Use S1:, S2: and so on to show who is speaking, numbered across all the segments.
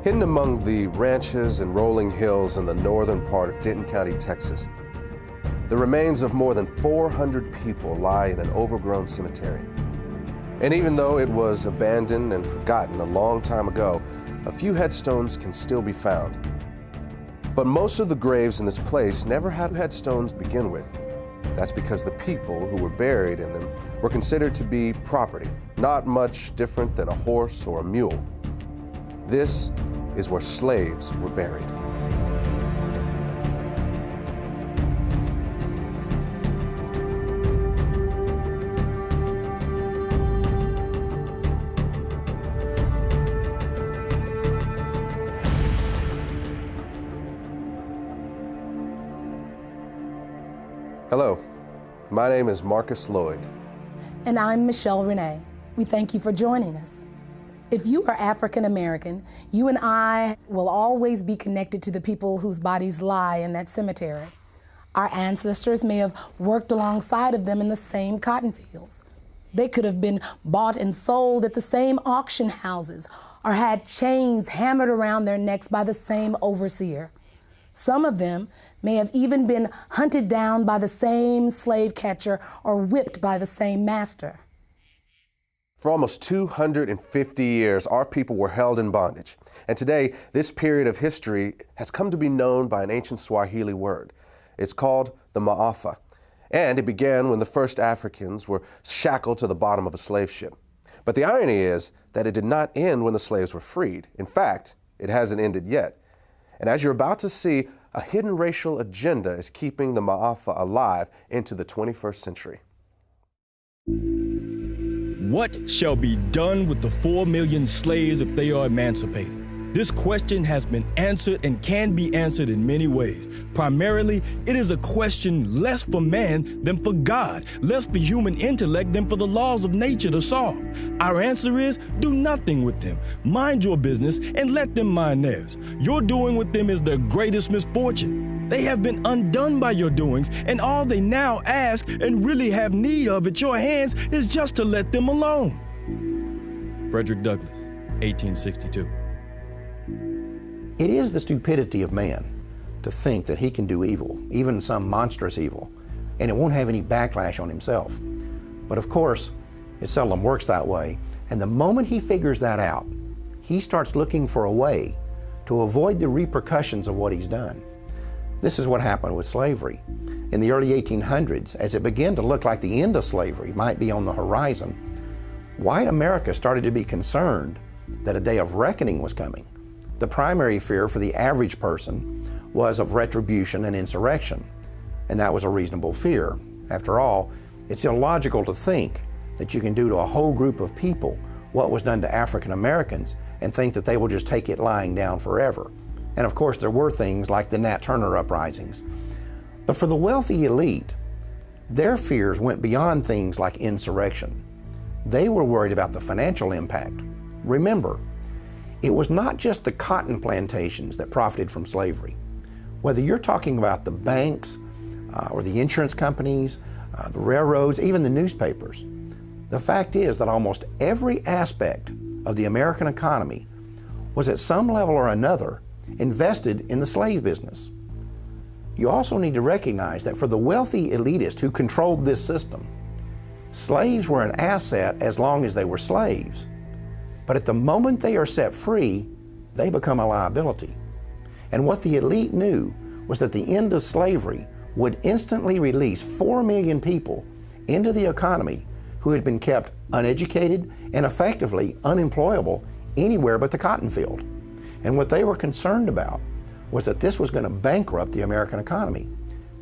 S1: Hidden among the ranches and rolling hills in the northern part of Denton County, Texas, the remains of more than 400 people lie in an overgrown cemetery. And even though it was abandoned and forgotten a long time ago, a few headstones can still be found. But most of the graves in this place never had headstones to begin with. That's because the people who were buried in them were considered to be property, not much different than a horse or a mule. This is where slaves were buried. Hello, my name is Marcus Lloyd.
S2: And I'm Michelle Renee. We thank you for joining us. If you are African American, you and I will always be connected to the people whose bodies lie in that cemetery. Our ancestors may have worked alongside of them in the same cotton fields. They could have been bought and sold at the same auction houses or had chains hammered around their necks by the same overseer. Some of them may have even been hunted down by the same slave catcher or whipped by the same master.
S1: For almost 250 years, our people were held in bondage. And today, this period of history has come to be known by an ancient Swahili word. It's called the Maafa. And it began when the first Africans were shackled to the bottom of a slave ship. But the irony is that it did not end when the slaves were freed. In fact, it hasn't ended yet. And as you're about to see, a hidden racial agenda is keeping the Maafa alive into the 21st century.
S3: What shall be done with the 4 million slaves if they are emancipated? This question has been answered and can be answered in many ways. Primarily, it is a question less for man than for God, less for human intellect than for the laws of nature to solve. Our answer is, do nothing with them. Mind your business and let them mind theirs. Your doing with them is their greatest misfortune. They have been undone by your doings, and all they now ask and really have need of at your hands is just to let them alone. Frederick Douglass, 1862.
S4: It is the stupidity of man to think that he can do evil, even some monstrous evil, and it won't have any backlash on himself. But of course, it seldom works that way, and the moment he figures that out, he starts looking for a way to avoid the repercussions of what he's done. This is what happened with slavery. In the early 1800s, as it began to look like the end of slavery might be on the horizon, white America started to be concerned that a day of reckoning was coming. The primary fear for the average person was of retribution and insurrection, and that was a reasonable fear. After all, it's illogical to think that you can do to a whole group of people what was done to African Americans and think that they will just take it lying down forever. And of course, there were things like the Nat Turner uprisings. But for the wealthy elite, their fears went beyond things like insurrection. They were worried about the financial impact. Remember, it was not just the cotton plantations that profited from slavery. Whether you're talking about the banks or the insurance companies, the railroads, even the newspapers, the fact is that almost every aspect of the American economy was at some level or another invested in the slave business. You also need to recognize that for the wealthy elitist who controlled this system, slaves were an asset as long as they were slaves. But at the moment they are set free, they become a liability. And what the elite knew was that the end of slavery would instantly release 4 million people into the economy who had been kept uneducated and effectively unemployable anywhere but the cotton field. And what they were concerned about was that this was going to bankrupt the American economy.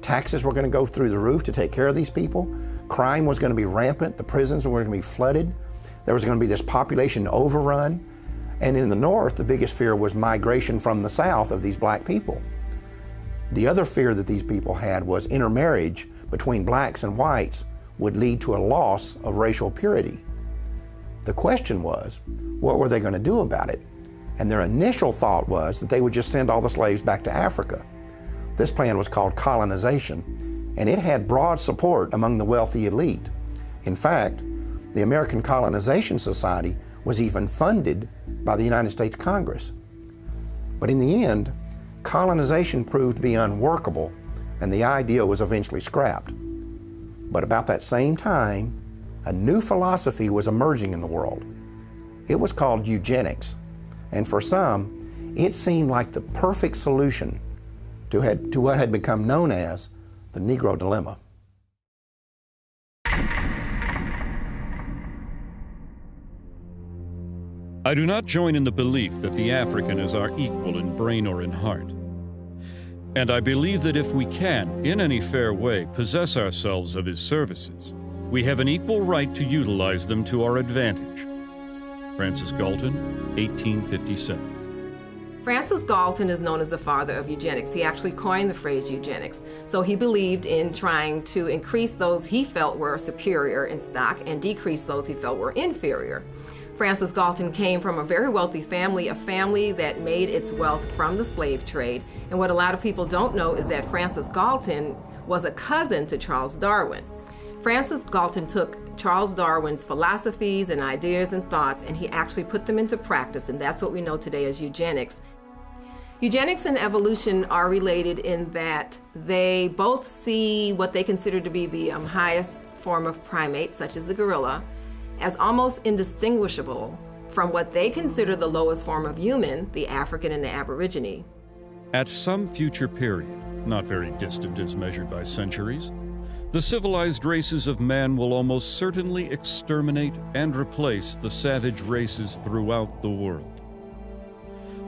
S4: Taxes were going to go through the roof to take care of these people. Crime was going to be rampant. The prisons were going to be flooded. There was going to be this population overrun. And in the North, the biggest fear was migration from the South of these black people. The other fear that these people had was intermarriage between blacks and whites would lead to a loss of racial purity. The question was, what were they going to do about it? And their initial thought was that they would just send all the slaves back to Africa. This plan was called colonization, and it had broad support among the wealthy elite. In fact, the American Colonization Society was even funded by the United States Congress. But in the end, colonization proved to be unworkable, and the idea was eventually scrapped. But about that same time, a new philosophy was emerging in the world. It was called eugenics, and for some, it seemed like the perfect solution to what had become known as the Negro dilemma.
S5: I do not join in the belief that the African is our equal in brain or in heart. And I believe that if we can, in any fair way, possess ourselves of his services, we have an equal right to utilize them to our advantage. Francis Galton, 1857.
S6: Francis Galton is known as the father of eugenics. He actually coined the phrase eugenics. So he believed in trying to increase those he felt were superior in stock and decrease those he felt were inferior. Francis Galton came from a very wealthy family, a family that made its wealth from the slave trade. And what a lot of people don't know is that Francis Galton was a cousin to Charles Darwin. Francis Galton took Charles Darwin's philosophies and ideas and thoughts, and he actually put them into practice, and that's what we know today as eugenics. Eugenics and evolution are related in that they both see what they consider to be the highest form of primate, such as the gorilla, as almost indistinguishable from what they consider the lowest form of human, the African and the Aborigine.
S5: At some future period, not very distant as measured by centuries, the civilized races of man will almost certainly exterminate and replace the savage races throughout the world.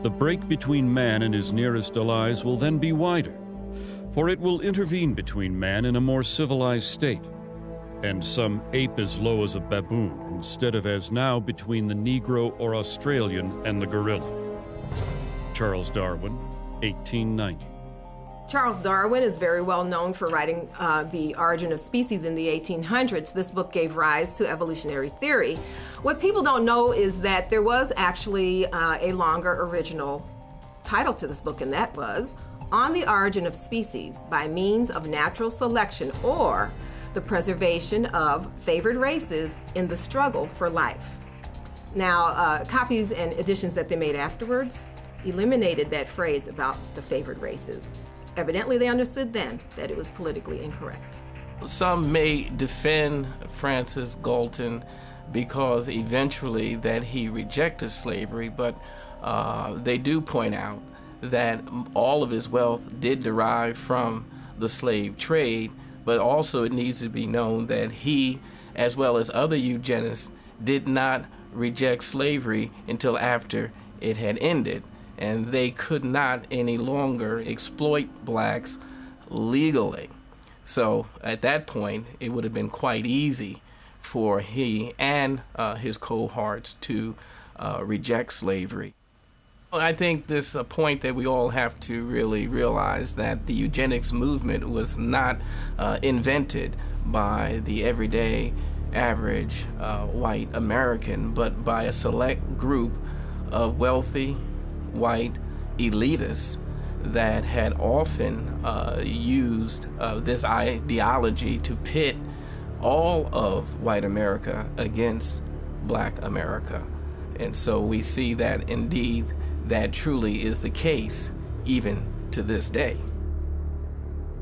S5: The break between man and his nearest allies will then be wider, for it will intervene between man and a more civilized state, and some ape as low as a baboon instead of as now between the Negro or Australian and the gorilla. Charles Darwin, 1890.
S6: Charles Darwin is very well known for writing The Origin of Species in the 1800s. This book gave rise to evolutionary theory. What people don't know is that there was actually a longer original title to this book, and that was On the Origin of Species by Means of Natural Selection, or the Preservation of Favored Races in the Struggle for Life. Now, copies and editions that they made afterwards eliminated that phrase about the favored races. Evidently, they understood then that it was politically incorrect.
S7: Some may defend Francis Galton because eventually that he rejected slavery, but they do point out that all of his wealth did derive from the slave trade, but also it needs to be known that he, as well as other eugenists, did not reject slavery until after it had ended, and they could not any longer exploit blacks legally. So at that point, it would have been quite easy for he and his cohorts to reject slavery. I think this is a point that we all have to really realize, that the eugenics movement was not invented by the everyday average white American, but by a select group of wealthy white elitists that had often used this ideology to pit all of white America against black America. And so we see that indeed that truly is the case even to this day.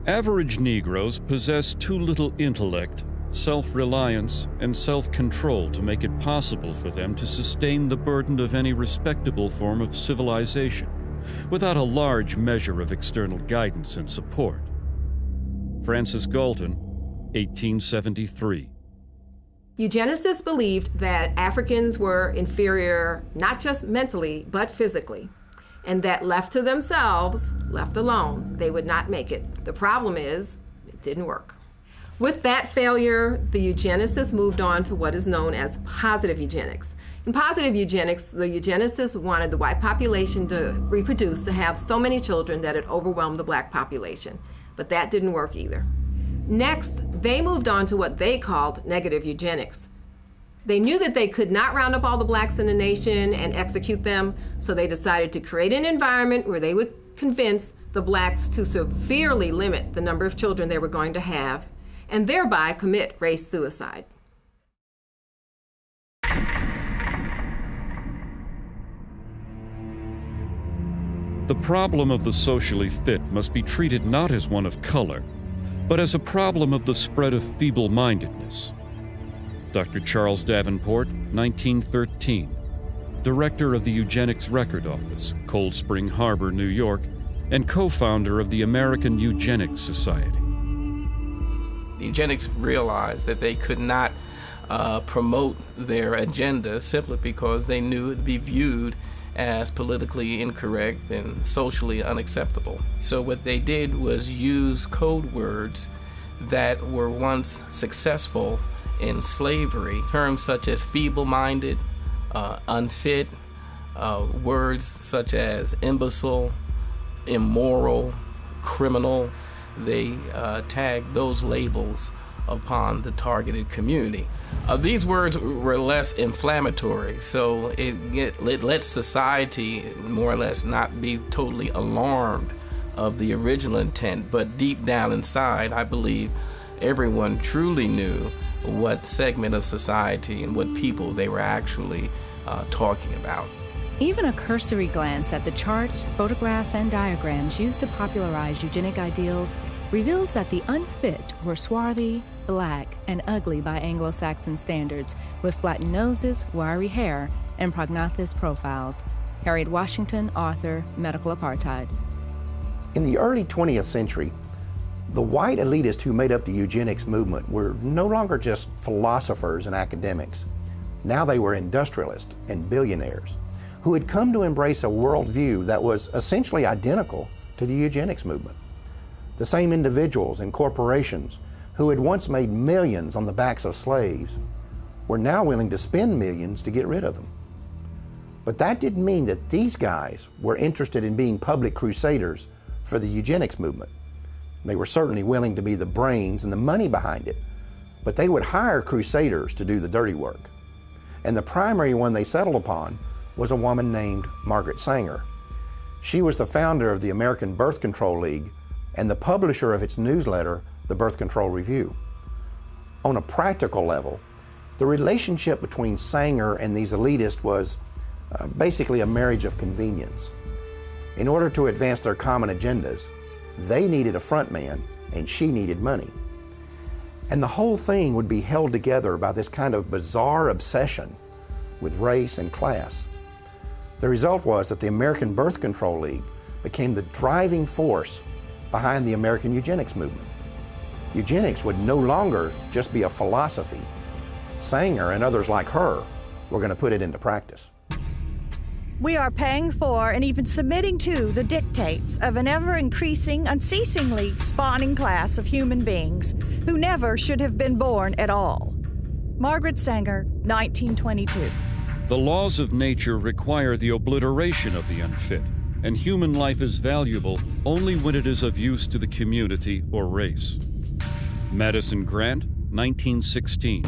S5: Average Negroes possess too little intellect, self-reliance, and self-control to make it possible for them to sustain the burden of any respectable form of civilization without a large measure of external guidance and support. Francis Galton, 1873.
S6: Eugenicists believed that Africans were inferior not just mentally, but physically, and that left to themselves, left alone, they would not make it. The problem is, it didn't work. With that failure, the eugenicists moved on to what is known as positive eugenics. In positive eugenics, the eugenicists wanted the white population to reproduce, to have so many children that it overwhelmed the black population. But that didn't work either. Next, they moved on to what they called negative eugenics. They knew that they could not round up all the blacks in the nation and execute them, so they decided to create an environment where they would convince the blacks to severely limit the number of children they were going to have, and thereby commit race suicide.
S5: The problem of the socially fit must be treated not as one of color, but as a problem of the spread of feeble-mindedness. Dr. Charles Davenport, 1913, director of the Eugenics Record Office, Cold Spring Harbor, New York, and co-founder of the American Eugenics Society.
S7: The eugenics realized that they could not promote their agenda simply because they knew it would be viewed as politically incorrect and socially unacceptable. So what they did was use code words that were once successful in slavery, terms such as feeble-minded, unfit, words such as imbecile, immoral, criminal. They tagged those labels upon the targeted community. These words were less inflammatory, so it let society more or less not be totally alarmed of the original intent, but deep down inside, I believe everyone truly knew what segment of society and what people they were actually talking about.
S8: Even a cursory glance at the charts, photographs, and diagrams used to popularize eugenic ideals reveals that the unfit were swarthy, black, and ugly by Anglo-Saxon standards, with flattened noses, wiry hair, and prognathous profiles. Harriet Washington, author, Medical Apartheid.
S4: In the early 20th century, the white elitists who made up the eugenics movement were no longer just philosophers and academics. Now they were industrialists and billionaires who had come to embrace a worldview that was essentially identical to the eugenics movement. The same individuals and corporations who had once made millions on the backs of slaves were now willing to spend millions to get rid of them. But that didn't mean that these guys were interested in being public crusaders for the eugenics movement. They were certainly willing to be the brains and the money behind it, but they would hire crusaders to do the dirty work. And the primary one they settled upon was a woman named Margaret Sanger. She was the founder of the American Birth Control League and the publisher of its newsletter, the Birth Control Review. On a practical level, the relationship between Sanger and these elitists was basically a marriage of convenience. In order to advance their common agendas, they needed a front man and she needed money. And the whole thing would be held together by this kind of bizarre obsession with race and class. The result was that the American Birth Control League became the driving force behind the American eugenics movement. Eugenics would no longer just be a philosophy. Sanger and others like her were going to put it into practice.
S9: We are paying for and even submitting to the dictates of an ever-increasing, unceasingly spawning class of human beings who never should have been born at all. Margaret Sanger, 1922.
S5: The laws of nature require the obliteration of the unfit, and human life is valuable only when it is of use to the community or race. Madison Grant, 1916,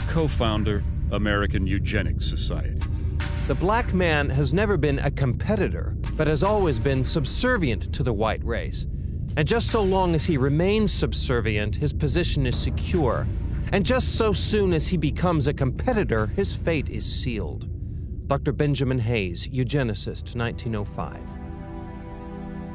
S5: co-founder, American Eugenics Society.
S10: The black man has never been a competitor, but has always been subservient to the white race. And just so long as he remains subservient, his position is secure. And just so soon as he becomes a competitor, his fate is sealed. Dr. Benjamin Hayes, eugenicist, 1905.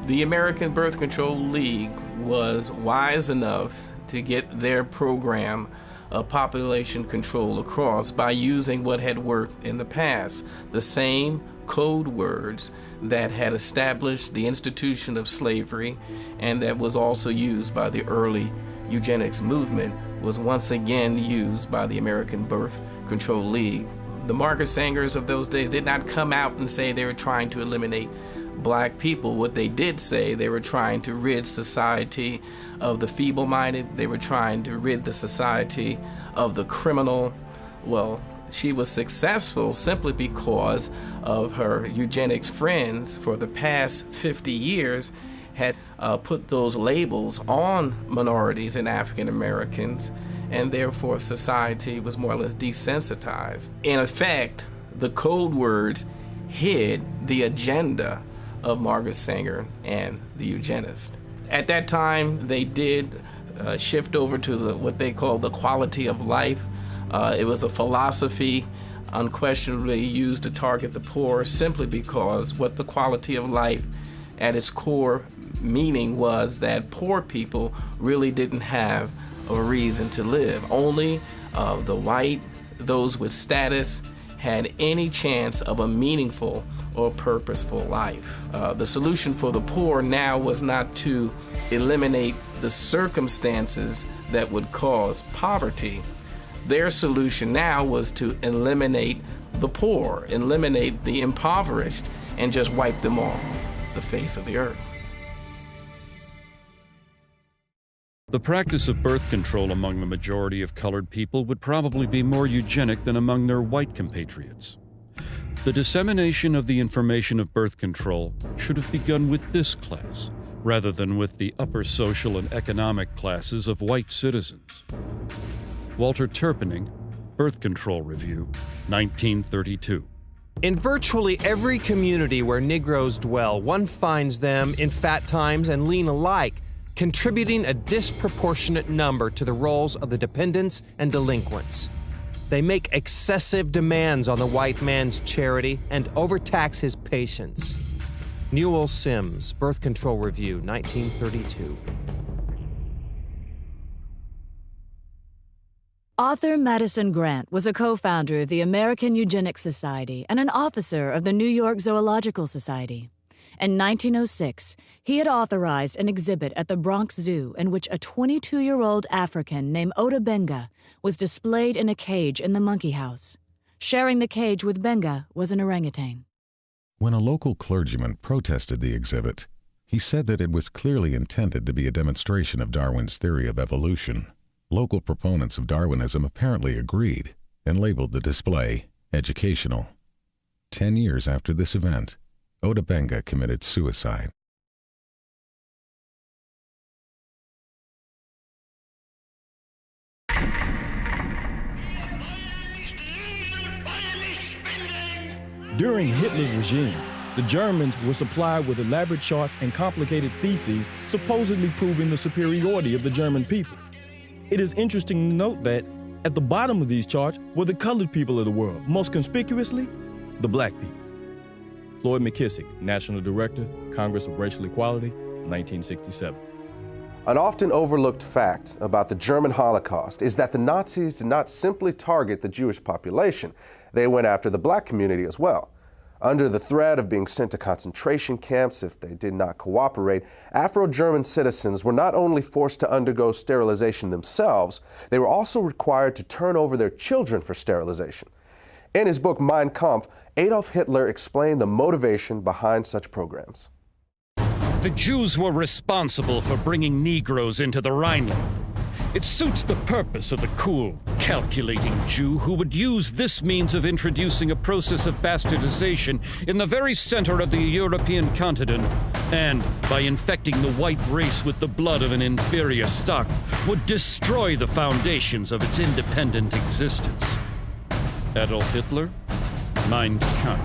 S7: The American Birth Control League was wise enough to get their program of population control across by using what had worked in the past, the same code words that had established the institution of slavery and that was also used by the early eugenics movement was once again used by the American Birth Control League. The Margaret Sangers of those days did not come out and say they were trying to eliminate black people. What they did say, they were trying to rid society of the feeble-minded. They were trying to rid the society of the criminal. Well, she was successful simply because of her eugenics friends for the past 50 years had put those labels on minorities and African Americans, and therefore society was more or less desensitized. In effect, the code words hid the agenda of Margaret Sanger and the eugenists. At that time, they did shift over to what they call the quality of life. It was a philosophy unquestionably used to target the poor simply because what the quality of life at its core meaning was that poor people really didn't have a reason to live. Only the white, those with status, had any chance of a meaningful or purposeful life. The solution for the poor now was not to eliminate the circumstances that would cause poverty. Their solution now was to eliminate the poor, eliminate the impoverished, and just wipe them off the face of the earth.
S5: The practice of birth control among the majority of colored people would probably be more eugenic than among their white compatriots. The dissemination of the information of birth control should have begun with this class, rather than with the upper social and economic classes of white citizens. Walter Turpening, Birth Control Review, 1932.
S10: In virtually every community where Negroes dwell, one finds them in fat times and lean alike, contributing a disproportionate number to the roles of the dependents and delinquents. They make excessive demands on the white man's charity and overtax his patients. Newell Sims, Birth Control Review, 1932.
S11: Author Madison Grant was a co-founder of the American Eugenics Society and an officer of the New York Zoological Society. In 1906, he had authorized an exhibit at the Bronx Zoo in which a 22-year-old African named Ota Benga was displayed in a cage in the monkey house. Sharing the cage with Benga was an orangutan.
S12: When a local clergyman protested the exhibit, he said that it was clearly intended to be a demonstration of Darwin's theory of evolution. Local proponents of Darwinism apparently agreed and labeled the display educational. 10 years after this event, Ota Benga committed suicide.
S3: During Hitler's regime, the Germans were supplied with elaborate charts and complicated theses supposedly proving the superiority of the German people. It is interesting to note that at the bottom of these charts were the colored people of the world, most conspicuously, the black people. Floyd McKissick, National Director, Congress of Racial Equality, 1967.
S1: An often overlooked fact about the German Holocaust is that the Nazis did not simply target the Jewish population. They went after the black community as well. Under the threat of being sent to concentration camps if they did not cooperate, Afro-German citizens were not only forced to undergo sterilization themselves, they were also required to turn over their children for sterilization. In his book Mein Kampf, Adolf Hitler explained the motivation behind such programs.
S13: The Jews were responsible for bringing Negroes into the Rhineland. It suits the purpose of the cool, calculating Jew who would use this means of introducing a process of bastardization in the very center of the European continent, and, by infecting the white race with the blood of an inferior stock, would destroy the foundations of its independent existence. Adolf Hitler, Mein Kampf.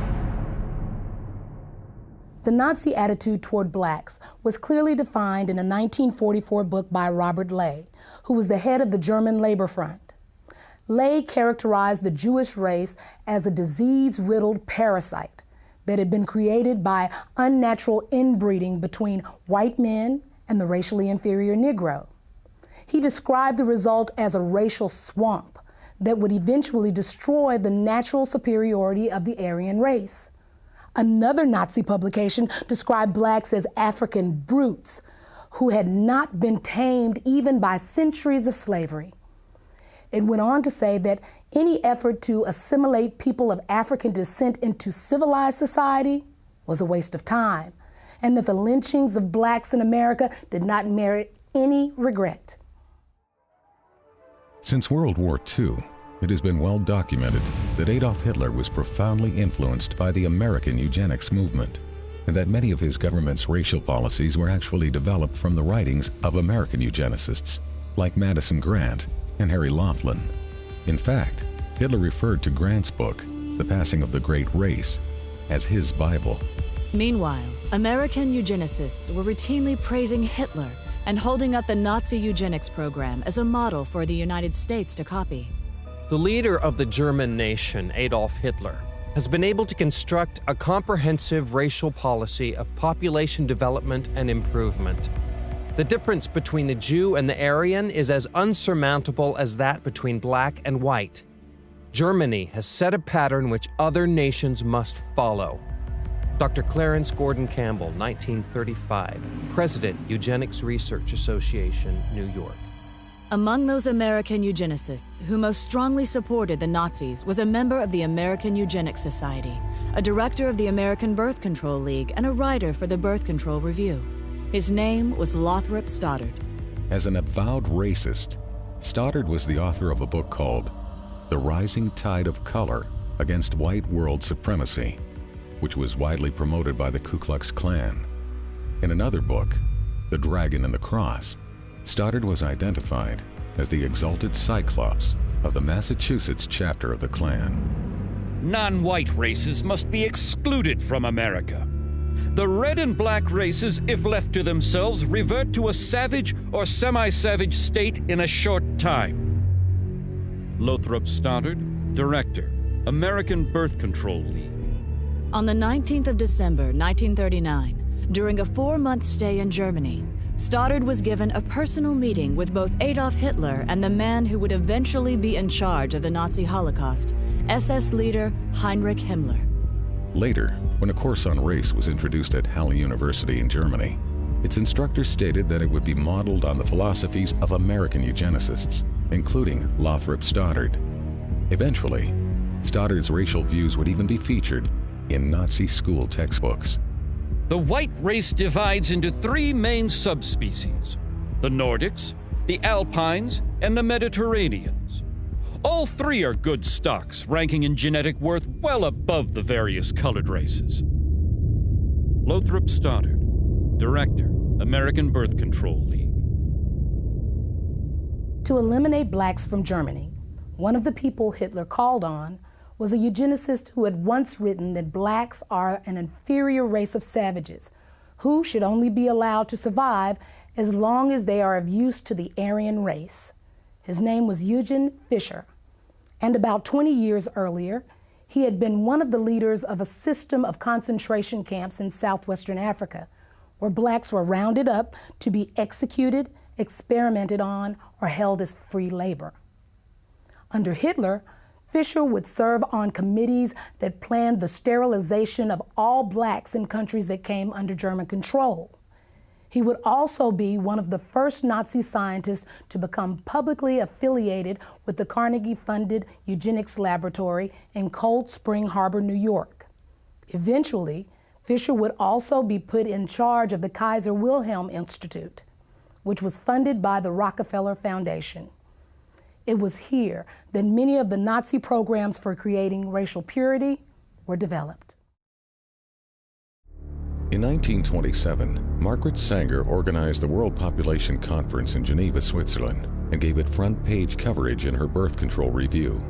S2: The Nazi attitude toward blacks was clearly defined in a 1944 book by Robert Ley, who was the head of the German Labor Front. Ley characterized the Jewish race as a disease-riddled parasite that had been created by unnatural inbreeding between white men and the racially inferior Negro. He described the result as a racial swamp that would eventually destroy the natural superiority of the Aryan race. Another Nazi publication described blacks as African brutes who had not been tamed even by centuries of slavery. It went on to say that any effort to assimilate people of African descent into civilized society was a waste of time, and that the lynchings of blacks in America did not merit any regret.
S12: Since World War II, it has been well documented that Adolf Hitler was profoundly influenced by the American eugenics movement, and that many of his government's racial policies were actually developed from the writings of American eugenicists, like Madison Grant and Harry Laughlin. In fact, Hitler referred to Grant's book, The Passing of the Great Race, as his Bible.
S11: Meanwhile, American eugenicists were routinely praising Hitler and holding up the Nazi eugenics program as a model for the United States to copy.
S10: The leader of the German nation, Adolf Hitler, has been able to construct a comprehensive racial policy of population development and improvement. The difference between the Jew and the Aryan is as unsurmountable as that between black and white. Germany has set a pattern which other nations must follow. Dr. Clarence Gordon Campbell, 1935, President, Eugenics Research Association, New York.
S11: Among those American eugenicists who most strongly supported the Nazis was a member of the American Eugenics Society, a director of the American Birth Control League, and a writer for the Birth Control Review. His name was Lothrop Stoddard.
S12: As an avowed racist, Stoddard was the author of a book called The Rising Tide of Color Against White World Supremacy, which was widely promoted by the Ku Klux Klan. In another book, The Dragon and the Cross, Stoddard was identified as the exalted Cyclops of the Massachusetts chapter of the Klan.
S13: Non-white races must be excluded from America. The red and black races, if left to themselves, revert to a savage or semi-savage state in a short time. Lothrop Stoddard, Director, American Birth Control League.
S11: On the 19th of December, 1939, during a 4-month stay in Germany, Stoddard was given a personal meeting with both Adolf Hitler and the man who would eventually be in charge of the Nazi Holocaust, SS leader Heinrich Himmler.
S12: Later, when a course on race was introduced at Halle University in Germany, its instructor stated that it would be modeled on the philosophies of American eugenicists, including Lothrop Stoddard. Eventually, Stoddard's racial views would even be featured in Nazi school textbooks.
S13: The white race divides into 3 main subspecies: the Nordics, the Alpines, and the Mediterraneans. All 3 are good stocks, ranking in genetic worth well above the various colored races. Lothrop Stoddard, Director, American Birth Control League.
S2: To eliminate blacks from Germany, one of the people Hitler called on was a eugenicist who had once written that blacks are an inferior race of savages who should only be allowed to survive as long as they are of use to the Aryan race. His name was Eugen Fischer, and about 20 years earlier, he had been one of the leaders of a system of concentration camps in southwestern Africa, where blacks were rounded up to be executed, experimented on, or held as free labor. Under Hitler, Fischer would serve on committees that planned the sterilization of all blacks in countries that came under German control. He would also be one of the first Nazi scientists to become publicly affiliated with the Carnegie-funded eugenics laboratory in Cold Spring Harbor, New York. Eventually, Fischer would also be put in charge of the Kaiser Wilhelm Institute, which was funded by the Rockefeller Foundation. It was here that many of the Nazi programs for creating racial purity were developed.
S12: In 1927, Margaret Sanger organized the World Population Conference in Geneva, Switzerland, and gave it front-page coverage in her Birth Control Review.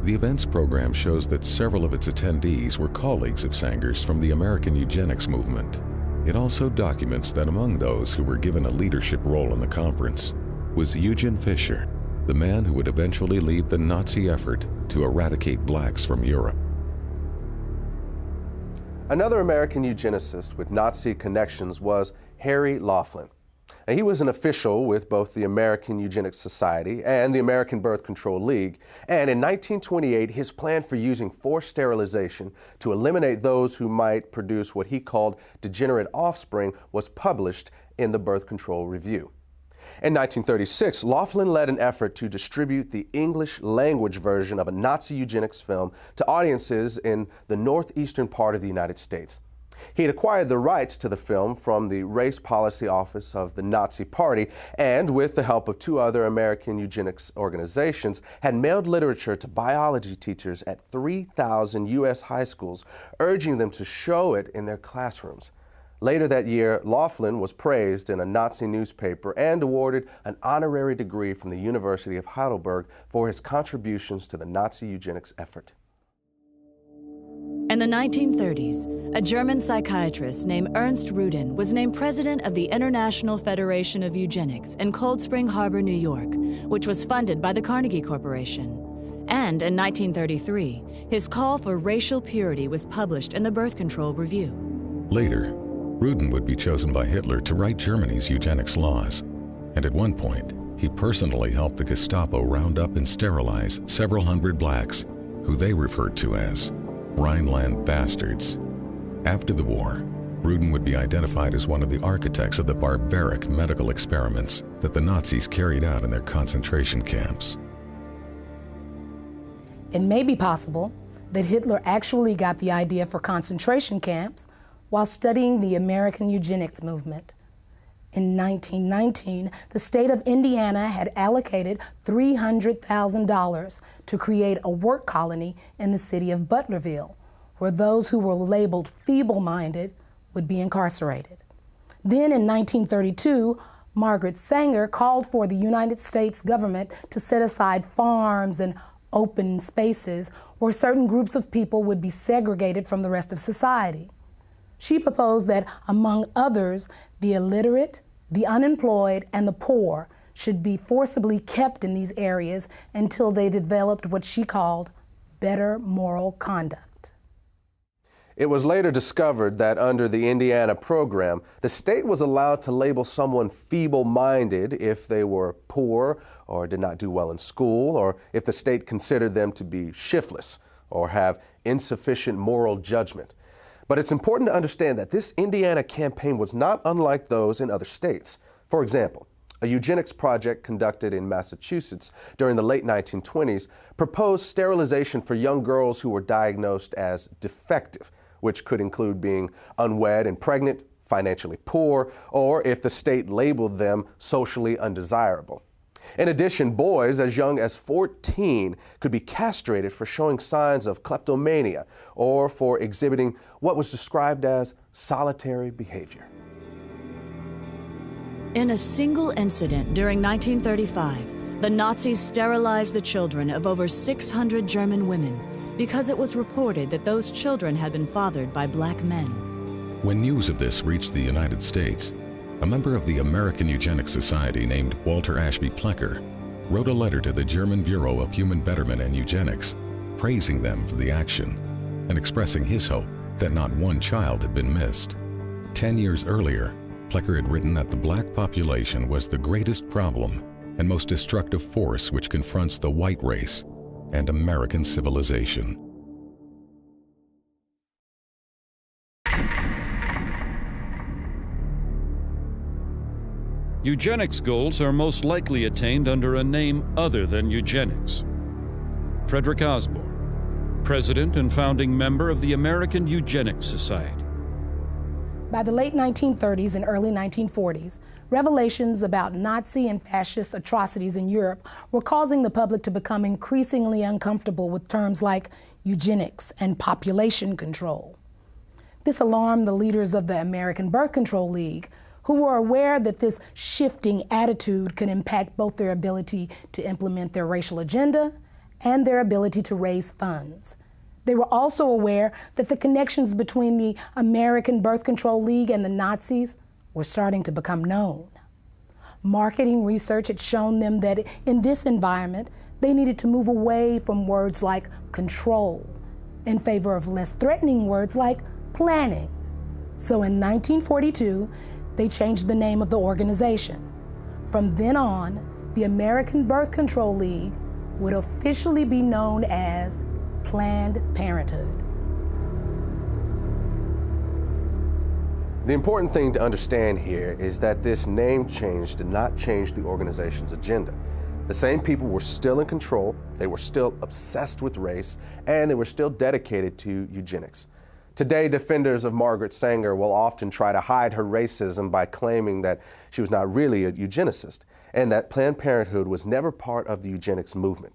S12: The events program shows that several of its attendees were colleagues of Sanger's from the American eugenics movement. It also documents that among those who were given a leadership role in the conference was Eugen Fischer, the man who would eventually lead the Nazi effort to eradicate blacks from Europe.
S1: Another American eugenicist with Nazi connections was Harry Laughlin. Now, he was an official with both the American Eugenics Society and the American Birth Control League, and in 1928 his plan for using forced sterilization to eliminate those who might produce what he called degenerate offspring was published in the Birth Control Review. In 1936, Laughlin led an effort to distribute the English language version of a Nazi eugenics film to audiences in the northeastern part of the United States. He had acquired the rights to the film from the Race Policy Office of the Nazi Party and, with the help of 2 other American eugenics organizations, had mailed literature to biology teachers at 3,000 U.S. high schools, urging them to show it in their classrooms. Later that year, Laughlin was praised in a Nazi newspaper and awarded an honorary degree from the University of Heidelberg for his contributions to the Nazi eugenics effort.
S11: In the 1930s, a German psychiatrist named Ernst Rudin was named president of the International Federation of Eugenics in Cold Spring Harbor, New York, which was funded by the Carnegie Corporation. And in 1933, his call for racial purity was published in the Birth Control Review.
S12: Later, Rudin would be chosen by Hitler to write Germany's eugenics laws, and at one point, he personally helped the Gestapo round up and sterilize several hundred blacks, who they referred to as Rhineland bastards. After the war, Rudin would be identified as one of the architects of the barbaric medical experiments that the Nazis carried out in their concentration camps.
S2: It may be possible that Hitler actually got the idea for concentration camps while studying the American eugenics movement. In 1919, the state of Indiana had allocated $300,000 to create a work colony in the city of Butlerville, where those who were labeled feeble-minded would be incarcerated. Then in 1932, Margaret Sanger called for the United States government to set aside farms and open spaces where certain groups of people would be segregated from the rest of society. She proposed that, among others, the illiterate, the unemployed, and the poor should be forcibly kept in these areas until they developed what she called better moral conduct.
S1: It was later discovered that under the Indiana program, the state was allowed to label someone feeble-minded if they were poor or did not do well in school, or if the state considered them to be shiftless or have insufficient moral judgment. But it's important to understand that this Indiana campaign was not unlike those in other states. For example, a eugenics project conducted in Massachusetts during the late 1920s proposed sterilization for young girls who were diagnosed as defective, which could include being unwed and pregnant, financially poor, or if the state labeled them socially undesirable. In addition, boys as young as 14 could be castrated for showing signs of kleptomania or for exhibiting what was described as solitary behavior.
S11: In a single incident during 1935, the Nazis sterilized the children of over 600 German women because it was reported that those children had been fathered by black men.
S12: When news of this reached the United States, a member of the American Eugenics Society named Walter Ashby Plecker wrote a letter to the German Bureau of Human Betterment and Eugenics, praising them for the action and expressing his hope that not one child had been missed. 10 years earlier, Plecker had written that the black population was the greatest problem and most destructive force which confronts the white race and American civilization.
S5: Eugenics goals are most likely attained under a name other than eugenics. Frederick Osborne, president and founding member of the American Eugenics Society.
S2: By the late 1930s and early 1940s, revelations about Nazi and fascist atrocities in Europe were causing the public to become increasingly uncomfortable with terms like eugenics and population control. This alarmed the leaders of the American Birth Control League, who were aware that this shifting attitude could impact both their ability to implement their racial agenda and their ability to raise funds. They were also aware that the connections between the American Birth Control League and the Nazis were starting to become known. Marketing research had shown them that in this environment, they needed to move away from words like control in favor of less threatening words like planning. So in 1942, they changed the name of the organization. From then on, the American Birth Control League would officially be known as Planned Parenthood.
S1: The important thing to understand here is that this name change did not change the organization's agenda. The same people were still in control, they were still obsessed with race, and they were still dedicated to eugenics. Today, defenders of Margaret Sanger will often try to hide her racism by claiming that she was not really a eugenicist and that Planned Parenthood was never part of the eugenics movement.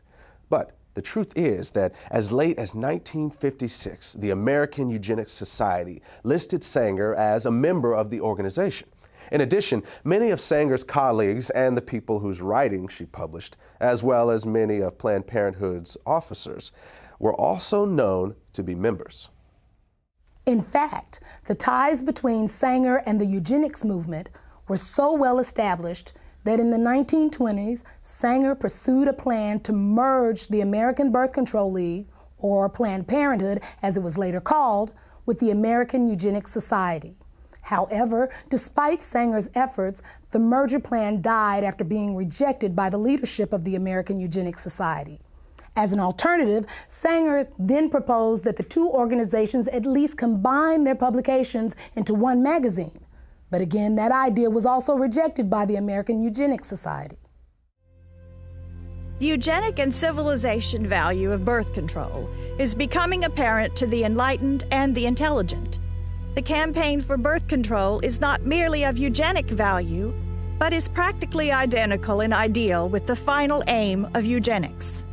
S1: But the truth is that as late as 1956, the American Eugenics Society listed Sanger as a member of the organization. In addition, many of Sanger's colleagues and the people whose writings she published, as well as many of Planned Parenthood's officers, were also known to be members.
S2: In fact, the ties between Sanger and the eugenics movement were so well established that in the 1920s, Sanger pursued a plan to merge the American Birth Control League, or Planned Parenthood as it was later called, with the American Eugenics Society. However, despite Sanger's efforts, the merger plan died after being rejected by the leadership of the American Eugenics Society. As an alternative, Sanger then proposed that the two organizations at least combine their publications into one magazine. But again, that idea was also rejected by the American Eugenics Society.
S9: The eugenic and civilization value of birth control is becoming apparent to the enlightened and the intelligent. The campaign for birth control is not merely of eugenic value, but is practically identical in ideal with the final aim of eugenics.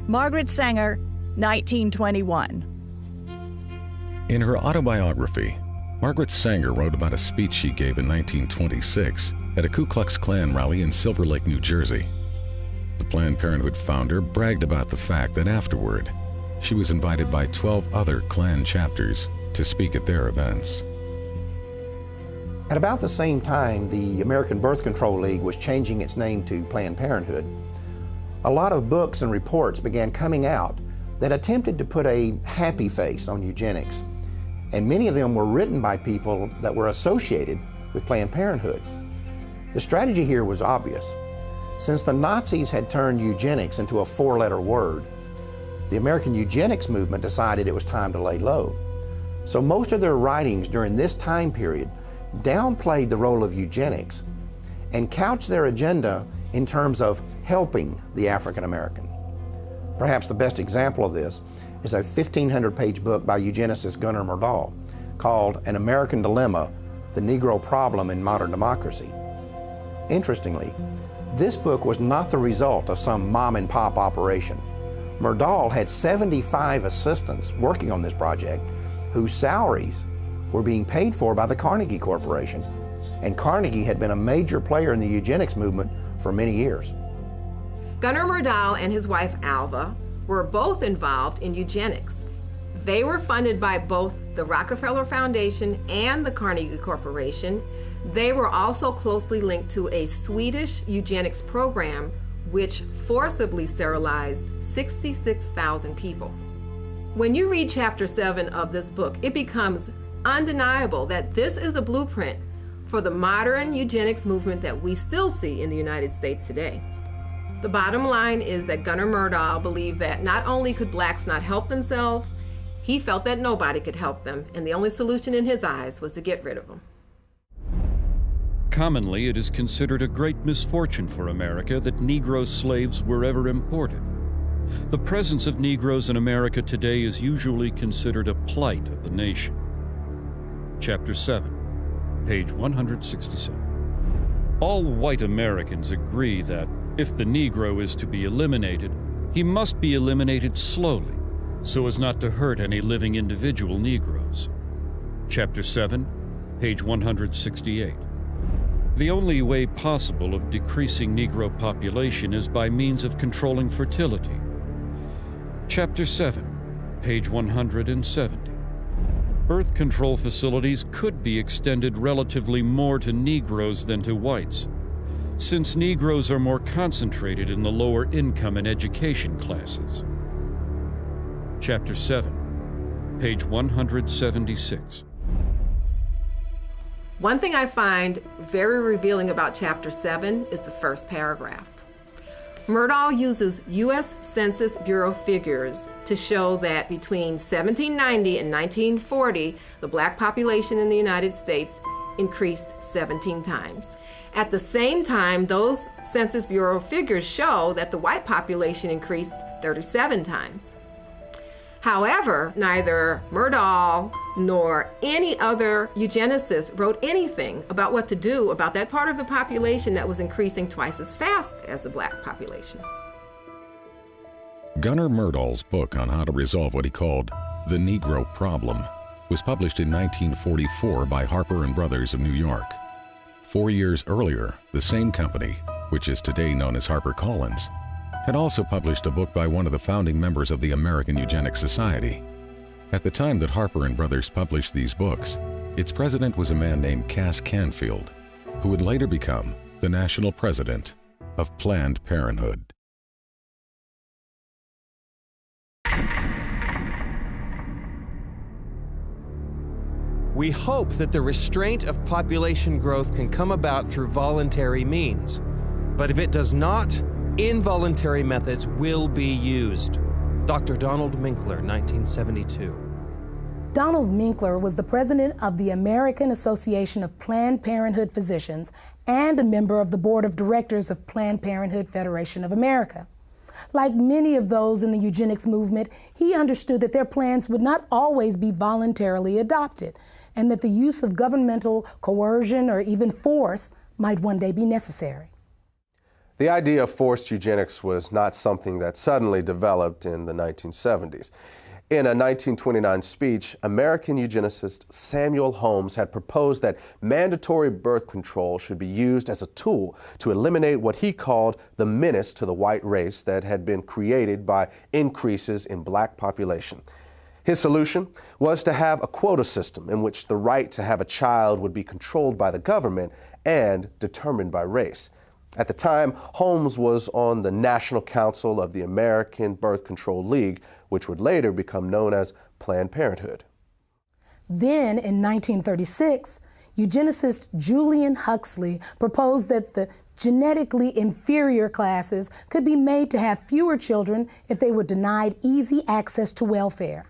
S9: Margaret Sanger, 1921.
S12: In her autobiography, Margaret Sanger wrote about a speech she gave in 1926 at a Ku Klux Klan rally in Silver Lake, New Jersey. The Planned Parenthood founder bragged about the fact that afterward, she was invited by 12 other Klan chapters to speak at their events.
S4: At about the same time the American Birth Control League was changing its name to Planned Parenthood, a lot of books and reports began coming out that attempted to put a happy face on eugenics, and many of them were written by people that were associated with Planned Parenthood. The strategy here was obvious. Since the Nazis had turned eugenics into a four-letter word, the American eugenics movement decided it was time to lay low. So most of their writings during this time period downplayed the role of eugenics and couched their agenda in terms of helping the African American. Perhaps the best example of this is a 1,500-page book by eugenicist Gunnar Myrdal called An American Dilemma, The Negro Problem in Modern Democracy. Interestingly, this book was not the result of some mom-and-pop operation. Myrdal had 75 assistants working on this project whose salaries were being paid for by the Carnegie Corporation, and Carnegie had been a major player in the eugenics movement for many years.
S6: Gunnar Myrdal and his wife Alva were both involved in eugenics. They were funded by both the Rockefeller Foundation and the Carnegie Corporation. They were also closely linked to a Swedish eugenics program which forcibly sterilized 66,000 people. When you read Chapter 7 of this book, it becomes undeniable that this is a blueprint for the modern eugenics movement that we still see in the United States today. The bottom line is that Gunnar Myrdal believed that not only could blacks not help themselves, he felt that nobody could help them, and the only solution in his eyes was to get rid of them.
S5: Commonly, it is considered a great misfortune for America that Negro slaves were ever imported. The presence of Negroes in America today is usually considered a plight of the nation. Chapter 7, page 167. All white Americans agree that if the Negro is to be eliminated, he must be eliminated slowly, so as not to hurt any living individual Negroes. Chapter 7, page 168. The only way possible of decreasing Negro population is by means of controlling fertility. Chapter 7, page 170. Birth control facilities could be extended relatively more to Negroes than to whites, since Negroes are more concentrated in the lower income and education classes. Chapter 7, page 176.
S6: One thing I find very revealing about Chapter 7 is the first paragraph. Myrdal uses U.S. Census Bureau figures to show that between 1790 and 1940, the black population in the United States increased 17 times. At the same time, those Census Bureau figures show that the white population increased 37 times. However, neither Myrdal nor any other eugenicist wrote anything about what to do about that part of the population that was increasing twice as fast as the black population.
S12: Gunnar Myrdal's book on how to resolve what he called the Negro problem was published in 1944 by Harper & Brothers of New York. 4 years earlier, the same company, which is today known as HarperCollins, had also published a book by one of the founding members of the American Eugenics Society. At the time that Harper & Brothers published these books, its president was a man named Cass Canfield, who would later become the national president of Planned Parenthood.
S10: We hope that the restraint of population growth can come about through voluntary means. But if it does not, involuntary methods will be used. Dr. Donald Minkler, 1972.
S2: Donald Minkler was the president of the American Association of Planned Parenthood Physicians and a member of the board of directors of Planned Parenthood Federation of America. Like many of those in the eugenics movement, he understood that their plans would not always be voluntarily adopted, and that the use of governmental coercion or even force might one day be necessary.
S1: The idea of forced eugenics was not something that suddenly developed in the 1970s. In a 1929 speech, American eugenicist Samuel Holmes had proposed that mandatory birth control should be used as a tool to eliminate what he called the menace to the white race that had been created by increases in black population. His solution was to have a quota system in which the right to have a child would be controlled by the government and determined by race. At the time, Holmes was on the National Council of the American Birth Control League, which would later become known as Planned Parenthood.
S2: Then, in 1936, eugenicist Julian Huxley proposed that the genetically inferior classes could be made to have fewer children if they were denied easy access to welfare.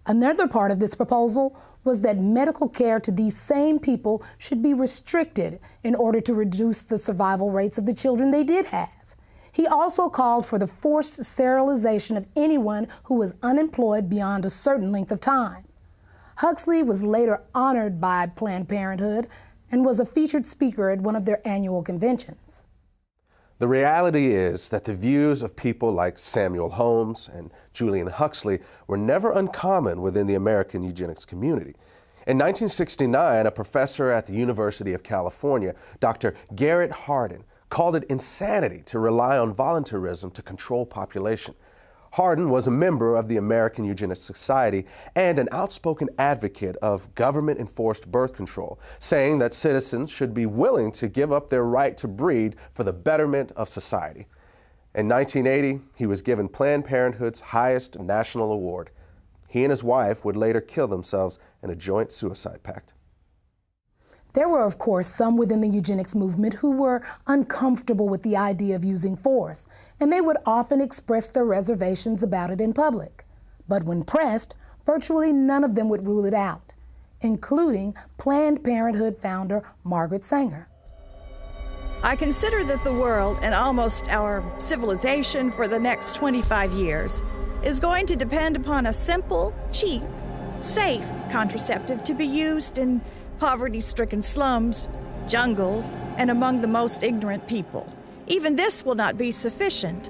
S2: Another part of this proposal was that medical care to these same people should be restricted in order to reduce the survival rates of the children they did have. He also called for the forced sterilization of anyone who was unemployed beyond a certain length of time. Huxley was later honored by Planned Parenthood and was a featured speaker at one of their annual conventions.
S1: The reality is that the views of people like Samuel Holmes and Julian Huxley were never uncommon within the American eugenics community. In 1969, a professor at the University of California, Dr. Garrett Hardin, called it insanity to rely on voluntarism to control population. Hardin was a member of the American Eugenics Society and an outspoken advocate of government-enforced birth control, saying that citizens should be willing to give up their right to breed for the betterment of society. In 1980, he was given Planned Parenthood's highest national award. He and his wife would later kill themselves in a joint suicide pact.
S2: There were, of course, some within the eugenics movement who were uncomfortable with the idea of using force, and they would often express their reservations about it in public. But when pressed, virtually none of them would rule it out, including Planned Parenthood founder Margaret Sanger.
S9: I consider that the world, and almost our civilization for the next 25 years, is going to depend upon a simple, cheap, safe contraceptive to be used in poverty-stricken slums, jungles, and among the most ignorant people. Even this will not be sufficient,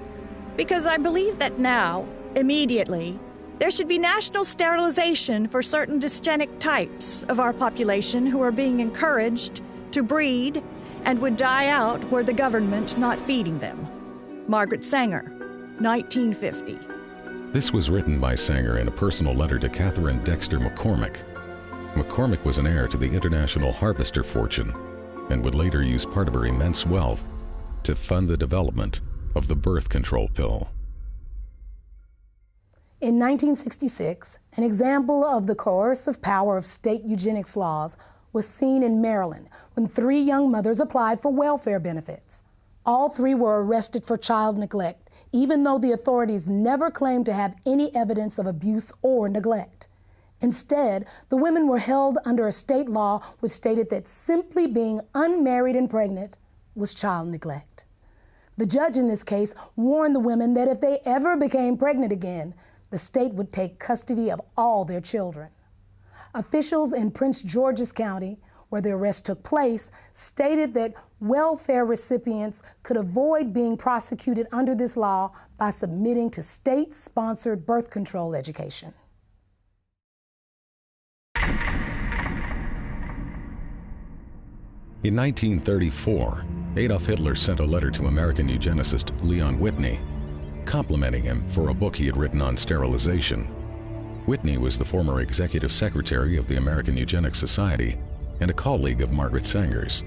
S9: because I believe that now, immediately, there should be national sterilization for certain dysgenic types of our population who are being encouraged to breed and would die out were the government not feeding them. Margaret Sanger, 1950.
S12: This was written by Sanger in a personal letter to Catherine Dexter McCormick. McCormick was an heir to the international harvester fortune and would later use part of her immense wealth to fund the development of the birth control pill.
S2: In 1966, an example of the coercive power of state eugenics laws was seen in Maryland when 3 young mothers applied for welfare benefits. All 3 were arrested for child neglect, even though the authorities never claimed to have any evidence of abuse or neglect. Instead, the women were held under a state law which stated that simply being unmarried and pregnant was child neglect. The judge in this case warned the women that if they ever became pregnant again, the state would take custody of all their children. Officials in Prince George's County, where the arrest took place, stated that welfare recipients could avoid being prosecuted under this law by submitting to state-sponsored birth control education.
S12: In 1934, Adolf Hitler sent a letter to American eugenicist Leon Whitney, complimenting him for a book he had written on sterilization. Whitney was the former executive secretary of the American Eugenics Society and a colleague of Margaret Sanger's.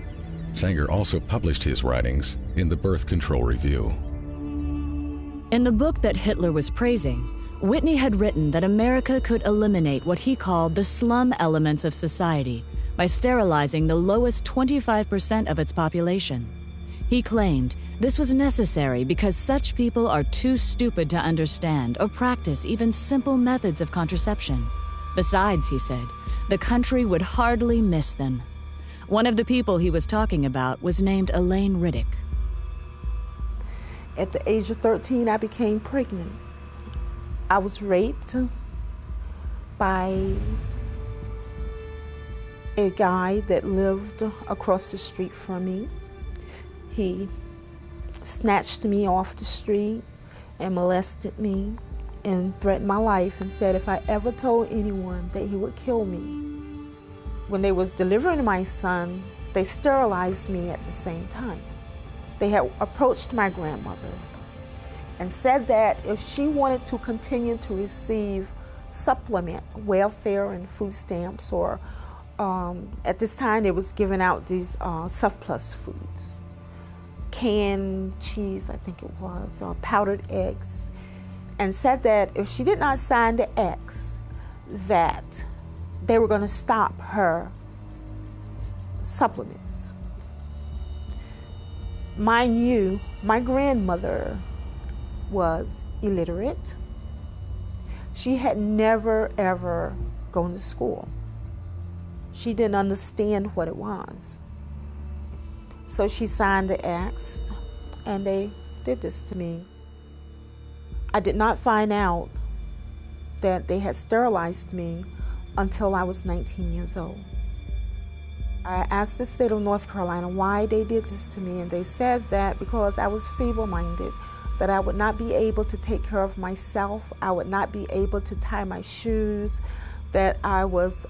S12: Sanger also published his writings in the Birth Control Review.
S11: In the book that Hitler was praising, Whitney had written that America could eliminate what he called the slum elements of society by sterilizing the lowest 25% of its population. He claimed this was necessary because such people are too stupid to understand or practice even simple methods of contraception. Besides, he said, the country would hardly miss them. One of the people he was talking about was named Elaine Riddick.
S14: At the age of 13, I became pregnant. I was raped by a guy that lived across the street from me. He snatched me off the street and molested me and threatened my life and said if I ever told anyone that he would kill me. When they was delivering my son, they sterilized me at the same time. They had approached my grandmother and said that if she wanted to continue to receive supplement, welfare and food stamps, or at this time they was giving out these surplus foods, canned cheese, I think it was, powdered eggs, and said that if she did not sign the X, that they were going to stop her supplements. Mind you, my grandmother was illiterate. She had never, ever gone to school. She didn't understand what it was. So she signed the X, and they did this to me. I did not find out that they had sterilized me until I was 19 years old. I asked the state of North Carolina why they did this to me, and they said that because I was feeble-minded, that I would not be able to take care of myself, I would not be able to tie my shoes, that I was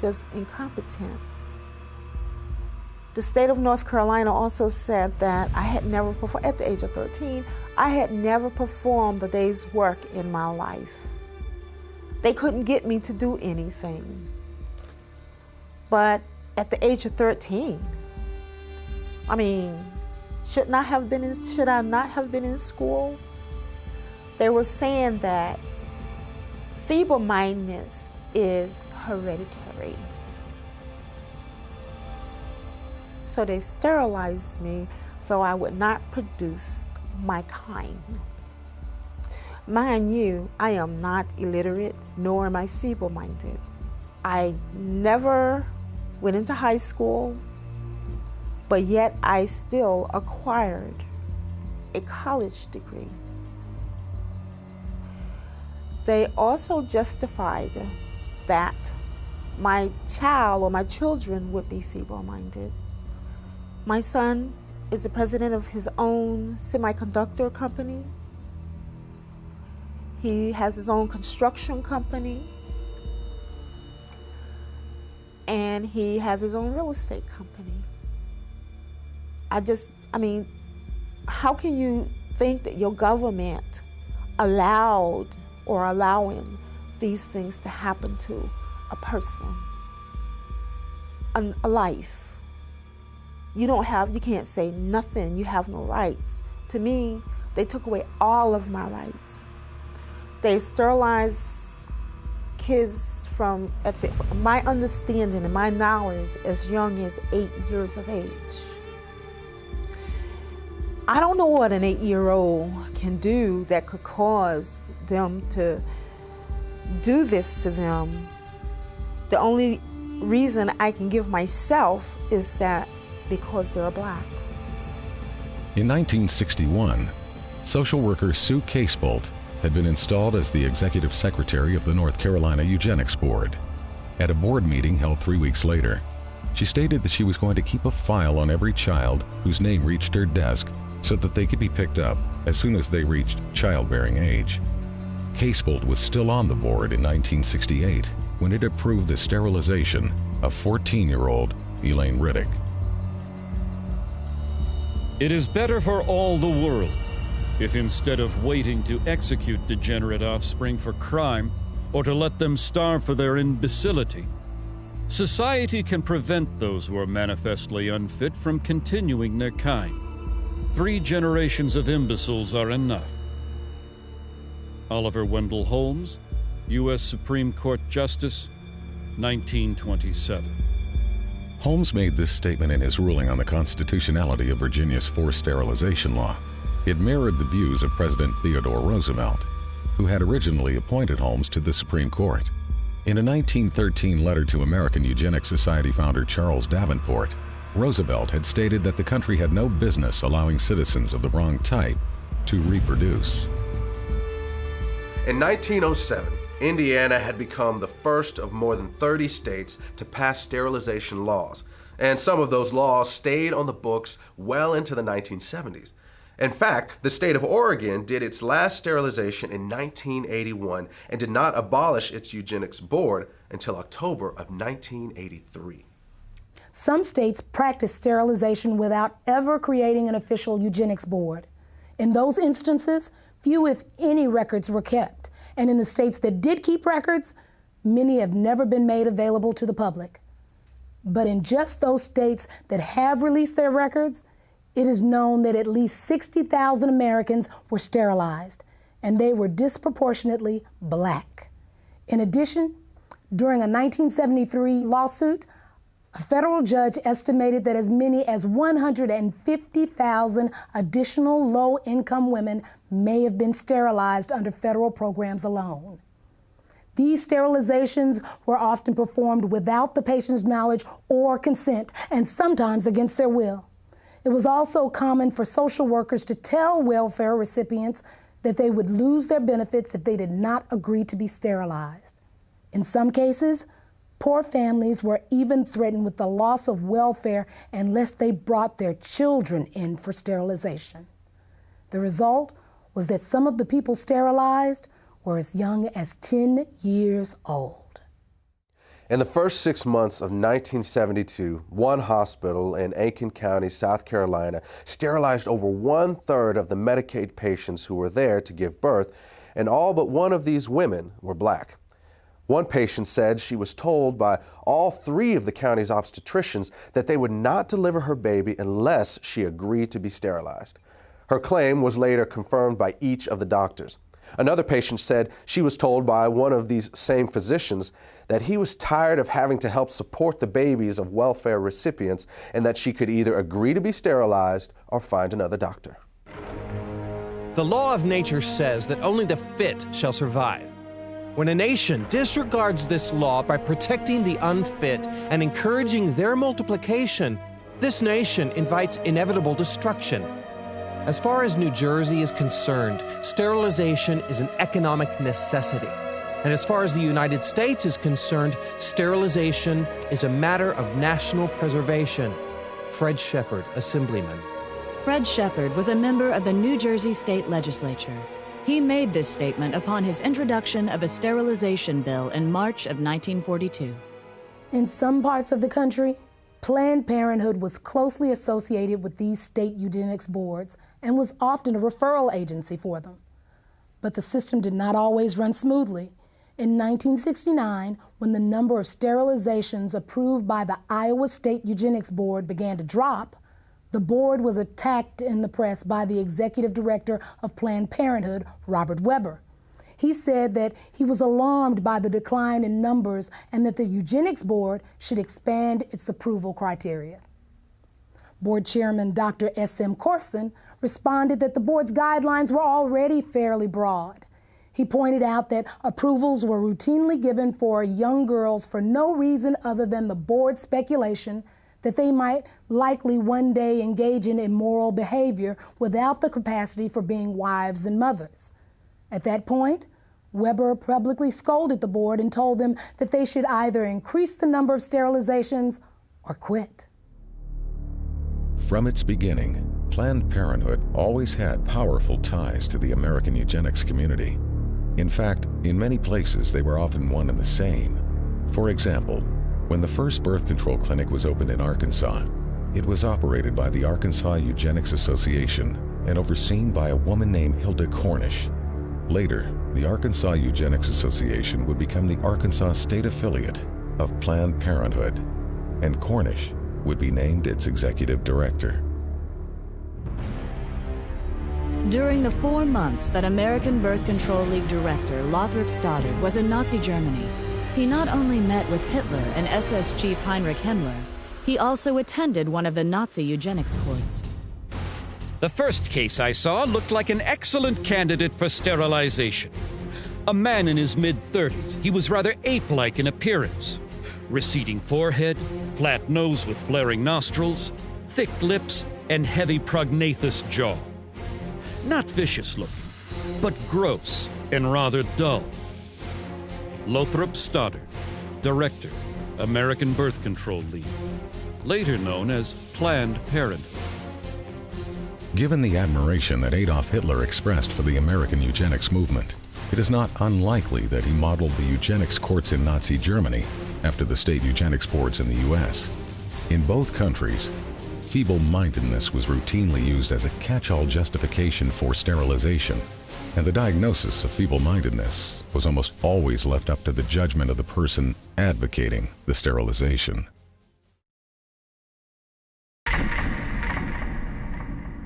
S14: just incompetent. The state of North Carolina also said that I had never performed, at the age of 13, I had never performed a day's work in my life. They couldn't get me to do anything. But at the age of 13, I mean, should I not have been in school? They were saying that feeble-mindedness is hereditary. So they sterilized me so I would not produce my kind. Mind you, I am not illiterate, nor am I feeble-minded. I never went into high school, but yet I still acquired a college degree. They also justified that my child or my children would be feeble-minded. My son is the president of his own semiconductor company. He has his own construction company. And he has his own real estate company. I mean, how can you think that your government allowed or allowing these things to happen to a person, a life? You can't say nothing, you have no rights. To me, they took away all of my rights. They sterilized kids from, my understanding and my knowledge, as young as 8 years of age. I don't know what an 8-year-old can do that could cause them to do this to them. The only reason I can give myself is that because they're black.
S12: In 1961, social worker Sue Casebolt had been installed as the executive secretary of the North Carolina Eugenics Board. At a board meeting held 3 weeks later, she stated that she was going to keep a file on every child whose name reached her desk so that they could be picked up as soon as they reached childbearing age. Casebolt was still on the board in 1968 when it approved the sterilization of 14-year-old Elaine Riddick.
S13: It is better for all the world if instead of waiting to execute degenerate offspring for crime or to let them starve for their imbecility,
S5: Society can prevent those who are manifestly unfit from continuing their kind. 3 generations of imbeciles are enough. Oliver Wendell Holmes, U.S. Supreme Court Justice, 1927.
S12: Holmes made this statement in his ruling on the constitutionality of Virginia's forced sterilization law. It mirrored the views of President Theodore Roosevelt, who had originally appointed Holmes to the Supreme Court. In a 1913 letter to American Eugenics Society founder Charles Davenport, Roosevelt had stated that the country had no business allowing citizens of the wrong type to reproduce.
S1: In 1907, Indiana had become the first of more than 30 states to pass sterilization laws, and some of those laws stayed on the books well into the 1970s. In fact, the state of Oregon did its last sterilization in 1981 and did not abolish its eugenics board until October of 1983.
S2: Some states practice sterilization without ever creating an official eugenics board. In those instances, few if any records were kept. And in the states that did keep records, many have never been made available to the public. But in just those states that have released their records, it is known that at least 60,000 Americans were sterilized, and they were disproportionately black. In addition, during a 1973 lawsuit, a federal judge estimated that as many as 150,000 additional low-income women may have been sterilized under federal programs alone. These sterilizations were often performed without the patient's knowledge or consent, and sometimes against their will. It was also common for social workers to tell welfare recipients that they would lose their benefits if they did not agree to be sterilized. In some cases, poor families were even threatened with the loss of welfare unless they brought their children in for sterilization. The result was that some of the people sterilized were as young as 10 years old.
S1: In the first 6 months of 1972, one hospital in Aiken County, South Carolina, sterilized over 1/3 of the Medicaid patients who were there to give birth, and all but one of these women were black. One patient said she was told by all 3 of the county's obstetricians that they would not deliver her baby unless she agreed to be sterilized. Her claim was later confirmed by each of the doctors. Another patient said she was told by one of these same physicians that he was tired of having to help support the babies of welfare recipients and that she could either agree to be sterilized or find another doctor.
S10: The law of nature says that only the fit shall survive. When a nation disregards this law by protecting the unfit and encouraging their multiplication, this nation invites inevitable destruction. As far as New Jersey is concerned, sterilization is an economic necessity. And as far as the United States is concerned, sterilization is a matter of national preservation. Fred Shepard, Assemblyman.
S11: Fred Shepard was a member of the New Jersey State Legislature. He made this statement upon his introduction of a sterilization bill in March of 1942.
S2: In some parts of the country, Planned Parenthood was closely associated with these state eugenics boards and was often a referral agency for them. But the system did not always run smoothly. In 1969, when the number of sterilizations approved by the Iowa State Eugenics Board began to drop, the board was attacked in the press by the executive director of Planned Parenthood, Robert Weber. He said that he was alarmed by the decline in numbers and that the Eugenics Board should expand its approval criteria. Board Chairman Dr. S.M. Corson responded that the board's guidelines were already fairly broad. He pointed out that approvals were routinely given for young girls for no reason other than the board's speculation that they might likely one day engage in immoral behavior without the capacity for being wives and mothers. At that point, Weber publicly scolded the board and told them that they should either increase the number of sterilizations or quit.
S12: From its beginning, Planned Parenthood always had powerful ties to the American eugenics community. In fact, in many places they were often one and the same. For example, when the first birth control clinic was opened in Arkansas, it was operated by the Arkansas Eugenics Association and overseen by a woman named Hilda Cornish. Later, the Arkansas Eugenics Association would become the Arkansas State Affiliate, of Planned Parenthood, and Cornish would be named its executive director.
S11: During the 4 months that American Birth Control League director Lothrop Stoddard was in Nazi Germany, he not only met with Hitler and SS chief Heinrich Himmler, he also attended one of the Nazi eugenics courts.
S13: The first case I saw looked like an excellent candidate for sterilization. A man in his mid-30s, he was rather ape-like in appearance. Receding forehead, flat nose with flaring nostrils, thick lips, and heavy prognathous jaw. Not vicious looking, but gross and rather dull. Lothrop Stoddard, Director, American Birth Control League, later known as Planned Parenthood.
S12: Given the admiration that Adolf Hitler expressed for the American eugenics movement, it is not unlikely that he modeled the eugenics courts in Nazi Germany after the state eugenics boards in the U.S. In both countries, feeble-mindedness was routinely used as a catch-all justification for sterilization, and the diagnosis of feeble-mindedness was almost always left up to the judgment of the person advocating the sterilization.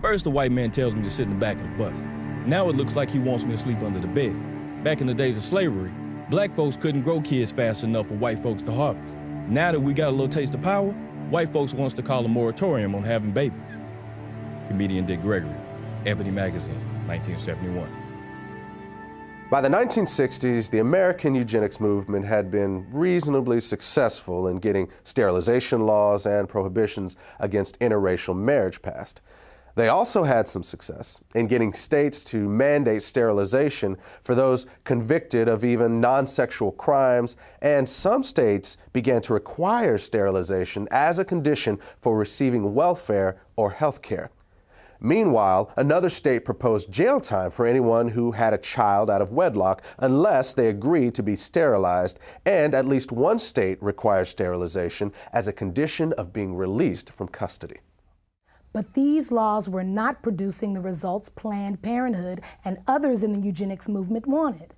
S3: First, the white man tells me to sit in the back of the bus. Now it looks like he wants me to sleep under the bed. Back in the days of slavery, black folks couldn't grow kids fast enough for white folks to harvest. Now that we got a little taste of power, white folks wants to call a moratorium on having babies. Comedian Dick Gregory, Ebony Magazine, 1971.
S1: By the 1960s, the American eugenics movement had been reasonably successful in getting sterilization laws and prohibitions against interracial marriage passed. They also had some success in getting states to mandate sterilization for those convicted of even non-sexual crimes, and some states began to require sterilization as a condition for receiving welfare or health care. Meanwhile, another state proposed jail time for anyone who had a child out of wedlock unless they agreed to be sterilized, and at least one state requires sterilization as a condition of being released from custody.
S2: But these laws were not producing the results Planned Parenthood and others in the eugenics movement wanted.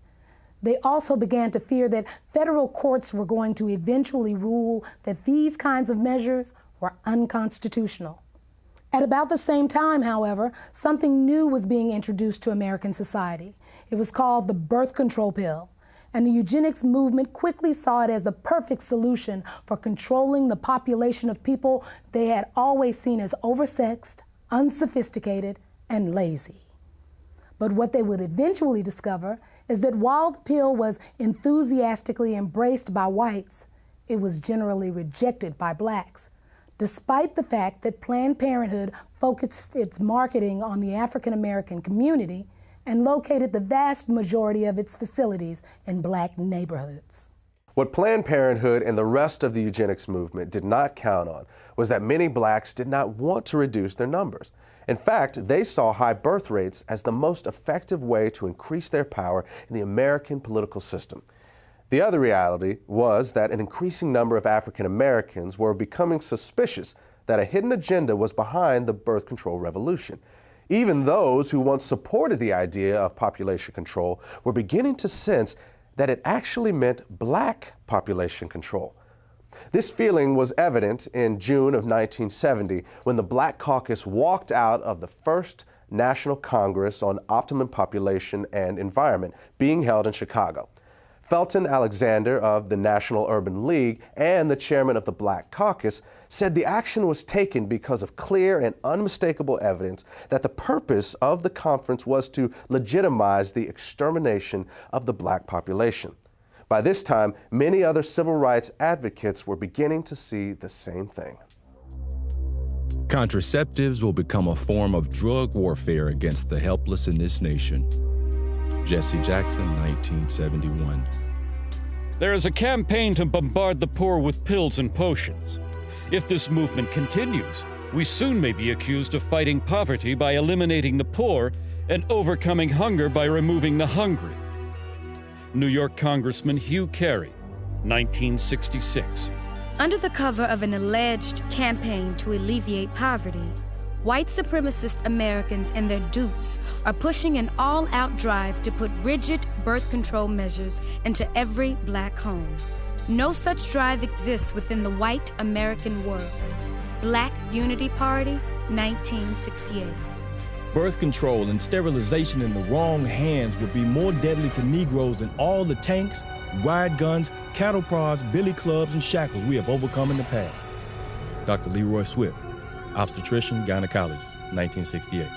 S2: They also began to fear that federal courts were going to eventually rule that these kinds of measures were unconstitutional. At about the same time, however, something new was being introduced to American society. It was called the birth control pill, and the eugenics movement quickly saw it as the perfect solution for controlling the population of people they had always seen as oversexed, unsophisticated, and lazy. But what they would eventually discover is that while the pill was enthusiastically embraced by whites, it was generally rejected by blacks, despite the fact that Planned Parenthood focused its marketing on the African American community and located the vast majority of its facilities in black neighborhoods.
S1: What Planned Parenthood and the rest of the eugenics movement did not count on was that many blacks did not want to reduce their numbers. In fact, they saw high birth rates as the most effective way to increase their power in the American political system. The other reality was that an increasing number of African Americans were becoming suspicious that a hidden agenda was behind the birth control revolution. Even those who once supported the idea of population control were beginning to sense that it actually meant black population control. This feeling was evident in June of 1970 when the Black Caucus walked out of the first National Congress on Optimum Population and Environment being held in Chicago. Felton Alexander of the National Urban League and the chairman of the Black Caucus said the action was taken because of clear and unmistakable evidence that the purpose of the conference was to legitimize the extermination of the black population. By this time, many other civil rights advocates were beginning to see the same thing.
S15: Contraceptives will become a form of drug warfare against the helpless in this nation. Jesse Jackson, 1971.
S13: There is a campaign to bombard the poor with pills and potions. If this movement continues, we soon may be accused of fighting poverty by eliminating the poor and overcoming hunger by removing the hungry. New York Congressman Hugh Carey, 1966.
S16: Under the cover of an alleged campaign to alleviate poverty, white supremacist Americans and their dupes are pushing an all-out drive to put rigid birth control measures into every black home. No such drive exists within the white American world. Black Unity Party, 1968.
S3: Birth control and sterilization in the wrong hands would be more deadly to Negroes than all the tanks, riot guns, cattle prods, billy clubs, and shackles we have overcome in the past. Dr. Leroy Swift, obstetrician, gynecologist, 1968.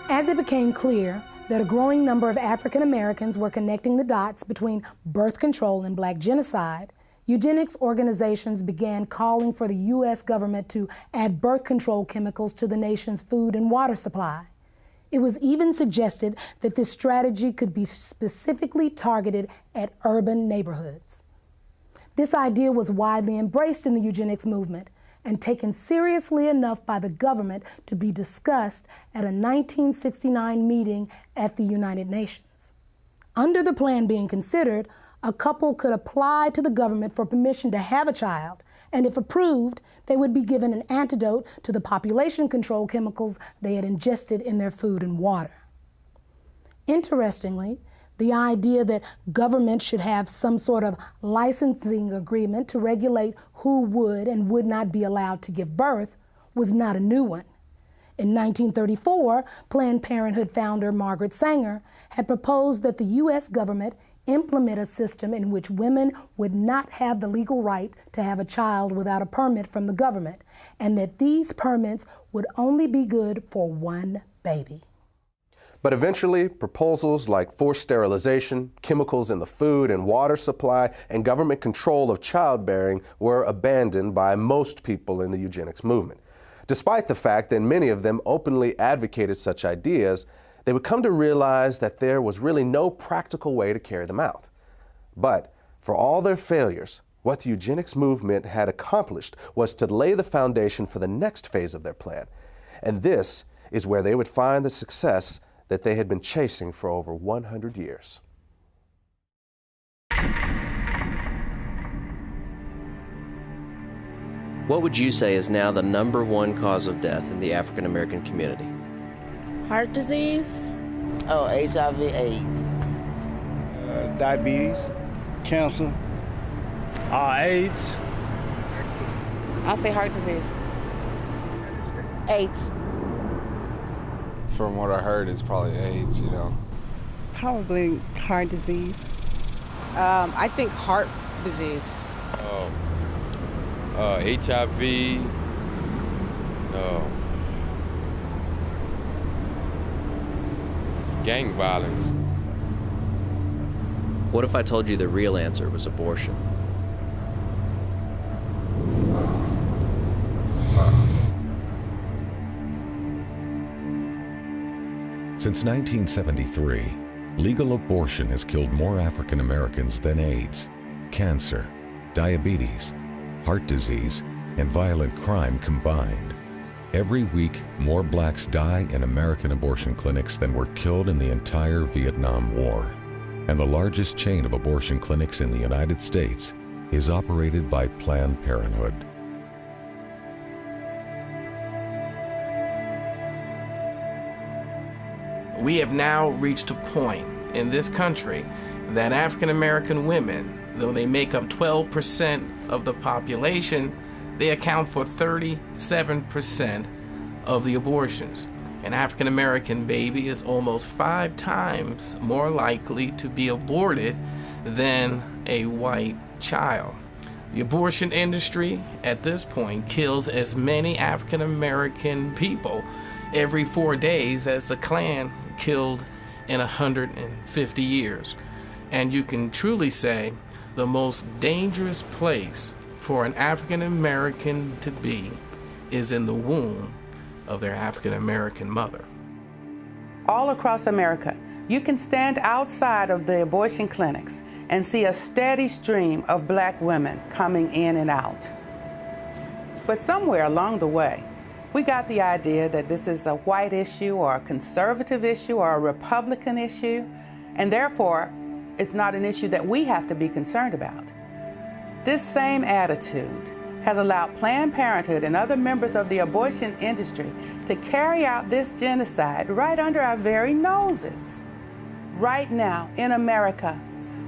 S2: As it became clear that a growing number of African Americans were connecting the dots between birth control and black genocide, eugenics organizations began calling for the U.S. government to add birth control chemicals to the nation's food and water supply. It was even suggested that this strategy could be specifically targeted at urban neighborhoods. This idea was widely embraced in the eugenics movement and taken seriously enough by the government to be discussed at a 1969 meeting at the United Nations. Under the plan being considered, a couple could apply to the government for permission to have a child, and if approved, they would be given an antidote to the population control chemicals they had ingested in their food and water. Interestingly, the idea that government should have some sort of licensing agreement to regulate who would and would not be allowed to give birth was not a new one. In 1934, Planned Parenthood founder Margaret Sanger had proposed that the U.S. government implement a system in which women would not have the legal right to have a child without a permit from the government, and that these permits would only be good for one baby.
S1: But eventually, proposals like forced sterilization, chemicals in the food and water supply, and government control of childbearing were abandoned by most people in the eugenics movement. Despite the fact that many of them openly advocated such ideas, they would come to realize that there was really no practical way to carry them out. But for all their failures, what the eugenics movement had accomplished was to lay the foundation for the next phase of their plan. And this is where they would find the success that they had been chasing for over 100 years.
S17: What would you say is now the #1 cause of death in the African American community?
S18: Heart disease.
S19: Oh, HIV/AIDS.
S20: Diabetes, cancer, AIDS.
S21: I'll say heart disease.
S18: AIDS.
S22: From what I heard, it's probably AIDS, you know.
S23: Probably heart disease.
S24: I think heart disease.
S22: HIV. Gang violence.
S17: What if I told you the real answer was abortion?
S12: Since 1973, legal abortion has killed more African Americans than AIDS, cancer, diabetes, heart disease, and violent crime combined. Every week, more blacks die in American abortion clinics than were killed in the entire Vietnam War. And the largest chain of abortion clinics in the United States is operated by Planned Parenthood.
S7: We have now reached a point in this country that African American women, though they make up 12% of the population, they account for 37% of the abortions. An African American baby is almost 5 times more likely to be aborted than a white child. The abortion industry at this point kills as many African American people every 4 days as the Klan killed in 150 years. And you can truly say the most dangerous place for an African American to be is in the womb of their African American mother.
S25: All across America, you can stand outside of the abortion clinics and see a steady stream of black women coming in and out. But somewhere along the way, we got the idea that this is a white issue or a conservative issue or a Republican issue, and therefore, it's not an issue that we have to be concerned about. This same attitude has allowed Planned Parenthood and other members of the abortion industry to carry out this genocide right under our very noses. Right now, in America,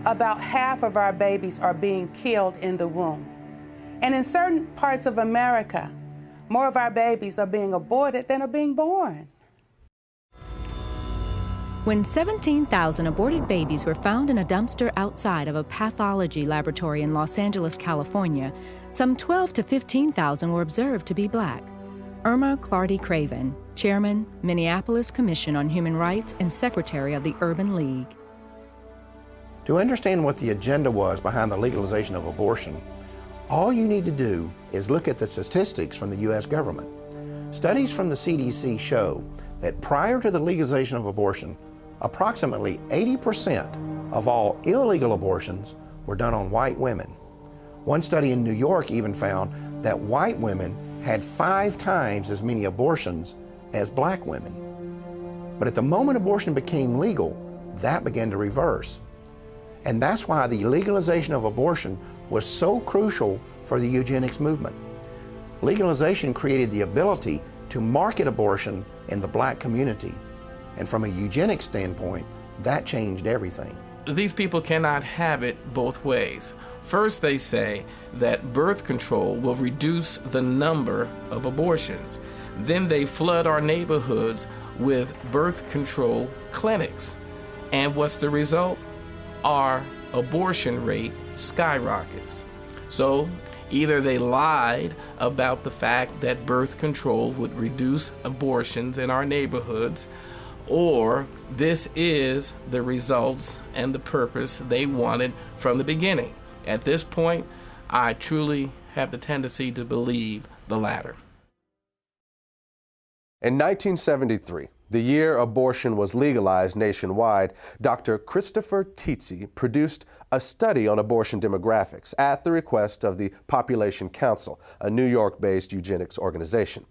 S25: about half of our babies are being killed in the womb. And in certain parts of America, more of our babies are being aborted than are being born.
S4: When 17,000 aborted babies were found in a dumpster outside of a pathology laboratory in Los Angeles, California, some 12 to 15,000 were observed to be Black. Irma Clardy Craven, Chairman, Minneapolis Commission on Human Rights and Secretary of the Urban League.
S6: To understand what the agenda was behind the legalization of abortion, all you need to do is look at the statistics from the U.S. government. Studies from the CDC show that prior to the legalization of abortion, approximately 80% of all illegal abortions were done on white women. One study in New York even found that white women had 5 times as many abortions as Black women. But at the moment abortion became legal, that began to reverse. And that's why the legalization of abortion was so crucial for the eugenics movement. Legalization created the ability to market abortion in the Black community. And from a eugenics standpoint, that changed everything.
S7: These people cannot have it both ways. First, they say that birth control will reduce the number of abortions. Then they flood our neighborhoods with birth control clinics. And what's the result? Our abortion rate skyrockets. So either they lied about the fact that birth control would reduce abortions in our neighborhoods, or this is the results and the purpose they wanted from the beginning. At this point, I truly have the tendency to believe the latter.
S1: In 1973, the year abortion was legalized nationwide, Dr. Christopher Tizzi produced a study on abortion demographics at the request of the Population Council, a New York-based eugenics organization.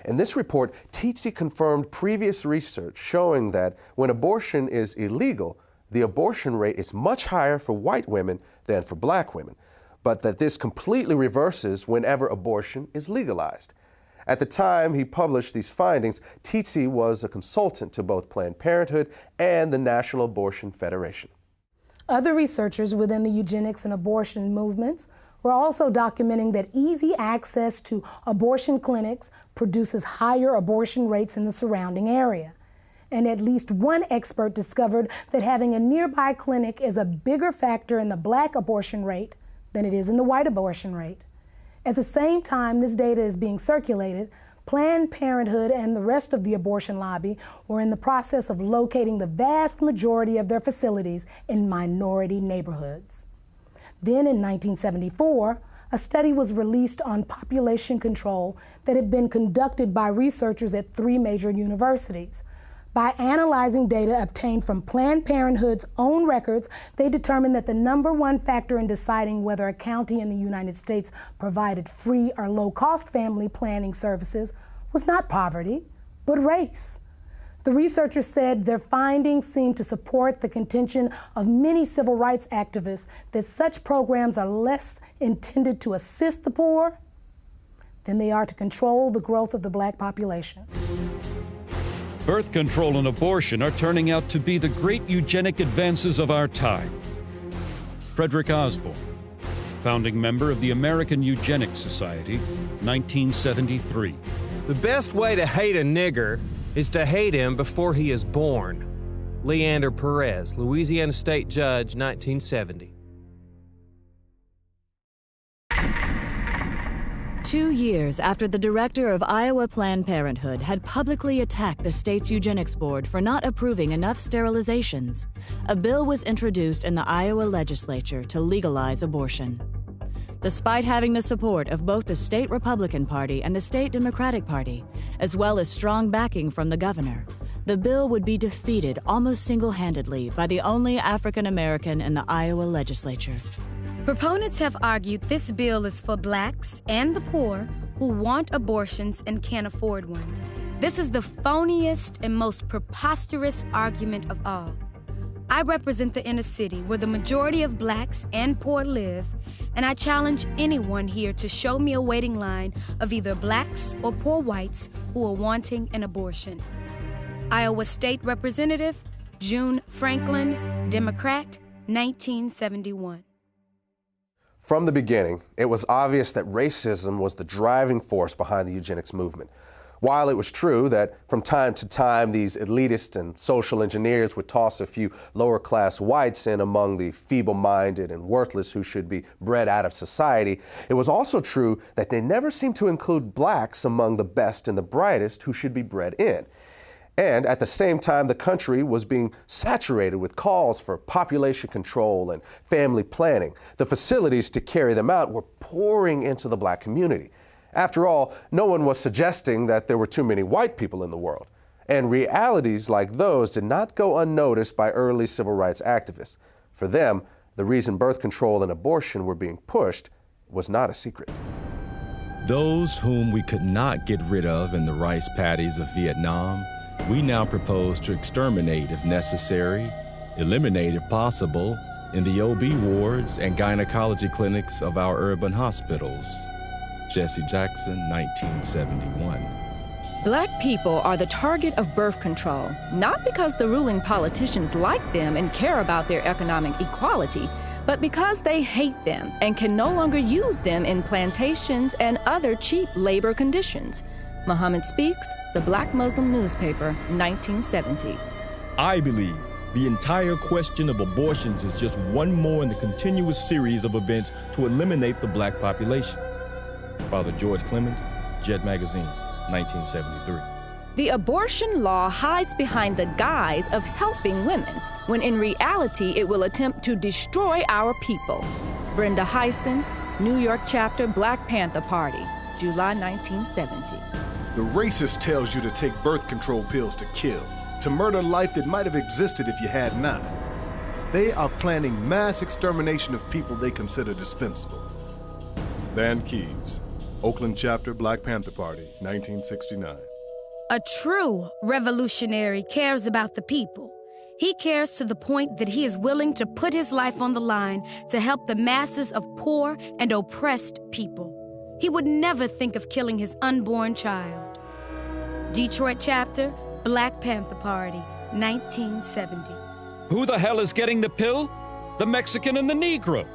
S1: In this report, Tizzi confirmed previous research showing that when abortion is illegal, the abortion rate is much higher for white women than for Black women, but that this completely reverses whenever abortion is legalized. At the time he published these findings, Tizzi was a consultant to both Planned Parenthood and the National Abortion Federation.
S2: Other researchers within the eugenics and abortion movements were also documenting that easy access to abortion clinics produces higher abortion rates in the surrounding area. And at least one expert discovered that having a nearby clinic is a bigger factor in the Black abortion rate than it is in the white abortion rate. At the same time this data is being circulated, Planned Parenthood and the rest of the abortion lobby were in the process of locating the vast majority of their facilities in minority neighborhoods. Then in 1974, a study was released on population control that had been conducted by researchers at 3 major universities. By analyzing data obtained from Planned Parenthood's own records, they determined that the #1 factor in deciding whether a county in the United States provided free or low-cost family planning services was not poverty, but race. The researchers said their findings seemed to support the contention of many civil rights activists that such programs are less intended to assist the poor than they are to control the growth of the Black population.
S5: Birth control and abortion are turning out to be the great eugenic advances of our time. Frederick Osborne, founding member of the American Eugenics Society, 1973.
S10: The best way to hate a nigger is to hate him before he is born. Leander Perez, Louisiana State Judge, 1970.
S11: 2 years after the director of Iowa Planned Parenthood had publicly attacked the state's eugenics board for not approving enough sterilizations, a bill was introduced in the Iowa legislature to legalize abortion. Despite having the support of both the state Republican Party and the state Democratic Party, as well as strong backing from the governor, the bill would be defeated almost single-handedly by the only African American in the Iowa legislature.
S16: Proponents have argued this bill is for Blacks and the poor who want abortions and can't afford one. This is the phoniest and most preposterous argument of all. I represent the inner city where the majority of Blacks and poor live, and I challenge anyone here to show me a waiting line of either Blacks or poor whites who are wanting an abortion. Iowa State Representative June Franklin, Democrat, 1971.
S1: From the beginning, it was obvious that racism was the driving force behind the eugenics movement. While it was true that from time to time these elitist and social engineers would toss a few lower-class whites in among the feeble-minded and worthless who should be bred out of society, it was also true that they never seemed to include blacks among the best and the brightest who should be bred in. And at the same time, the country was being saturated with calls for population control and family planning. The facilities to carry them out were pouring into the black community. After all, no one was suggesting that there were too many white people in the world. And realities like those did not go unnoticed by early civil rights activists. For them, the reason birth control and abortion were being pushed was not a secret.
S3: Those whom we could not get rid of in the rice paddies of Vietnam, we now propose to exterminate if necessary, eliminate if possible, in the OB wards and gynecology clinics of our urban hospitals. Jesse Jackson, 1971.
S4: Black people are the target of birth control, not because the ruling politicians like them and care about their economic equality, but because they hate them and can no longer use them in plantations and other cheap labor conditions. Muhammad Speaks, the Black Muslim newspaper, 1970.
S3: I believe the entire question of abortions is just one more in the continuous series of events to eliminate the black population. Father George Clemens, Jet Magazine, 1973.
S4: The abortion law hides behind the guise of helping women, when in reality it will attempt to destroy our people. Brenda Hyson, New York chapter, Black Panther Party, July 1970.
S8: The racist tells you to take birth control pills to kill, to murder life that might have existed if you had not. They are planning mass extermination of people they consider dispensable. Van Keys, Oakland chapter, Black Panther Party, 1969.
S16: A true revolutionary cares about the people. He cares to the point that he is willing to put his life on the line to help the masses of poor and oppressed people. He would never think of killing his unborn child. Detroit chapter, Black Panther Party, 1970.
S13: Who the hell is getting the pill? The Mexican and the Negro.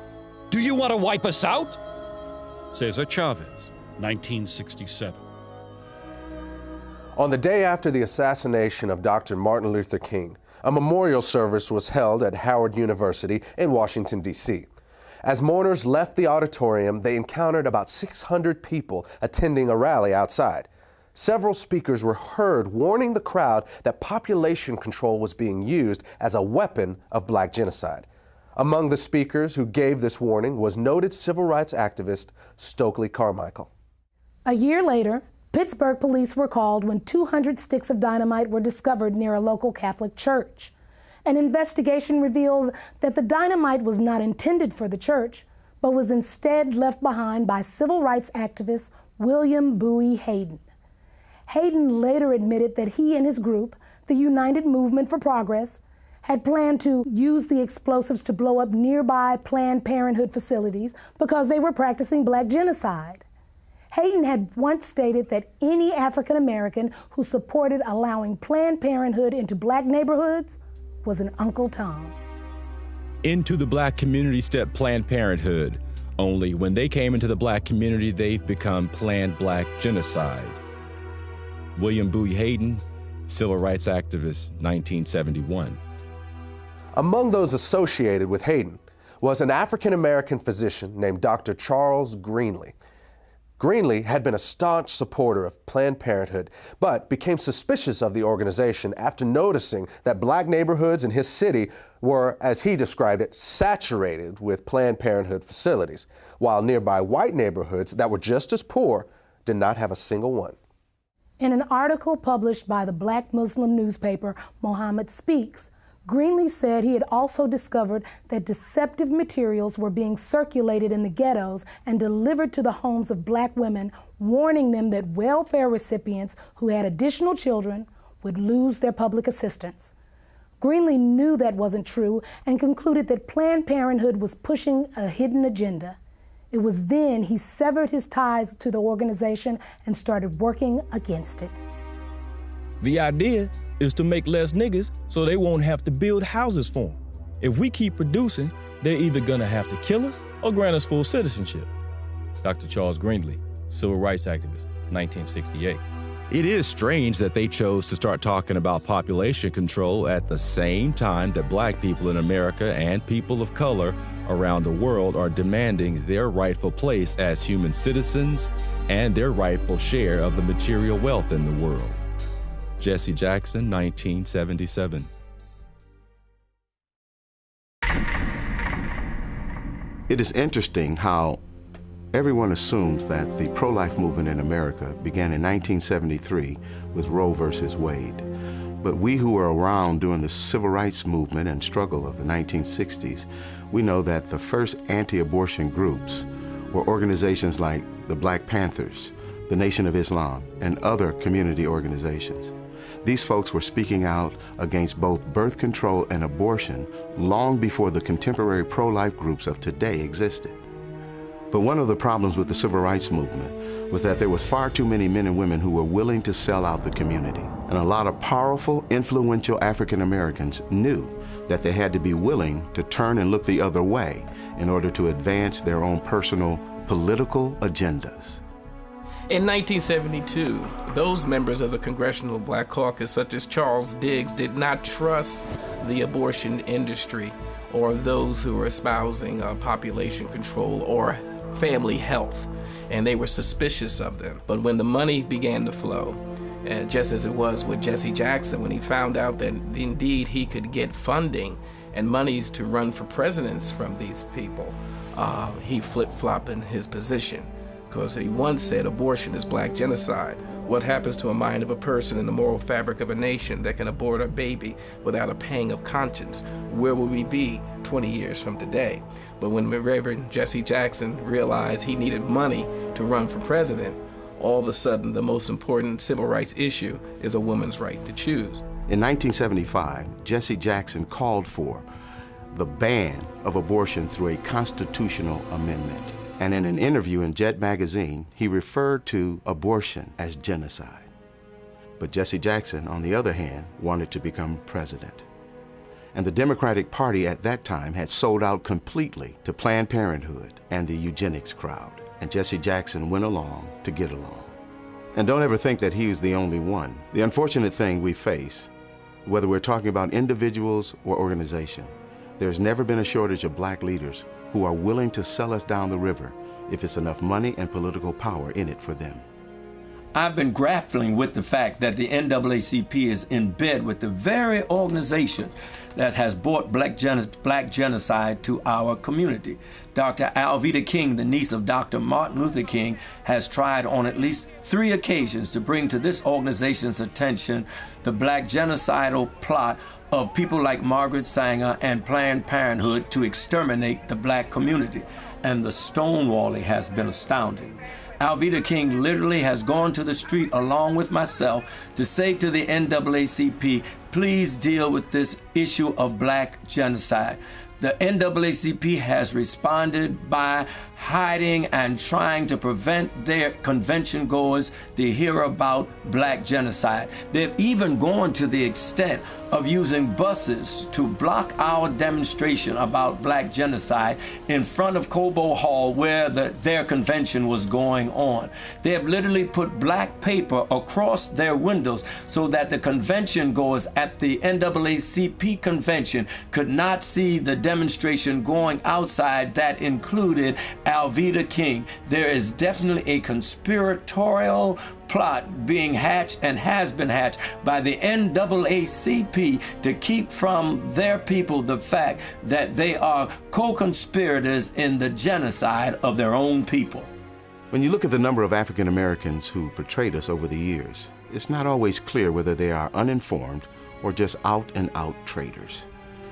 S13: Do you want to wipe us out? Cesar Chavez, 1967.
S1: On the day after the assassination of Dr. Martin Luther King, a memorial service was held at Howard University in Washington, D.C. As mourners left the auditorium, they encountered about 600 people attending a rally outside. Several speakers were heard warning the crowd that population control was being used as a weapon of black genocide. Among the speakers who gave this warning was noted civil rights activist Stokely Carmichael.
S2: A year later, Pittsburgh police were called when 200 sticks of dynamite were discovered near a local Catholic church. An investigation revealed that the dynamite was not intended for the church, but was instead left behind by civil rights activist William Bowie Hayden. Hayden later admitted that he and his group, the United Movement for Progress, had planned to use the explosives to blow up nearby Planned Parenthood facilities because they were practicing black genocide. Hayden had once stated that any African American who supported allowing Planned Parenthood into black neighborhoods was an Uncle Tom.
S3: Into the black community stepped Planned Parenthood. Only when they came into the black community, they've become Planned Black Genocide. William Bowie Hayden, civil rights activist, 1971.
S1: Among those associated with Hayden was an African-American physician named Dr. Charles Greenlee. Greenlee had been a staunch supporter of Planned Parenthood, but became suspicious of the organization after noticing that black neighborhoods in his city were, as he described it, saturated with Planned Parenthood facilities, while nearby white neighborhoods that were just as poor did not have a single one.
S2: In an article published by the Black Muslim newspaper Muhammad Speaks, Greenlee said he had also discovered that deceptive materials were being circulated in the ghettos and delivered to the homes of black women, warning them that welfare recipients who had additional children would lose their public assistance. Greenlee knew that wasn't true and concluded that Planned Parenthood was pushing a hidden agenda. It was then he severed his ties to the organization and started working against it.
S3: The idea is to make less niggas so they won't have to build houses for them. If we keep producing, they're either gonna have to kill us or grant us full citizenship. Dr. Charles Greenlee, civil rights activist, 1968.
S9: It is strange that they chose to start talking about population control at the same time that black people in America and people of color around the world are demanding their rightful place as human citizens and their rightful share of the material wealth in the world. Jesse Jackson, 1977.
S6: It is interesting how everyone assumes that the pro-life movement in America began in 1973 with Roe versus Wade. But we who were around during the civil rights movement and struggle of the 1960s, we know that the first anti-abortion groups were organizations like the Black Panthers, the Nation of Islam, and other community organizations. These folks were speaking out against both birth control and abortion long before the contemporary pro-life groups of today existed. But one of the problems with the civil rights movement was that there was far too many men and women who were willing to sell out the community. And a lot of powerful, influential African Americans knew that they had to be willing to turn and look the other way in order to advance their own personal political agendas.
S7: In 1972, those members of the Congressional Black Caucus, such as Charles Diggs, did not trust the abortion industry or those who were espousing population control or family health, and they were suspicious of them. But when the money began to flow, just as it was with Jesse Jackson, when he found out that indeed he could get funding and monies to run for presidents from these people, he flip-flopped in his position, because he once said abortion is black genocide. What happens to a mind of a person in the moral fabric of a nation that can abort a baby without a pang of conscience? Where will we be 20 years from today? But when Reverend Jesse Jackson realized he needed money to run for president, all of a sudden the most important civil rights issue is a woman's right to choose.
S6: In 1975, Jesse Jackson called for the ban of abortion through a constitutional amendment. And in an interview in Jet magazine, he referred to abortion as genocide. But Jesse Jackson, on the other hand, wanted to become president. And the Democratic Party at that time had sold out completely to Planned Parenthood and the eugenics crowd. And Jesse Jackson went along to get along. And don't ever think that he was the only one. The unfortunate thing we face, whether we're talking about individuals or organization, there's never been a shortage of black leaders who are willing to sell us down the river if it's enough money and political power in it for them.
S14: I've been grappling with the fact that the NAACP is in bed with the very organization that has brought black genocide to our community. Dr. Alveda King, the niece of Dr. Martin Luther King, has tried on at least 3 occasions to bring to this organization's attention the black genocidal plot of people like Margaret Sanger and Planned Parenthood to exterminate the black community. And the stonewalling has been astounding. Alveda King literally has gone to the street along with myself to say to the NAACP, please deal with this issue of black genocide. The NAACP has responded by hiding and trying to prevent their convention goers to hear about black genocide. They've even gone to the extent of using buses to block our demonstration about black genocide in front of Cobo Hall where their convention was going on. They have literally put black paper across their windows so that the convention goers at the NAACP convention could not see the demonstration going outside that included Alveda King. There is definitely a conspiratorial plot being hatched and has been hatched by the NAACP to keep from their people the fact that they are co-conspirators in the genocide of their own people.
S6: When you look at the number of African Americans who portrayed us over the years, it's not always clear whether they are uninformed or just out-and-out traitors.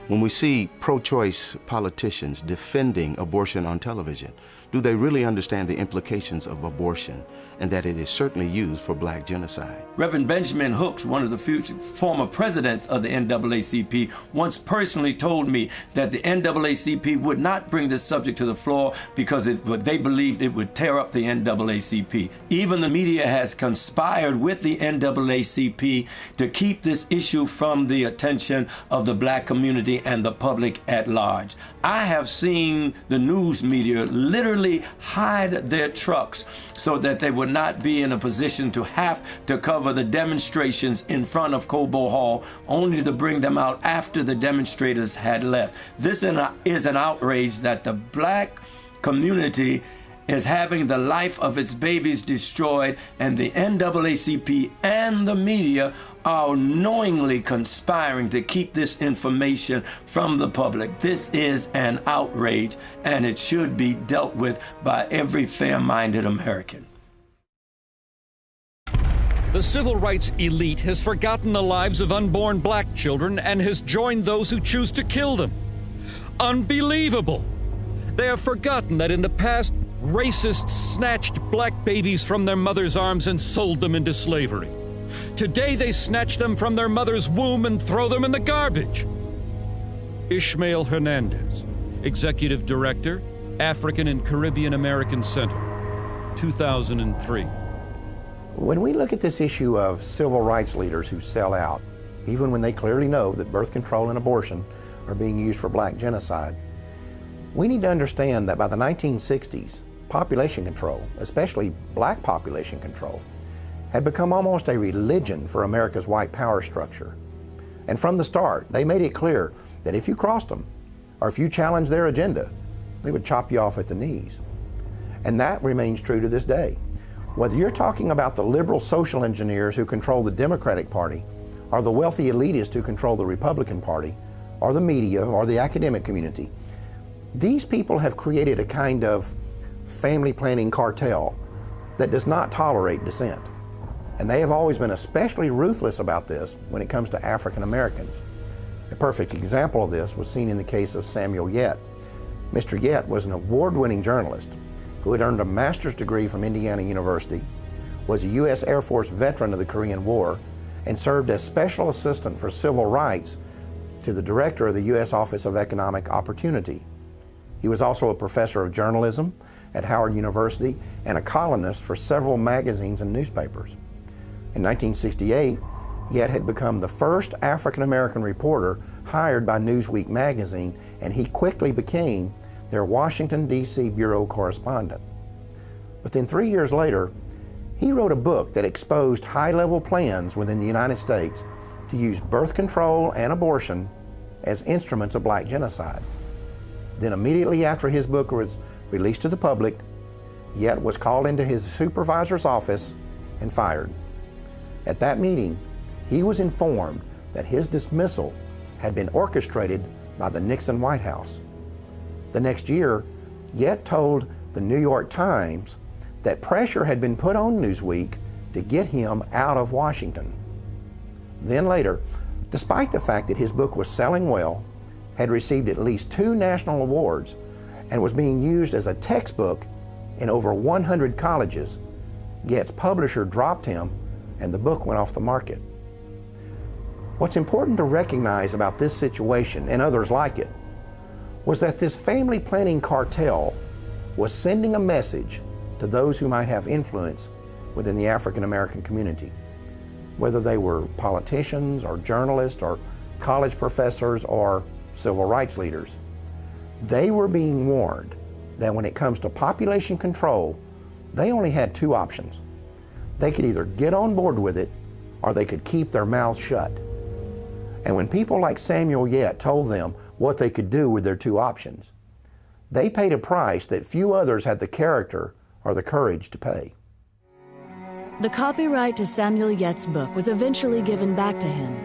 S6: When we see pro-choice politicians defending abortion on television, do they really understand the implications of abortion and that it is certainly used for black genocide?
S14: Reverend Benjamin Hooks, one of the former presidents of the NAACP, once personally told me that the NAACP would not bring this subject to the floor because they believed it would tear up the NAACP. Even the media has conspired with the NAACP to keep this issue from the attention of the black community community and the public at large. I have seen the news media literally hide their trucks so that they would not be in a position to have to cover the demonstrations in front of Cobo Hall, only to bring them out after the demonstrators had left. This is an outrage that the black community is having the life of its babies destroyed, and the NAACP and the media are knowingly conspiring to keep this information from the public. This is an outrage, and it should be dealt with by every fair-minded American.
S13: The civil rights elite has forgotten the lives of unborn black children and has joined those who choose to kill them. Unbelievable! They have forgotten that in the past, racists snatched black babies from their mother's arms and sold them into slavery. Today they snatch them from their mother's womb and throw them in the garbage. Ishmael Hernandez, Executive Director, African and Caribbean American Center, 2003.
S6: When we look at this issue of civil rights leaders who sell out, even when they clearly know that birth control and abortion are being used for black genocide, we need to understand that by the 1960s, population control, especially black population control, had become almost a religion for America's white power structure. And from the start, they made it clear that if you crossed them, or if you challenged their agenda, they would chop you off at the knees. And that remains true to this day. Whether you're talking about the liberal social engineers who control the Democratic Party, or the wealthy elitists who control the Republican Party, or the media, or the academic community, these people have created a kind of family planning cartel that does not tolerate dissent. And they have always been especially ruthless about this when it comes to African Americans. A perfect example of this was seen in the case of Samuel Yet. Mr. Yet was an award-winning journalist who had earned a master's degree from Indiana University, was a U.S. Air Force veteran of the Korean War, and served as special assistant for civil rights to the director of the U.S. Office of Economic Opportunity. He was also a professor of journalism at Howard University and a columnist for several magazines and newspapers. In 1968, Yet had become the first African-American reporter hired by Newsweek magazine, and he quickly became their Washington, D.C. bureau correspondent. But then 3 years later, he wrote a book that exposed high-level plans within the United States to use birth control and abortion as instruments of black genocide. Then immediately after his book was released to the public, Yet was called into his supervisor's office and fired. At that meeting, he was informed that his dismissal had been orchestrated by the Nixon White House. The next year, Yet told the New York Times that pressure had been put on Newsweek to get him out of Washington. Then later, despite the fact that his book was selling well, had received at least 2 national awards, and was being used as a textbook in over 100 colleges, Yet's publisher dropped him and the book went off the market. What's important to recognize about this situation and others like it was that this family planning cartel was sending a message to those who might have influence within the African American community, whether they were politicians or journalists or college professors or civil rights leaders. They were being warned that when it comes to population control, they only had 2 options. They could either get on board with it or they could keep their mouths shut. And when people like Samuel Yet told them what they could do with their 2 options, they paid a price that few others had the character or the courage to pay.
S11: The copyright to Samuel Yet's book was eventually given back to him.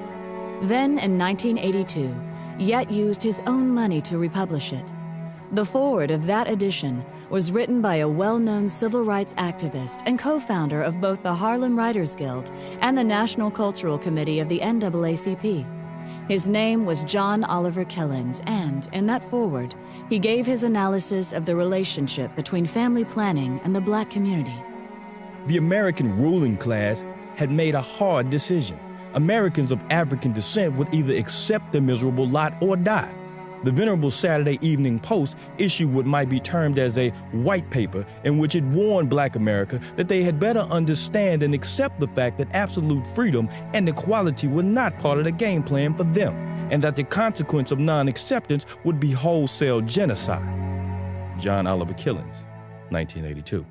S11: Then, in 1982, Yet used his own money to republish it. The foreword of that edition was written by a well-known civil rights activist and co-founder of both the Harlem Writers Guild and the National Cultural Committee of the NAACP. His name was John Oliver Killens, and in that foreword, he gave his analysis of the relationship between family planning and the black community.
S3: The American ruling class had made a hard decision. Americans of African descent would either accept the miserable lot or die. The venerable Saturday Evening Post issued what might be termed as a white paper in which it warned Black America that they had better understand and accept the fact that absolute freedom and equality were not part of the game plan for them, and that the consequence of non-acceptance would be wholesale genocide. John Oliver Killings, 1982.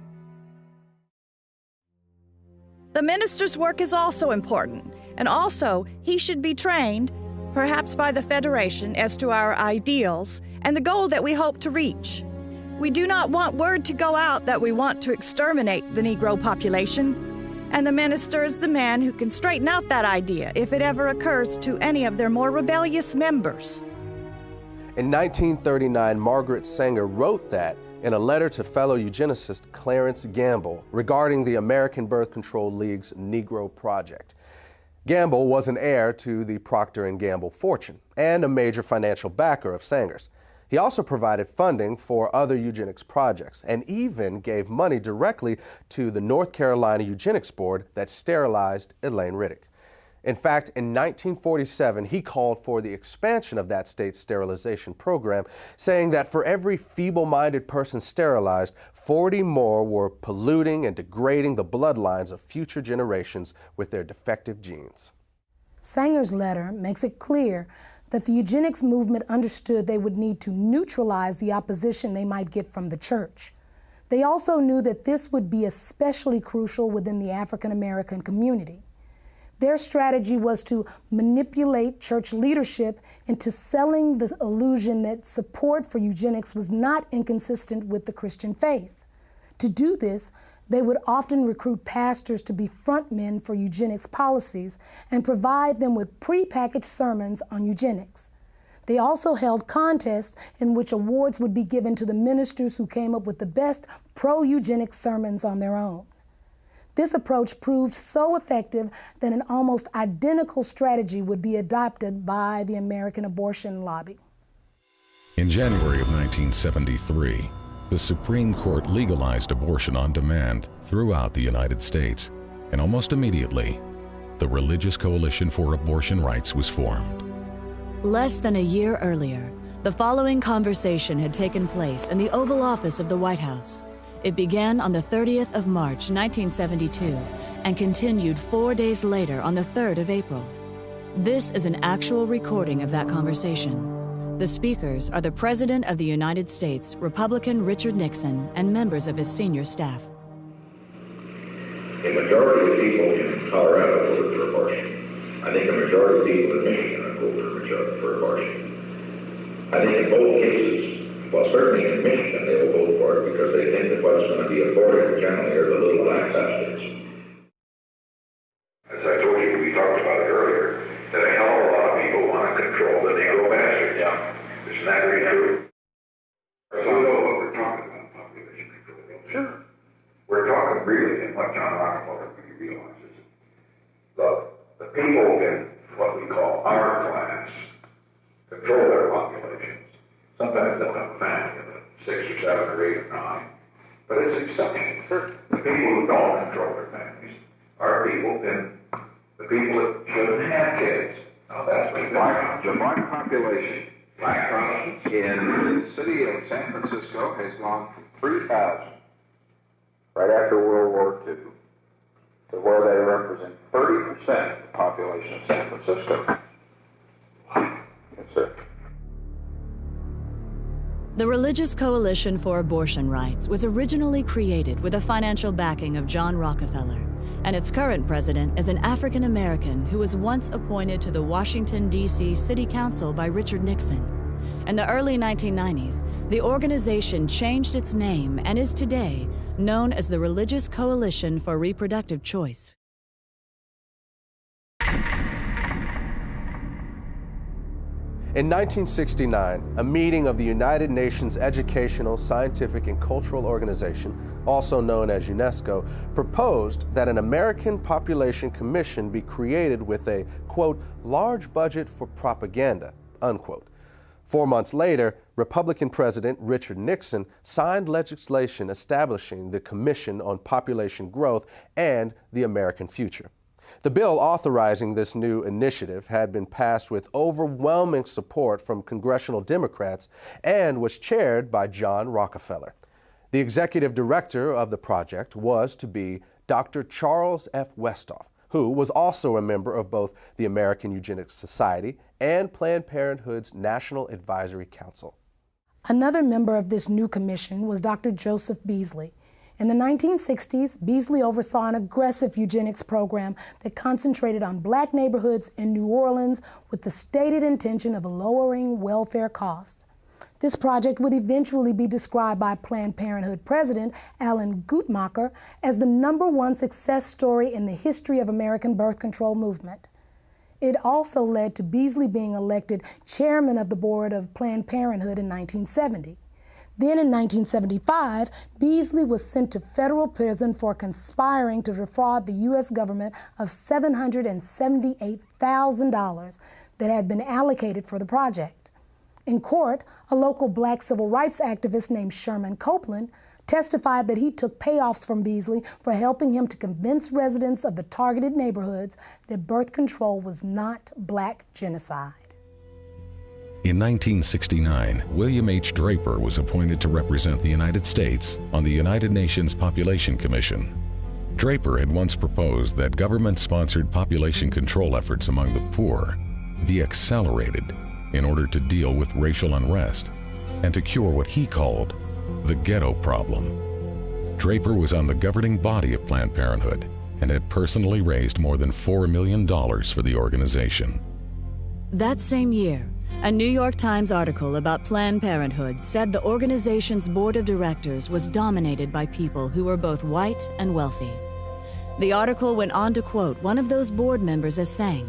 S15: The minister's work is also important, and also he should be trained, perhaps by the Federation, as to our ideals and the goal that we hope to reach. We do not want word to go out that we want to exterminate the Negro population, and the minister is the man who can straighten out that idea if it ever occurs to any of their more rebellious members.
S1: In 1939, Margaret Sanger wrote that in a letter to fellow eugenicist Clarence Gamble regarding the American Birth Control League's Negro Project. Gamble was an heir to the Procter & Gamble fortune and a major financial backer of Sanger's. He also provided funding for other eugenics projects and even gave money directly to the North Carolina Eugenics Board that sterilized Elaine Riddick. In fact, in 1947, he called for the expansion of that state's sterilization program, saying that for every feeble-minded person sterilized, 40 more were polluting and degrading the bloodlines of future generations with their defective genes.
S2: Sanger's letter makes it clear that the eugenics movement understood they would need to neutralize the opposition they might get from the church. They also knew that this would be especially crucial within the African American community. Their strategy was to manipulate church leadership into selling the illusion that support for eugenics was not inconsistent with the Christian faith. To do this, they would often recruit pastors to be frontmen for eugenics policies and provide them with prepackaged sermons on eugenics. They also held contests in which awards would be given to the ministers who came up with the best pro-eugenics sermons on their own. This approach proved so effective that an almost identical strategy would be adopted by the American abortion lobby.
S12: In January of 1973, the Supreme Court legalized abortion on demand throughout the United States, and almost immediately, the Religious Coalition for Abortion Rights was formed.
S11: Less than a year earlier, the following conversation had taken place in the Oval Office of the White House. It began on the 30th of March, 1972, and continued 4 days later on the 3rd of April. This is an actual recording of that conversation. The speakers are the President of the United States, Republican Richard Nixon, and members of his senior staff.
S18: A majority of people in Colorado voted for abortion. I think a majority of people in Michigan have voted for abortion. I think in both cases, well, certainly in Michigan, they will vote for it because they think that what's going to be aborted generally are the little black substates. As I told you, we talked about it earlier, that a hell of a lot of people want to control the Negro bastard. Yeah. Isn't that really true? So we know what we're talking about, population control. Sure. We're talking really, and what John Rockefeller really realizes, the people in what we call our class control their populations. Sometimes they'll have a family of 6 or 7 or 8 or 9, but it's exceptional. The people who don't control their families are people the people that shouldn't have kids. Now that's the black population. Black in the city of San Francisco has gone from 3,000 right after World War II to where they represent 30% of the population of San Francisco. That's it.
S11: The Religious Coalition for Abortion Rights was originally created with the financial backing of John Rockefeller, and its current president is an African American who was once appointed to the Washington, D.C. City Council by Richard Nixon. In the early 1990s, the organization changed its name and is today known as the Religious Coalition for Reproductive Choice.
S1: In 1969, a meeting of the United Nations Educational, Scientific, and Cultural Organization, also known as UNESCO, proposed that an American Population Commission be created with a, quote, large budget for propaganda, unquote. 4 months later, Republican President Richard Nixon signed legislation establishing the Commission on Population Growth and the American Future. The bill authorizing this new initiative had been passed with overwhelming support from congressional Democrats and was chaired by John Rockefeller. The executive director of the project was to be Dr. Charles F. Westhoff, who was also a member of both the American Eugenics Society and Planned Parenthood's National Advisory Council.
S2: Another member of this new commission was Dr. Joseph Beasley. In the 1960s, Beasley oversaw an aggressive eugenics program that concentrated on black neighborhoods in New Orleans with the stated intention of lowering welfare costs. This project would eventually be described by Planned Parenthood President Alan Guttmacher as the #1 success story in the history of American birth control movement. It also led to Beasley being elected chairman of the board of Planned Parenthood in 1970. Then in 1975, Beasley was sent to federal prison for conspiring to defraud the U.S. government of $778,000 that had been allocated for the project. In court, a local black civil rights activist named Sherman Copeland testified that he took payoffs from Beasley for helping him to convince residents of the targeted neighborhoods that birth control was not black genocide.
S12: In 1969, William H. Draper was appointed to represent the United States on the United Nations Population Commission. Draper had once proposed that government-sponsored population control efforts among the poor be accelerated in order to deal with racial unrest and to cure what he called the ghetto problem. Draper was on the governing body of Planned Parenthood and had personally raised more than $4 million for the organization.
S11: That same year, a New York Times article about Planned Parenthood said the organization's board of directors was dominated by people who were both white and wealthy. The article went on to quote one of those board members as saying,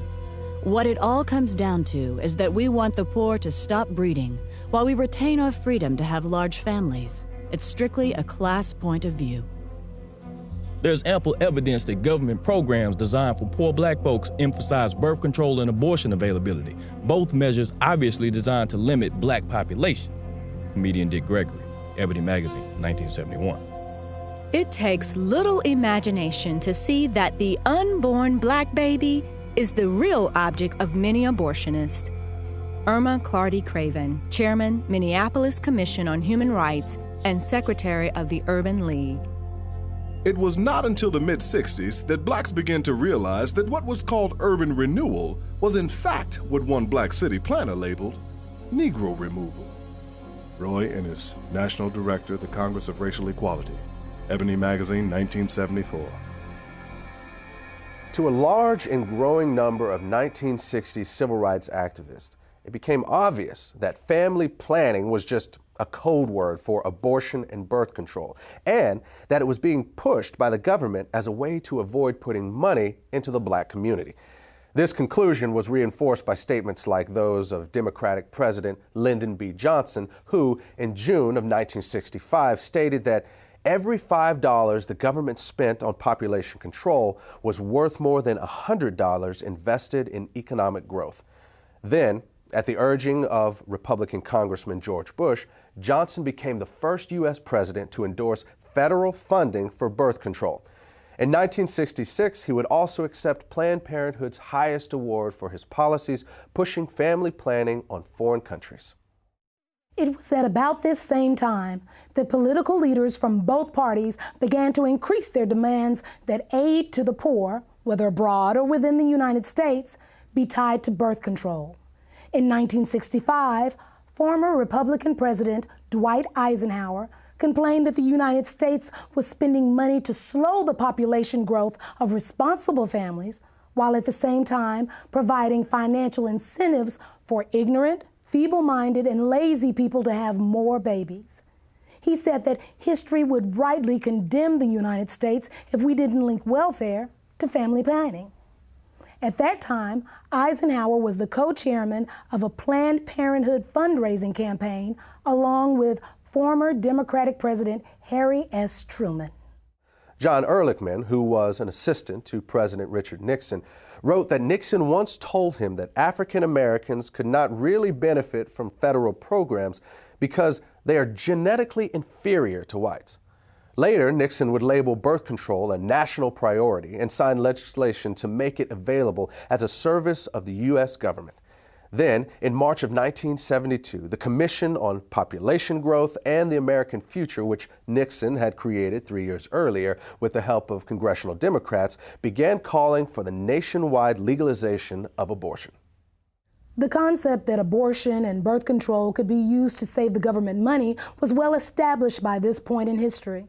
S11: "What it all comes down to is that we want the poor to stop breeding while we retain our freedom to have large families. It's strictly a class point of view."
S3: There's ample evidence that government programs designed for poor black folks emphasize birth control and abortion availability, both measures obviously designed to limit black population. Comedian Dick Gregory, Ebony Magazine, 1971.
S4: It takes little imagination to see that the unborn black baby is the real object of many abortionists. Irma Clardy Craven, Chairman, Minneapolis Commission on Human Rights and Secretary of the Urban League.
S8: It was not until the mid-60s that blacks began to realize that what was called urban renewal was in fact what one black city planner labeled Negro removal. Roy Ennis, National Director, the Congress of Racial Equality, Ebony Magazine, 1974.
S1: To a large and growing number of 1960s civil rights activists, it became obvious that family planning was just a code word for abortion and birth control, and that it was being pushed by the government as a way to avoid putting money into the black community. This conclusion was reinforced by statements like those of Democratic President Lyndon B. Johnson, who in June of 1965 stated that every $5 the government spent on population control was worth more than $100 invested in economic growth. Then, at the urging of Republican Congressman George Bush, Johnson became the first U.S. president to endorse federal funding for birth control. In 1966, he would also accept Planned Parenthood's highest award for his policies, pushing family planning on foreign countries.
S2: It was at about this same time that political leaders from both parties began to increase their demands that aid to the poor, whether abroad or within the United States, be tied to birth control. In 1965, former Republican President Dwight Eisenhower complained that the United States was spending money to slow the population growth of responsible families, while at the same time providing financial incentives for ignorant, feeble-minded, and lazy people to have more babies. He said that history would rightly condemn the United States if we didn't link welfare to family planning. At that time, Eisenhower was the co-chairman of a Planned Parenthood fundraising campaign, along with former Democratic President Harry S. Truman.
S1: John Ehrlichman, who was an assistant to President Richard Nixon, wrote that Nixon once told him that African Americans could not really benefit from federal programs because they are genetically inferior to whites. Later, Nixon would label birth control a national priority and sign legislation to make it available as a service of the U.S. government. Then, in March of 1972, the Commission on Population Growth and the American Future, which Nixon had created 3 years earlier with the help of congressional Democrats, began calling for the nationwide legalization of abortion.
S2: The concept that abortion and birth control could be used to save the government money was well established by this point in history.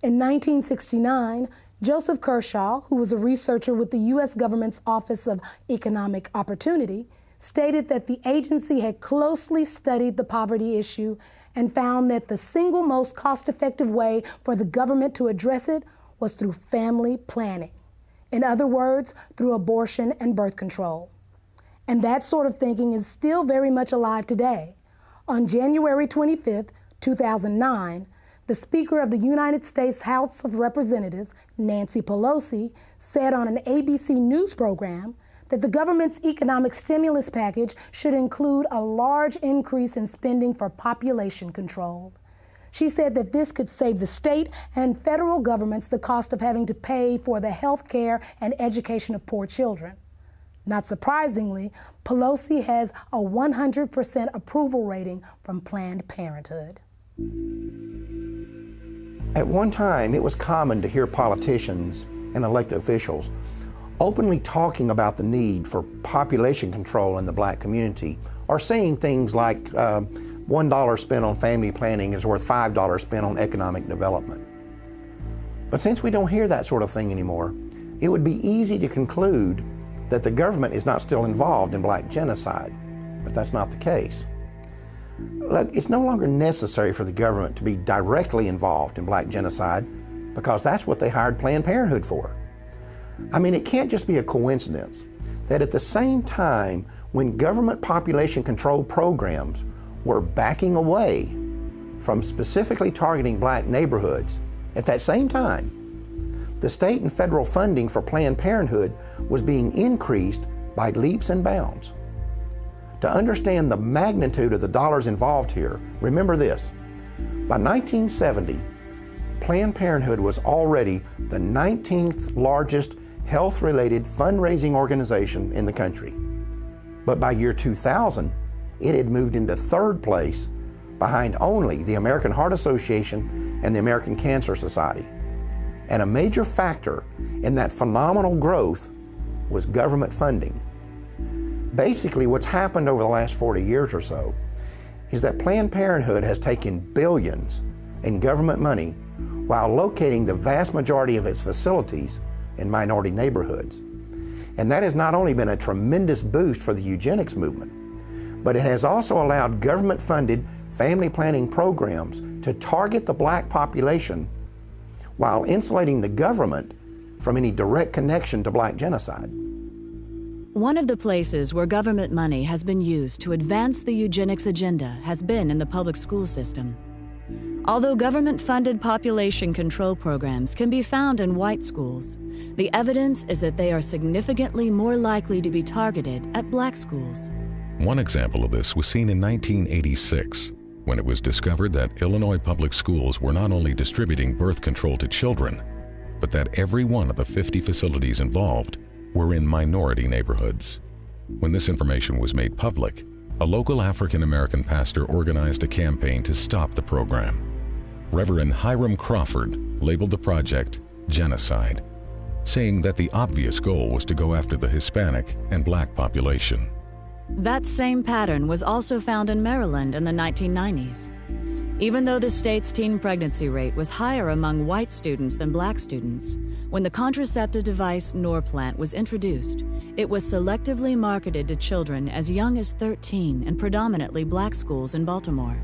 S2: In 1969, Joseph Kershaw, who was a researcher with the U.S. government's Office of Economic Opportunity, stated that the agency had closely studied the poverty issue and found that the single most cost-effective way for the government to address it was through family planning. In other words, through abortion and birth control. And that sort of thinking is still very much alive today. On January 25th, 2009, the Speaker of the United States House of Representatives, Nancy Pelosi, said on an ABC News program that the government's economic stimulus package should include a large increase in spending for population control. She said that this could save the state and federal governments the cost of having to pay for the health care and education of poor children. Not surprisingly, Pelosi has a 100% approval rating from Planned Parenthood.
S6: At one time, it was common to hear politicians and elected officials openly talking about the need for population control in the black community, or saying things like $1 spent on family planning is worth $5 spent on economic development. But since we don't hear that sort of thing anymore, it would be easy to conclude that the government is not still involved in black genocide, but that's not the case. Look, it's no longer necessary for the government to be directly involved in black genocide because that's what they hired Planned Parenthood for. I mean, it can't just be a coincidence that at the same time when government population control programs were backing away from specifically targeting black neighborhoods, at that same time, the state and federal funding for Planned Parenthood was being increased by leaps and bounds. To understand the magnitude of the dollars involved here, remember this. By 1970, Planned Parenthood was already the 19th largest health-related fundraising organization in the country. But by year 2000, it had moved into third place behind only the American Heart Association and the American Cancer Society. And a major factor in that phenomenal growth was government funding. Basically, what's happened over the last 40 years or so is that Planned Parenthood has taken billions in government money while locating the vast majority of its facilities in minority neighborhoods. And that has not only been a tremendous boost for the eugenics movement, but it has also allowed government-funded family planning programs to target the black population while insulating the government from any direct connection to black genocide.
S11: One of the places where government money has been used to advance the eugenics agenda has been in the public school system. Although government-funded population control programs can be found in white schools, the evidence is that they are significantly more likely to be targeted at black schools.
S12: One example of this was seen in 1986, when it was discovered that Illinois public schools were not only distributing birth control to children, but that every one of the 50 facilities involved were in minority neighborhoods. When this information was made public, a local African-American pastor organized a campaign to stop the program. Reverend Hiram Crawford labeled the project Genocide, saying that the obvious goal was to go after the Hispanic and black population.
S11: That same pattern was also found in Maryland in the 1990s. Even though the state's teen pregnancy rate was higher among white students than black students, when the contraceptive device Norplant was introduced, it was selectively marketed to children as young as 13 in predominantly black schools in Baltimore.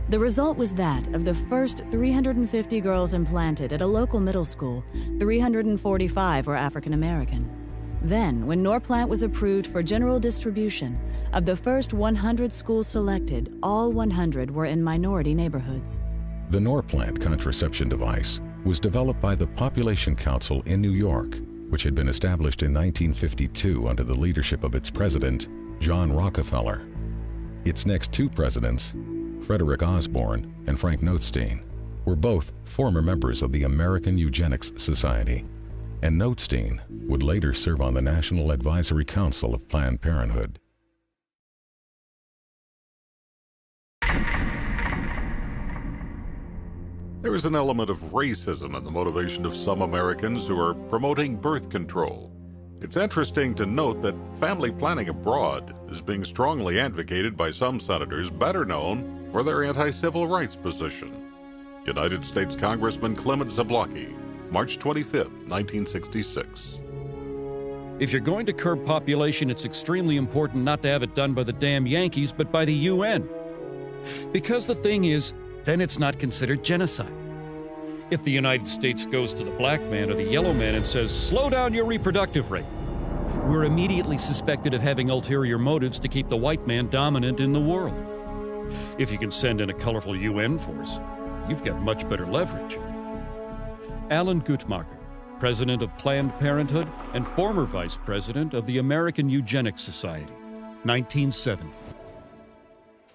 S11: The result was that of the first 350 girls implanted at a local middle school, 345 were African American. Then, when Norplant was approved for general distribution, of the first 100 schools selected, all 100 were in minority neighborhoods.
S12: The Norplant contraception device was developed by the Population Council in New York, which had been established in 1952 under the leadership of its president, John Rockefeller. Its next two presidents, Frederick Osborne and Frank Notestein, were both former members of the American Eugenics Society, and Notestein would later serve on the National Advisory Council of Planned Parenthood.
S19: There is an element of racism in the motivation of some Americans who are promoting birth control. It's interesting to note that family planning abroad is being strongly advocated by some senators better known for their anti-civil rights position. United States Congressman Clement Zablocki, March 25, 1966.
S13: If you're going to curb population, it's extremely important not to have it done by the damn Yankees, but by the UN. Because the thing is, then it's not considered genocide. If the United States goes to the black man or the yellow man and says, slow down your reproductive rate, we're immediately suspected of having ulterior motives to keep the white man dominant in the world. If you can send in a colorful UN force, you've got much better leverage. Alan Guttmacher, president of Planned Parenthood and former vice president of the American Eugenics Society, 1970.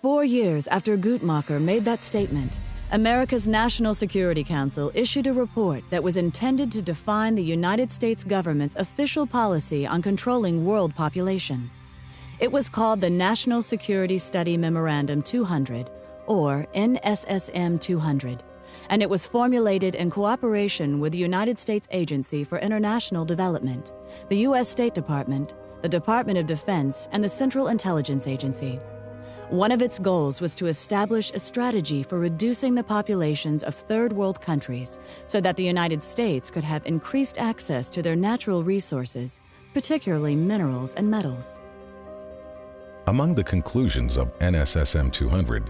S11: 4 years after Guttmacher made that statement, America's National Security Council issued a report that was intended to define the United States government's official policy on controlling world population. It was called the National Security Study Memorandum 200, or NSSM 200, and it was formulated in cooperation with the United States Agency for International Development, the U.S. State Department, the Department of Defense, and the Central Intelligence Agency. One of its goals was to establish a strategy for reducing the populations of third world countries so that the United States could have increased access to their natural resources, particularly minerals and metals.
S12: Among the conclusions of NSSM 200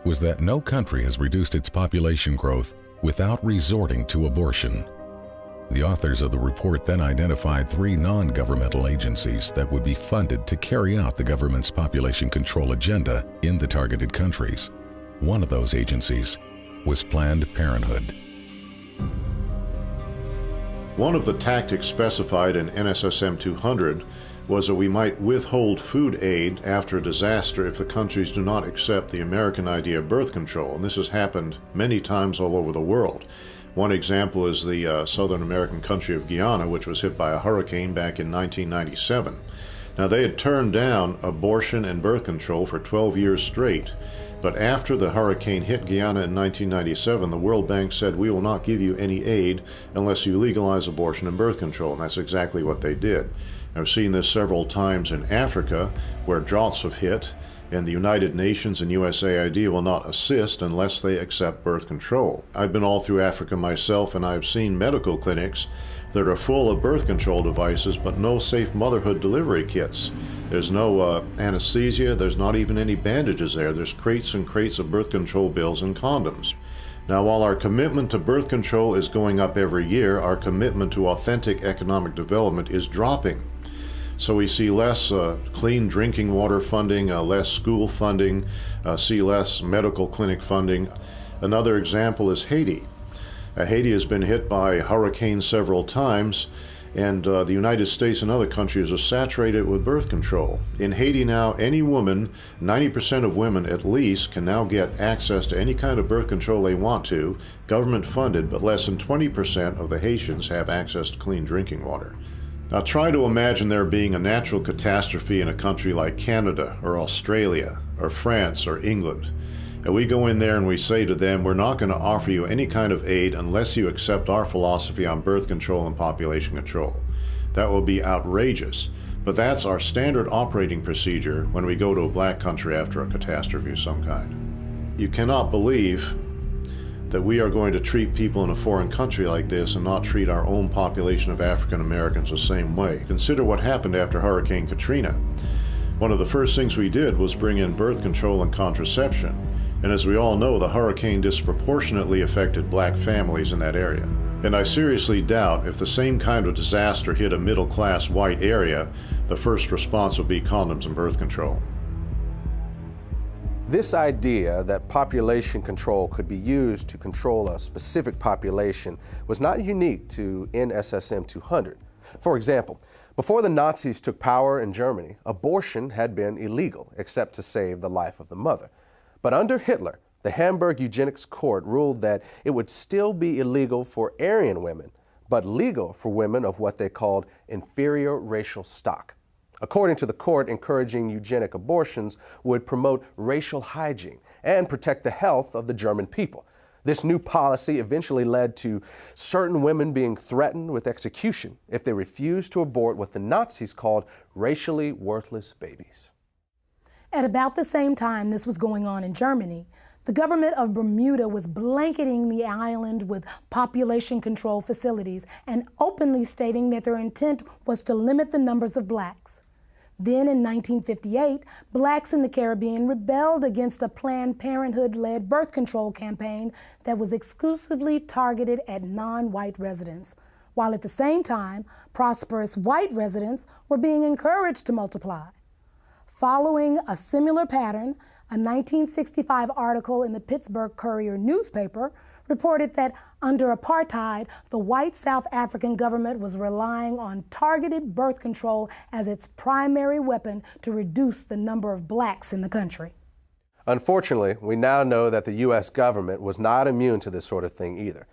S12: was that no country has reduced its population growth without resorting to abortion. The authors of the report then identified 3 non-governmental agencies that would be funded to carry out the government's population control agenda in the targeted countries. One of those agencies was Planned Parenthood.
S20: One of the tactics specified in NSSM 200 was that we might withhold food aid after a disaster if the countries do not accept the American idea of birth control, and this has happened many times all over the world. One example is the Southern American country of Guyana, which was hit by a hurricane back in 1997. Now, they had turned down abortion and birth control for 12 years straight, but after the hurricane hit Guyana in 1997, the World Bank said, we will not give you any aid unless you legalize abortion and birth control, and that's exactly what they did. I've seen this several times in Africa, where droughts have hit, and the United Nations and USAID will not assist unless they accept birth control. I've been all through Africa myself, and I've seen medical clinics that are full of birth control devices, but no safe motherhood delivery kits. There's no anesthesia, there's not even any bandages there. There's crates and crates of birth control pills and condoms. Now, while our commitment to birth control is going up every year, our commitment to authentic economic development is dropping. So we see less clean drinking water funding, less school funding, see less medical clinic funding. Another example is Haiti. Haiti has been hit by hurricanes several times, and the United States and other countries are saturated with birth control. In Haiti now, any woman, 90% of women at least, can now get access to any kind of birth control they want to, government funded, but less than 20% of the Haitians have access to clean drinking water. Now try to imagine there being a natural catastrophe in a country like Canada or Australia or France or England. And we go in there and we say to them, we're not going to offer you any kind of aid unless you accept our philosophy on birth control and population control. That will be outrageous. But that's our standard operating procedure when we go to a black country after a catastrophe of some kind. You cannot believe that we are going to treat people in a foreign country like this and not treat our own population of African Americans the same way. Consider what happened after Hurricane Katrina. One of the first things we did was bring in birth control and contraception. And as we all know, the hurricane disproportionately affected black families in that area. And I seriously doubt if the same kind of disaster hit a middle-class white area, the first response would be condoms and birth control.
S1: This idea that population control could be used to control a specific population was not unique to NSSM 200. For example, before the Nazis took power in Germany, abortion had been illegal except to save the life of the mother. But under Hitler, the Hamburg Eugenics Court ruled that it would still be illegal for Aryan women, but legal for women of what they called inferior racial stock. According to the court, encouraging eugenic abortions would promote racial hygiene and protect the health of the German people. This new policy eventually led to certain women being threatened with execution if they refused to abort what the Nazis called racially worthless babies.
S2: At about the same time this was going on in Germany, the government of Bermuda was blanketing the island with population control facilities and openly stating that their intent was to limit the numbers of blacks. Then in 1958, blacks in the Caribbean rebelled against a Planned Parenthood-led birth control campaign that was exclusively targeted at non-white residents, while at the same time, prosperous white residents were being encouraged to multiply. Following a similar pattern, a 1965 article in the Pittsburgh Courier newspaper reported that under apartheid, the white South African government was relying on targeted birth control as its primary weapon to reduce the number of blacks in the country.
S1: Unfortunately, we now know that the U.S. government was not immune to this sort of thing either.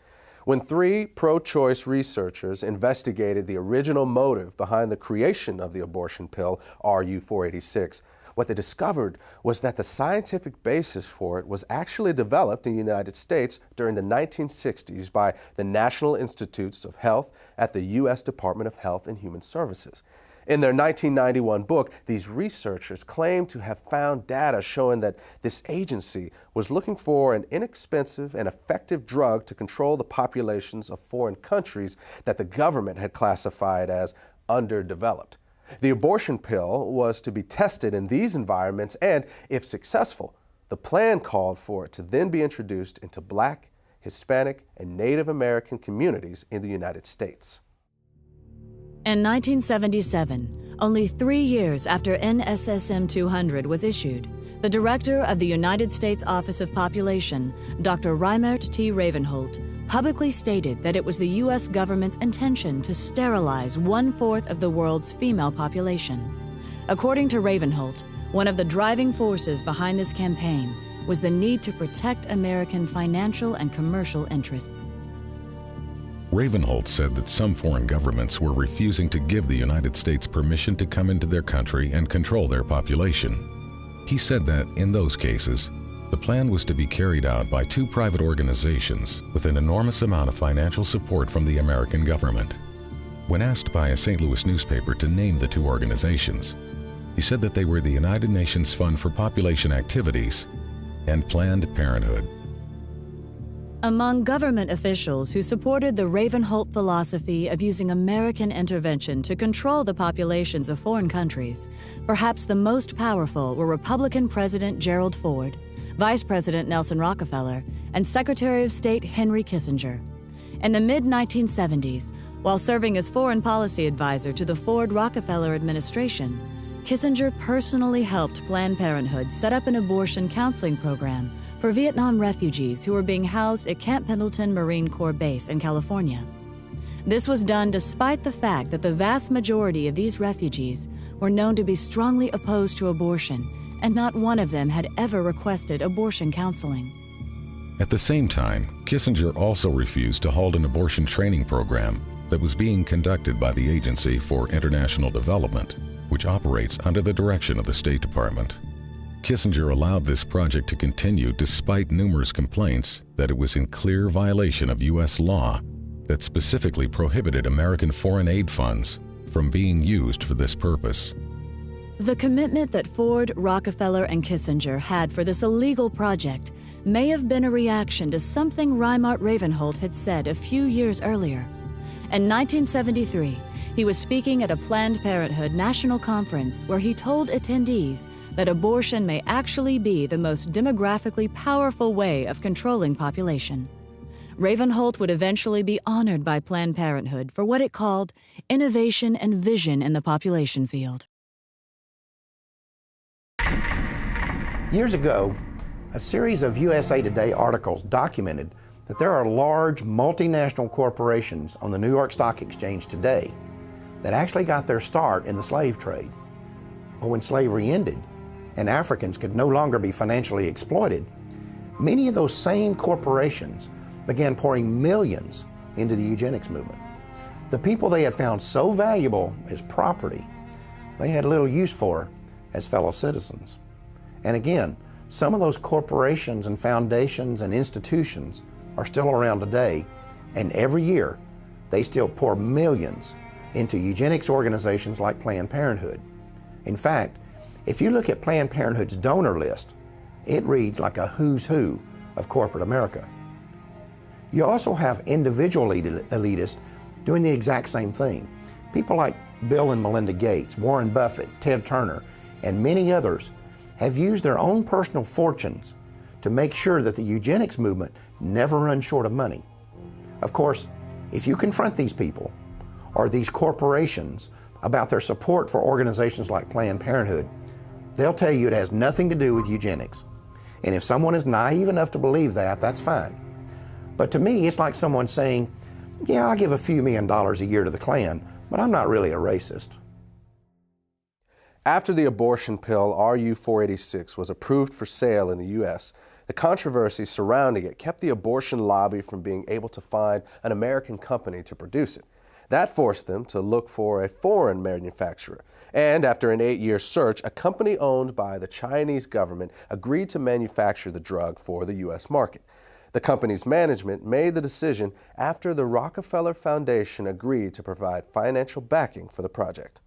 S1: When 3 pro-choice researchers investigated the original motive behind the creation of the abortion pill, RU-486, what they discovered was that the scientific basis for it was actually developed in the United States during the 1960s by the National Institutes of Health at the U.S. Department of Health and Human Services. In their 1991 book, these researchers claimed to have found data showing that this agency was looking for an inexpensive and effective drug to control the populations of foreign countries that the government had classified as underdeveloped. The abortion pill was to be tested in these environments, and if successful, the plan called for it to then be introduced into Black, Hispanic, and Native American communities in the United States.
S11: In 1977, only 3 years after NSSM 200 was issued, the director of the United States Office of Population, Dr. Reimert T. Ravenholt, publicly stated that it was the U.S. government's intention to sterilize 1/4 of the world's female population. According to Ravenholt, one of the driving forces behind this campaign was the need to protect American financial and commercial interests.
S12: Ravenholt said that some foreign governments were refusing to give the United States permission to come into their country and control their population. He said that, in those cases, the plan was to be carried out by 2 private organizations with an enormous amount of financial support from the American government. When asked by a St. Louis newspaper to name the 2 organizations, he said that they were the United Nations Fund for Population Activities and Planned Parenthood.
S11: Among government officials who supported the Ravenholt philosophy of using American intervention to control the populations of foreign countries, perhaps the most powerful were Republican President Gerald Ford, Vice President Nelson Rockefeller, and Secretary of State Henry Kissinger. In the mid-1970s, while serving as foreign policy advisor to the Ford-Rockefeller administration, Kissinger personally helped Planned Parenthood set up an abortion counseling program for Vietnam refugees who were being housed at Camp Pendleton Marine Corps Base in California. This was done despite the fact that the vast majority of these refugees were known to be strongly opposed to abortion, and not one of them had ever requested abortion counseling.
S12: At the same time, Kissinger also refused to hold an abortion training program that was being conducted by the Agency for International Development, which operates under the direction of the State Department. Kissinger allowed this project to continue despite numerous complaints that it was in clear violation of U.S. law that specifically prohibited American foreign aid funds from being used for this purpose.
S11: The commitment that Ford, Rockefeller, and Kissinger had for this illegal project may have been a reaction to something Reimert Ravenholt had said a few years earlier. In 1973, he was speaking at a Planned Parenthood national conference where he told attendees that abortion may actually be the most demographically powerful way of controlling population. Ravenholt would eventually be honored by Planned Parenthood for what it called innovation and vision in the population field.
S6: Years ago, a series of USA Today articles documented that there are large multinational corporations on the New York Stock Exchange today that actually got their start in the slave trade. But when slavery ended and Africans could no longer be financially exploited, Many of those same corporations began pouring millions into the eugenics movement. The people they had found so valuable as property, they had little use for as fellow citizens. And again, some of those corporations and foundations and institutions are still around today, and every year they still pour millions into eugenics organizations like Planned Parenthood. In fact, if you look at Planned Parenthood's donor list, it reads like a who's who of corporate America. You also have individual elitists doing the exact same thing. People like Bill and Melinda Gates, Warren Buffett, Ted Turner, and many others have used their own personal fortunes to make sure that the eugenics movement never runs short of money. Of course, if you confront these people or these corporations about their support for organizations like Planned Parenthood, they'll tell you it has nothing to do with eugenics. And if someone is naive enough to believe that, that's fine. But to me, it's like someone saying, yeah, I'll give a few $1 million a year to the Klan, but I'm not really a racist.
S1: After the abortion pill RU-486 was approved for sale in the U.S., the controversy surrounding it kept the abortion lobby from being able to find an American company to produce it. That forced them to look for a foreign manufacturer. And after an 8-year search, a company owned by the Chinese government agreed to manufacture the drug for the U.S. market. The company's management made the decision after the Rockefeller Foundation agreed to provide financial backing for the project.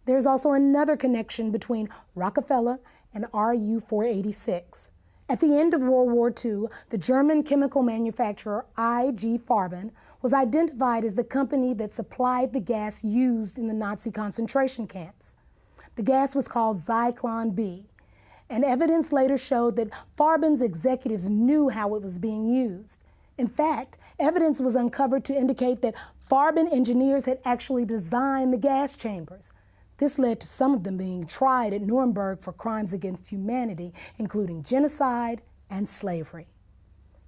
S2: There's also another connection between Rockefeller and RU-486. At the end of World War II, the German chemical manufacturer IG Farben was identified as the company that supplied the gas used in the Nazi concentration camps. The gas was called Zyklon B, and evidence later showed that Farben's executives knew how it was being used. In fact, evidence was uncovered to indicate that Farben engineers had actually designed the gas chambers. This led to some of them being tried at Nuremberg for crimes against humanity, including genocide and slavery.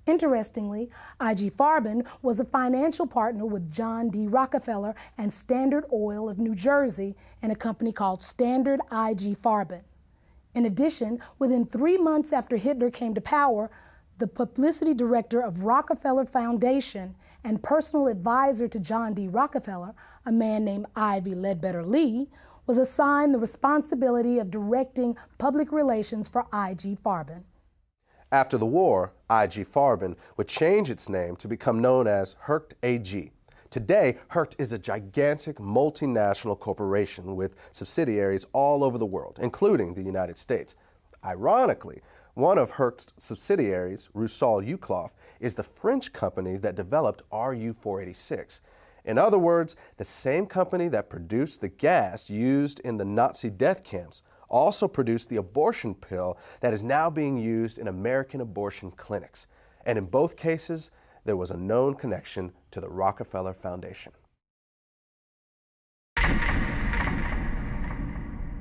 S2: Interestingly, IG Farben was a financial partner with John D. Rockefeller and Standard Oil of New Jersey in a company called Standard IG Farben. In addition, within 3 months after Hitler came to power, the publicity director of Rockefeller Foundation and personal advisor to John D. Rockefeller, a man named Ivy Ledbetter Lee, was assigned the responsibility of directing public relations for IG Farben.
S1: After the war, IG Farben would change its name to become known as Hercht AG. Today, Hercht is a gigantic multinational corporation with subsidiaries all over the world, including the United States. Ironically, one of Hercht's subsidiaries, Rusal Uclof, is the French company that developed RU-486. In other words, the same company that produced the gas used in the Nazi death camps also produced the abortion pill that is now being used in American abortion clinics. And in both cases, there was a known connection to the Rockefeller Foundation.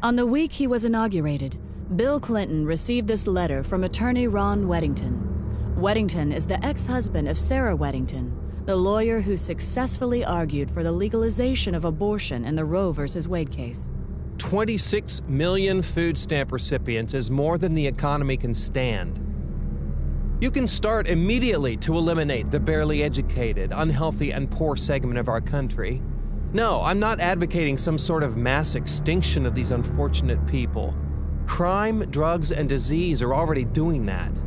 S11: On the week he was inaugurated, Bill Clinton received this letter from attorney Ron Weddington. Weddington is the ex-husband of Sarah Weddington, the lawyer who successfully argued for the legalization of abortion in the Roe v. Wade case.
S10: 26 million food stamp recipients is more than the economy can stand. You can start immediately to eliminate the barely educated, unhealthy, and poor segment of our country. No, I'm not advocating some sort of mass extinction of these unfortunate people. Crime, drugs, and disease are already doing that.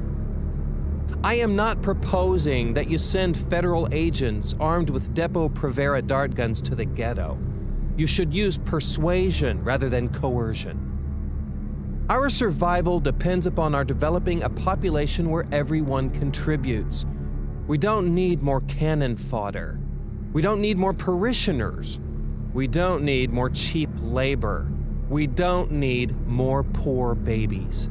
S10: I am not proposing that you send federal agents armed with Depo-Provera dart guns to the ghetto. You should use persuasion rather than coercion. Our survival depends upon our developing a population where everyone contributes. We don't need more cannon fodder. We don't need more parishioners. We don't need more cheap labor. We don't need more poor babies.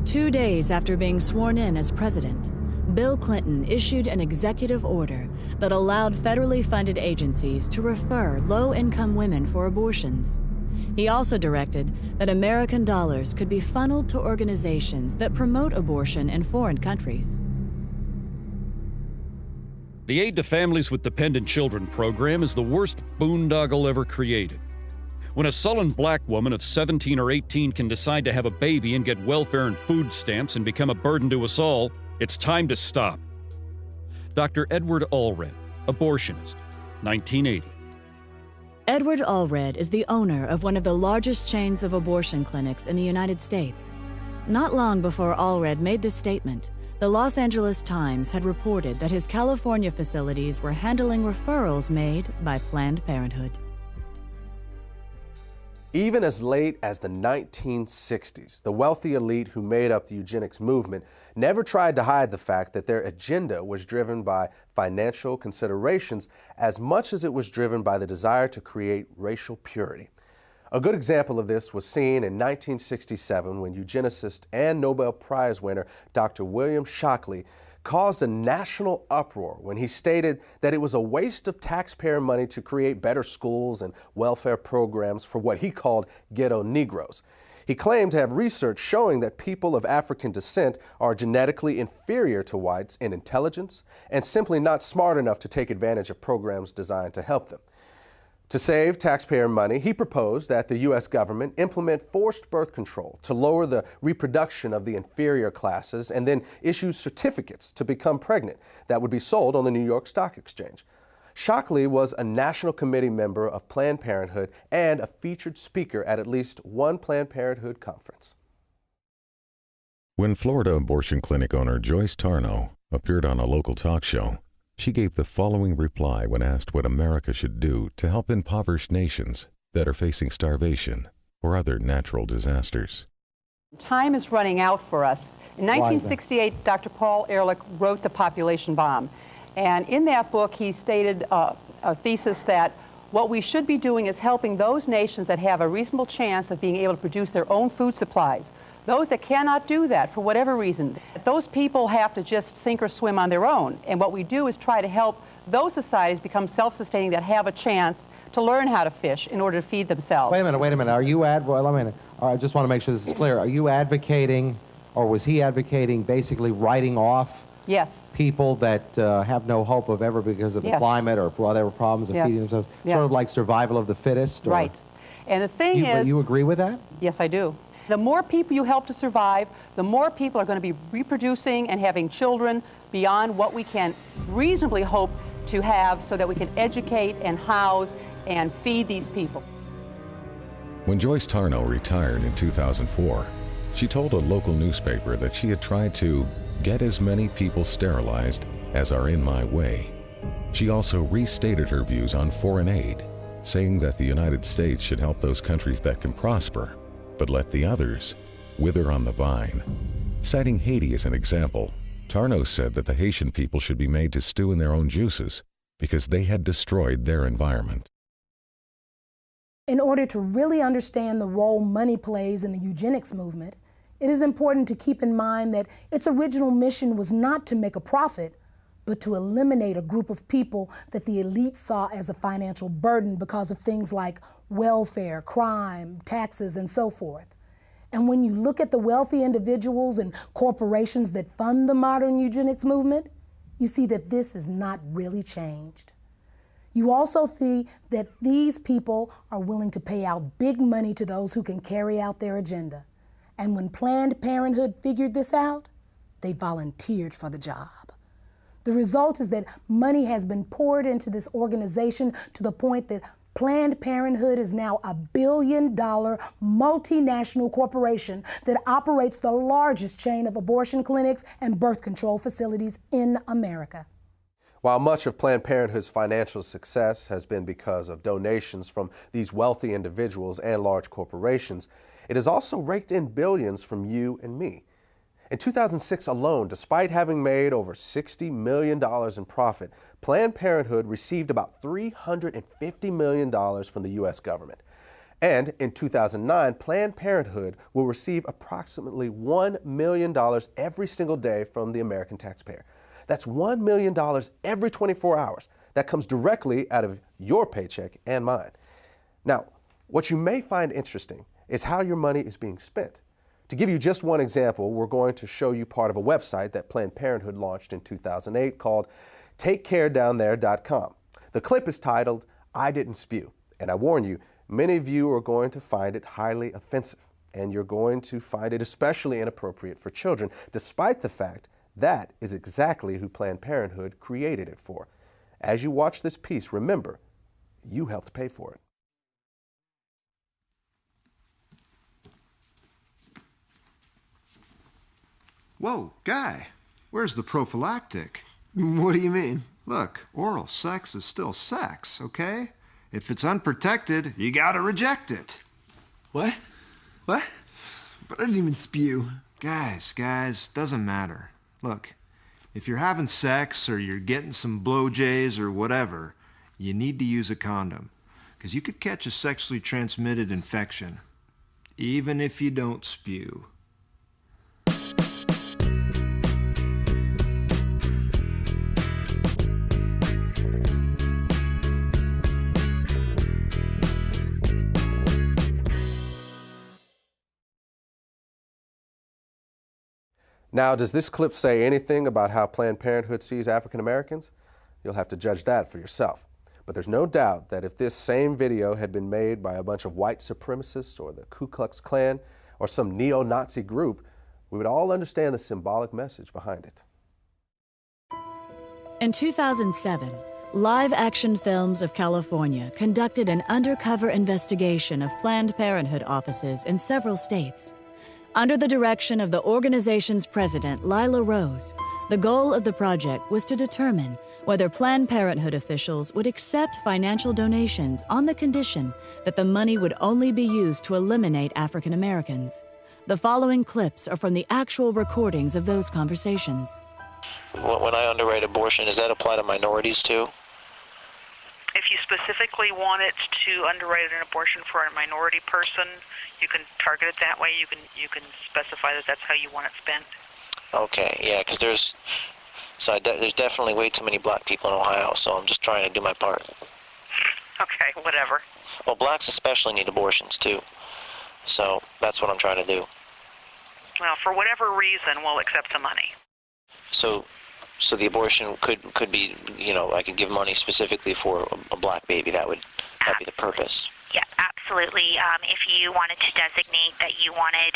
S11: 2 days after being sworn in as president, Bill Clinton issued an executive order that allowed federally funded agencies to refer low-income women for abortions. He also directed that American dollars could be funneled to organizations that promote abortion in foreign countries.
S13: The Aid to Families with Dependent Children program is the worst boondoggle ever created. When a sullen black woman of 17 or 18 can decide to have a baby and get welfare and food stamps and become a burden to us all, it's time to stop. Dr. Edward Allred, abortionist, 1980.
S11: Edward Allred is the owner of one of the largest chains of abortion clinics in the United States. Not long before Allred made this statement, the Los Angeles Times had reported that his California facilities were handling referrals made by Planned Parenthood.
S1: Even as late as the 1960s, the wealthy elite who made up the eugenics movement never tried to hide the fact that their agenda was driven by financial considerations as much as it was driven by the desire to create racial purity. A good example of this was seen in 1967 when eugenicist and Nobel Prize winner Dr. William Shockley caused a national uproar when he stated that it was a waste of taxpayer money to create better schools and welfare programs for what he called ghetto Negroes. He claimed to have research showing that people of African descent are genetically inferior to whites in intelligence and simply not smart enough to take advantage of programs designed to help them. To save taxpayer money, he proposed that the U.S. government implement forced birth control to lower the reproduction of the inferior classes and then issue certificates to become pregnant that would be sold on the New York Stock Exchange. Shockley was a National Committee member of Planned Parenthood and a featured speaker at least one Planned Parenthood conference.
S12: When Florida abortion clinic owner Joyce Tarnow appeared on a local talk show, she gave the following reply when asked what America should do to help impoverished nations that are facing starvation or other natural disasters.
S17: Time is running out for us. In 1968, Dr. Paul Ehrlich wrote The Population Bomb. And in that book, he stated a thesis that what we should be doing is helping those nations that have a reasonable chance of being able to produce their own food supplies. Those that cannot do that for whatever reason, those people have to just sink or swim on their own. And what we do is try to help those societies become self-sustaining that have a chance to learn how to fish in order to feed themselves.
S21: Wait a minute. Are you I just want to make sure this is clear. Are you advocating, or was he advocating, basically writing off people that have no hope of ever because of the climate or for whatever problems of feeding themselves? Sort of like survival of the fittest? Or...
S17: Right. And the thing is...
S21: You agree with that?
S17: Yes, I do. The more people you help to survive, the more people are going to be reproducing and having children beyond what we can reasonably hope to have so that we can educate and house and feed these people.
S12: When Joyce Tarnow retired in 2004, she told a local newspaper that she had tried to get as many people sterilized as are in my way. She also restated her views on foreign aid, saying that the United States should help those countries that can prosper, but let the others wither on the vine. Citing Haiti as an example, Tarnow said that the Haitian people should be made to stew in their own juices because they had destroyed their environment.
S2: In order to really understand the role money plays in the eugenics movement, it is important to keep in mind that its original mission was not to make a profit, but to eliminate a group of people that the elite saw as a financial burden because of things like welfare, crime, taxes, and so forth. And when you look at the wealthy individuals and corporations that fund the modern eugenics movement, you see that this is not really changed. You also see that these people are willing to pay out big money to those who can carry out their agenda. And when Planned Parenthood figured this out, they volunteered for the job. The result is that money has been poured into this organization to the point that Planned Parenthood is now a billion-dollar multinational corporation that operates the largest chain of abortion clinics and birth control facilities in America.
S1: While much of Planned Parenthood's financial success has been because of donations from these wealthy individuals and large corporations, it has also raked in billions from you and me. In 2006 alone, despite having made over $60 million in profit, Planned Parenthood received about $350 million from the U.S. government. And in 2009, Planned Parenthood will receive approximately $1 million every single day from the American taxpayer. That's $1 million every 24 hours. That comes directly out of your paycheck and mine. Now, what you may find interesting is how your money is being spent. To give you just one example, we're going to show you part of a website that Planned Parenthood launched in 2008 called TakeCareDownThere.com. The clip is titled, "I Didn't Spew," and I warn you, Many of you are going to find it highly offensive, and you're going to find it especially inappropriate for children, despite the fact that is exactly who Planned Parenthood created it for. As you watch this piece, remember, you helped pay for it.
S5: Whoa, Guy, where's the prophylactic?
S22: What do you mean?
S5: Look, oral sex is still sex, okay? If it's unprotected, you gotta reject it.
S22: What? What? But I didn't even spew.
S5: Guys, doesn't matter. Look, if you're having sex or you're getting some blowjays or whatever, you need to use a condom, because you could catch a sexually transmitted infection, even if you don't spew.
S1: Now, does this clip say anything about how Planned Parenthood sees African Americans? You'll have to judge that for yourself. But there's no doubt that if this same video had been made by a bunch of white supremacists or the Ku Klux Klan or some neo-Nazi group, we would all understand the symbolic message behind it.
S11: In 2007, Live Action Films of California conducted an undercover investigation of Planned Parenthood offices in several states. Under the direction of the organization's president, Lila Rose, the goal of the project was to determine whether Planned Parenthood officials would accept financial donations on the condition that the money would only be used to eliminate African Americans. The following clips are from the actual recordings of those conversations.
S23: When I underwrite abortion, does that apply to minorities too?
S24: If you specifically want it to underwrite an abortion for a minority person, you can target it that way. You can specify that that's how you want it spent.
S23: Okay, yeah, because there's definitely way too many black people in Ohio, so I'm just trying to do my part.
S24: Okay, whatever.
S23: Well, blacks especially need abortions too, so that's what I'm trying to do.
S24: Well, for whatever reason, we'll accept the money.
S23: So the abortion could be, you know, I could give money specifically for a black baby. That'd be the purpose.
S25: Yeah, absolutely. If you wanted to designate that you wanted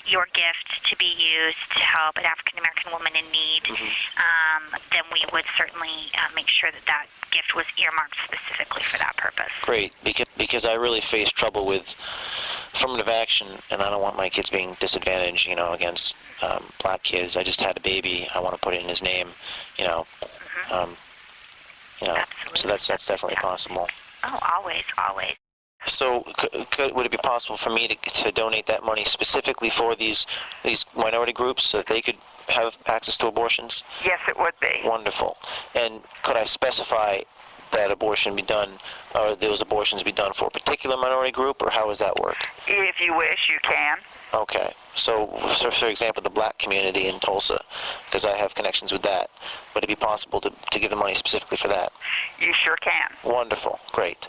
S25: your gift to be used to help an African-American woman in need, then we would certainly make sure that that gift was earmarked specifically for that purpose.
S23: Great, because I really face trouble with affirmative action, and I don't want my kids being disadvantaged, you know, against black kids. I just had a baby. I want to put it in his name, you know. You know, so that's definitely possible.
S25: Oh, always, always.
S23: So would it be possible for me to donate that money specifically for these minority groups so that they could have access to abortions?
S24: Yes, it would be.
S23: Wonderful. And could I specify that abortion be done, or those abortions be done for a particular minority group, or how does that work?
S24: If you wish, you can.
S23: Okay. So for example, the black community in Tulsa, because I have connections with that, would it be possible to give the money specifically for that?
S24: You sure can.
S23: Wonderful. Great.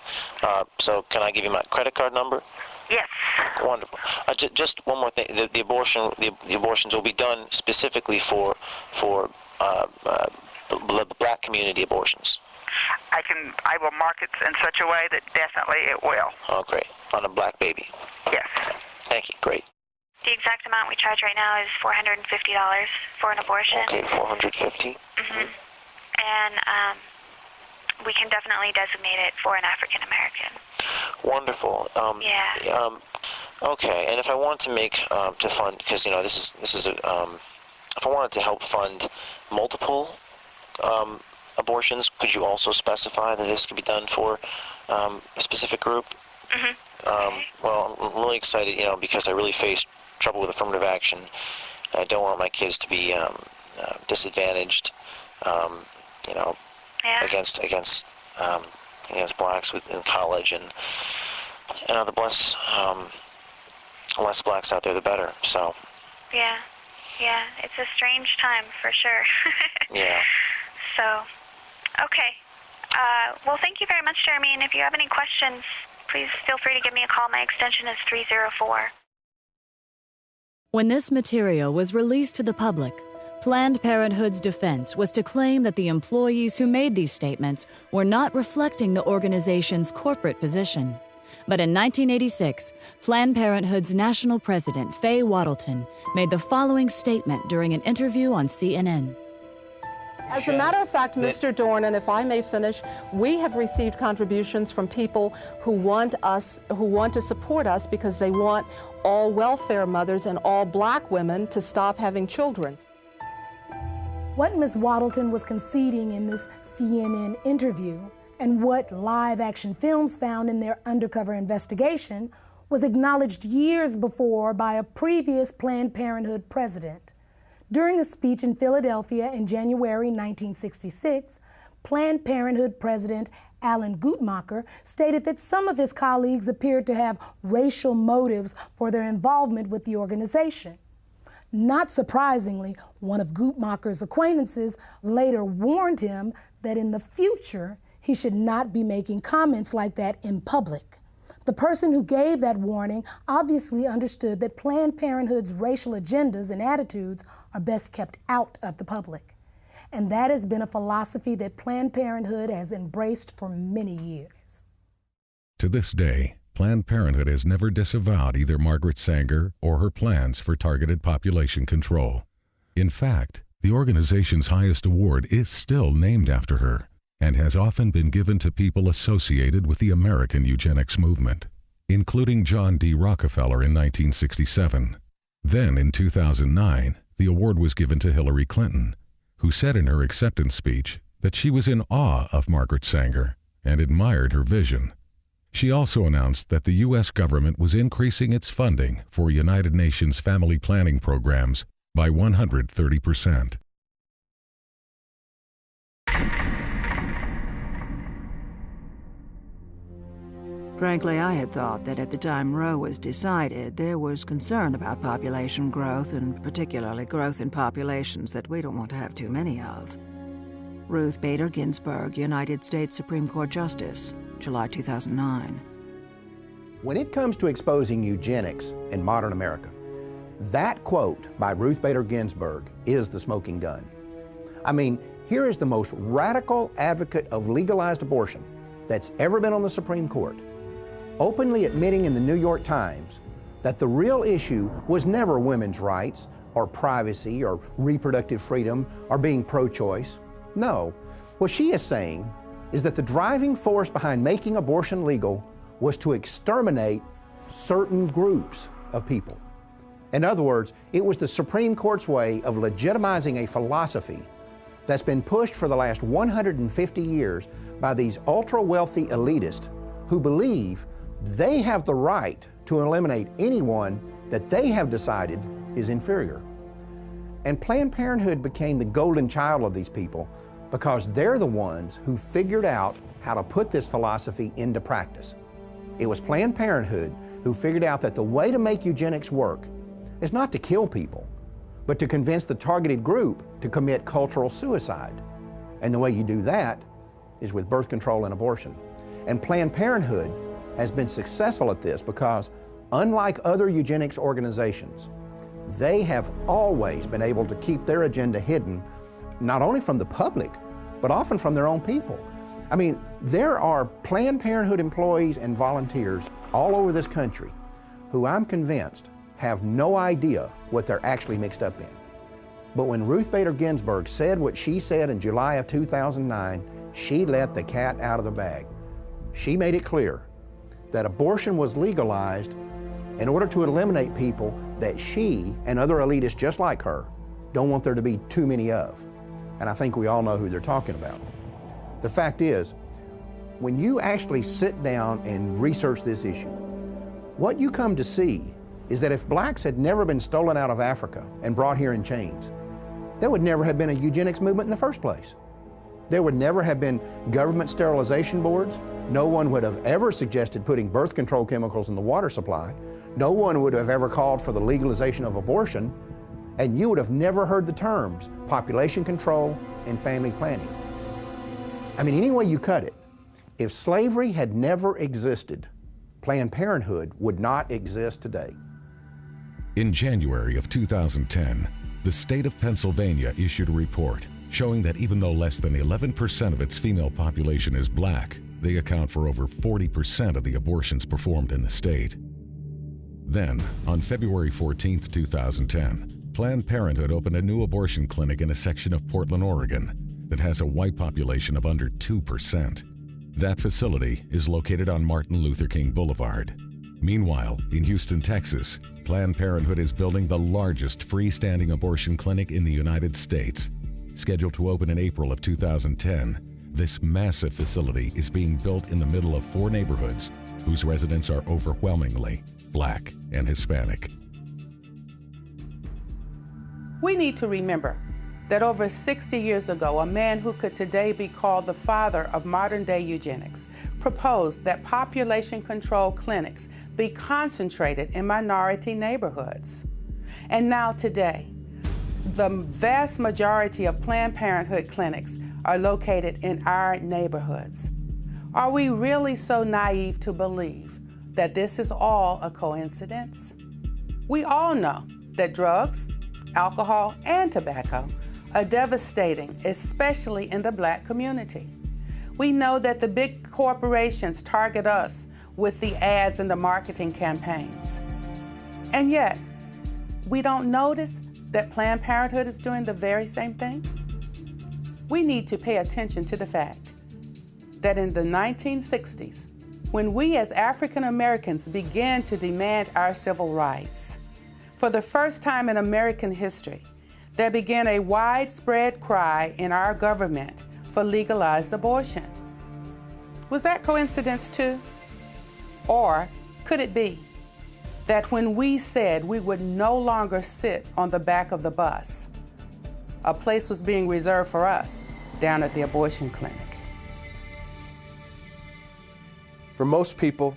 S23: So can I give you my credit card number?
S25: Yes.
S23: Wonderful. Just one more thing. The abortions will be done specifically for the black community abortions.
S24: I will mark it in such a way that definitely it will.
S23: Oh, great. On a black baby.
S24: Yes.
S23: Thank you. Great.
S25: The exact amount we charge right now is $450 for an abortion.
S23: Okay, $450.
S25: And we can definitely designate it for an African American.
S23: Wonderful.
S25: Yeah.
S23: Okay, and if I wanted to make to fund, because you know this is a if I wanted to help fund multiple abortions, could you also specify that this could be done for a specific group? Well, I'm really excited, you know, because I really face trouble with affirmative action. I don't want my kids to be disadvantaged, you know, against blacks in college, and the less blacks out there, the better. So.
S25: Yeah, it's a strange time for sure.
S23: Yeah.
S25: So, okay. Well, thank you very much, Jeremy. And if you have any questions, please feel free to give me a call. My extension is 304.
S11: When this material was released to the public, Planned Parenthood's defense was to claim that the employees who made these statements were not reflecting the organization's corporate position. But in 1986, Planned Parenthood's national president, Faye Wattleton, made the following statement during an interview on CNN.
S7: As a matter of fact, Mr. Dornan, if I may finish, we have received contributions from people who want to support us because they want all welfare mothers and all black women to stop having children.
S2: What Ms. Wattleton was conceding in this CNN interview and what live action films found in their undercover investigation was acknowledged years before by a previous Planned Parenthood president. During a speech in Philadelphia in January 1966, Planned Parenthood President Alan Guttmacher stated that some of his colleagues appeared to have racial motives for their involvement with the organization. Not surprisingly, one of Guttmacher's acquaintances later warned him that in the future, he should not be making comments like that in public. The person who gave that warning obviously understood that Planned Parenthood's racial agendas and attitudes are best kept out of the public. And that has been a philosophy that Planned Parenthood has embraced for many years.
S12: To this day, Planned Parenthood has never disavowed either Margaret Sanger or her plans for targeted population control. In fact, the organization's highest award is still named after her and has often been given to people associated with the American eugenics movement, including John D. Rockefeller in 1967. Then, in 2009, the award was given to Hillary Clinton, who said in her acceptance speech that she was in awe of Margaret Sanger and admired her vision. She also announced that the U.S. government was increasing its funding for United Nations family planning programs by 130%.
S9: Frankly, I had thought that at the time Roe was decided, there was concern about population growth, and particularly growth in populations that we don't want to have too many of. Ruth Bader Ginsburg, United States Supreme Court Justice, July 2009.
S6: When it comes to exposing eugenics in modern America, that quote by Ruth Bader Ginsburg is the smoking gun. I mean, here is the most radical advocate of legalized abortion that's ever been on the Supreme Court, openly admitting in the New York Times that the real issue was never women's rights or privacy or reproductive freedom or being pro-choice. No, what she is saying is that the driving force behind making abortion legal was to exterminate certain groups of people. In other words, it was the Supreme Court's way of legitimizing a philosophy that's been pushed for the last 150 years by these ultra-wealthy elitists who believe they have the right to eliminate anyone that they have decided is inferior. And Planned Parenthood became the golden child of these people because they're the ones who figured out how to put this philosophy into practice. It was Planned Parenthood who figured out that the way to make eugenics work is not to kill people, but to convince the targeted group to commit cultural suicide. And the way you do that is with birth control and abortion. And Planned Parenthood has been successful at this because, unlike other eugenics organizations, they have always been able to keep their agenda hidden, not only from the public, but often from their own people. I mean, there are Planned Parenthood employees and volunteers all over this country who I'm convinced have no idea what they're actually mixed up in. But when Ruth Bader Ginsburg said what she said in July of 2009, she let the cat out of the bag. She made it clear that abortion was legalized in order to eliminate people that she and other elitists just like her don't want there to be too many of. And I think we all know who they're talking about. The fact is, when you actually sit down and research this issue, what you come to see is that if blacks had never been stolen out of Africa and brought here in chains, there would never have been a eugenics movement in the first place. There would never have been government sterilization boards. No one would have ever suggested putting birth control chemicals in the water supply. No one would have ever called for the legalization of abortion. And you would have never heard the terms population control and family planning. I mean, any way you cut it, if slavery had never existed, Planned Parenthood would not exist today.
S12: In January of 2010, the state of Pennsylvania issued a report showing that even though less than 11% of its female population is black, they account for over 40% of the abortions performed in the state. Then, on February 14, 2010, Planned Parenthood opened a new abortion clinic in a section of Portland, Oregon that has a white population of under 2%. That facility is located on Martin Luther King Boulevard. Meanwhile, in Houston, Texas, Planned Parenthood is building the largest freestanding abortion clinic in the United States. Scheduled to open in April of 2010, this massive facility is being built in the middle of 4 neighborhoods whose residents are overwhelmingly Black and Hispanic.
S3: We need to remember that over 60 years ago, a man who could today be called the father of modern-day eugenics proposed that population control clinics be concentrated in minority neighborhoods. And now today, the vast majority of Planned Parenthood clinics are located in our neighborhoods. Are we really so naive to believe that this is all a coincidence? We all know that drugs, alcohol, and tobacco are devastating, especially in the Black community. We know that the big corporations target us with the ads and the marketing campaigns. And yet, we don't notice that Planned Parenthood is doing the very same thing? We need to pay attention to the fact that in the 1960s, when we as African Americans began to demand our civil rights, for the first time in American history, there began a widespread cry in our government for legalized abortion. Was that coincidence too? Or could it be that when we said we would no longer sit on the back of the bus, a place was being reserved for us down at the abortion clinic?
S1: For most people,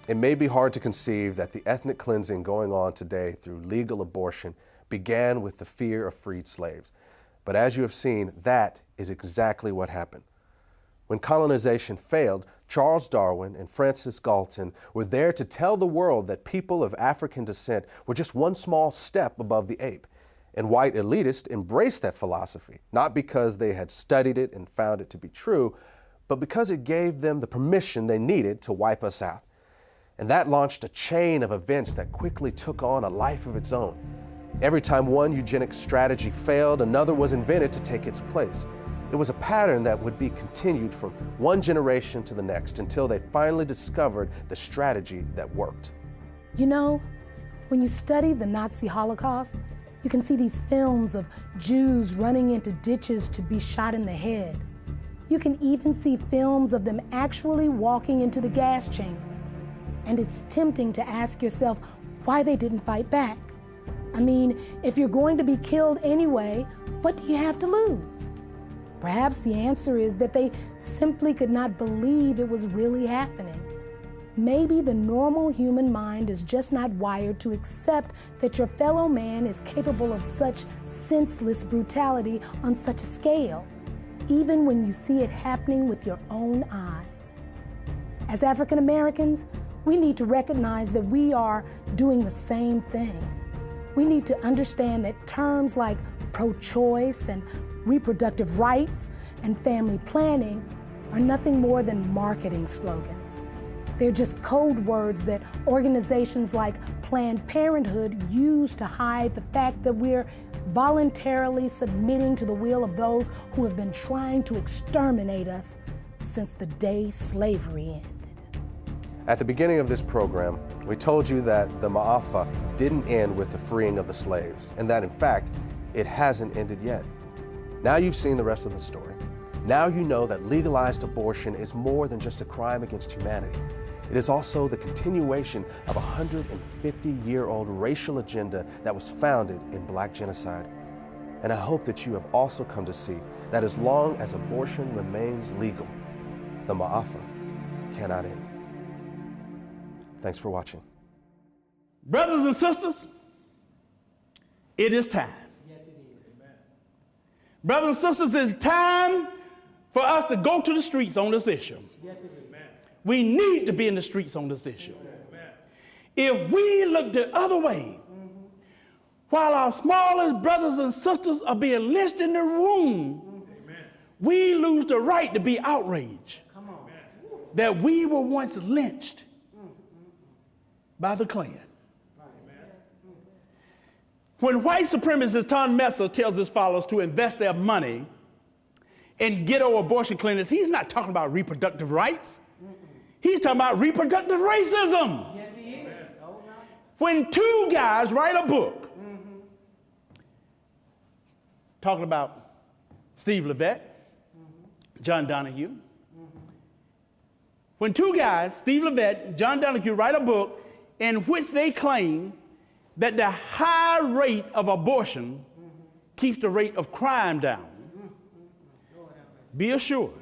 S1: it may be hard to conceive that the ethnic cleansing going on today through legal abortion began with the fear of freed slaves. But as you have seen, that is exactly what happened. When colonization failed, Charles Darwin and Francis Galton were there to tell the world that people of African descent were just one small step above the ape. And white elitists embraced that philosophy, not because they had studied it and found it to be true, but because it gave them the permission they needed to wipe us out. And that launched a chain of events that quickly took on a life of its own. Every time one eugenics strategy failed, another was invented to take its place. It was a pattern that would be continued from one generation to the next until they finally discovered the strategy that worked.
S2: You know, when you study the Nazi Holocaust, you can see these films of Jews running into ditches to be shot in the head. You can even see films of them actually walking into the gas chambers. And it's tempting to ask yourself why they didn't fight back. I mean, if you're going to be killed anyway, what do you have to lose? Perhaps the answer is that they simply could not believe it was really happening. Maybe the normal human mind is just not wired to accept that your fellow man is capable of such senseless brutality on such a scale, even when you see it happening with your own eyes. As African Americans, we need to recognize that we are doing the same thing. We need to understand that terms like pro-choice and reproductive rights and family planning are nothing more than marketing slogans. They're just code words that organizations like Planned Parenthood use to hide the fact that we're voluntarily submitting to the will of those who have been trying to exterminate us since the day slavery ended.
S1: At the beginning of this program, we told you that the Maafa didn't end with the freeing of the slaves, and that in fact, it hasn't ended yet. Now you've seen the rest of the story. Now you know that legalized abortion is more than just a crime against humanity. It is also the continuation of a 150-year-old racial agenda that was founded in Black genocide. And I hope that you have also come to see that as long as abortion remains legal, the Maafa cannot end. Thanks for watching.
S14: Brothers and sisters, it is time. Yes, it is. Amen. Brothers and sisters, it's time for us to go to the streets on this issue. Yes, it is. We need to be in the streets on this issue. Amen. If we look the other way, while our smallest brothers and sisters are being lynched in the room We lose the right to be outraged that we were once lynched by the Klan. When white supremacist Tom Messer tells his followers to invest their money in ghetto abortion clinics, he's not talking about reproductive rights. He's talking about reproductive racism.
S4: Yes, he is.
S14: When two guys write a book talking about Steve Levette, John Donahue, when two guys, Steve Levette and John Donahue, write a book in which they claim that the high rate of abortion keeps the rate of crime down, be assured,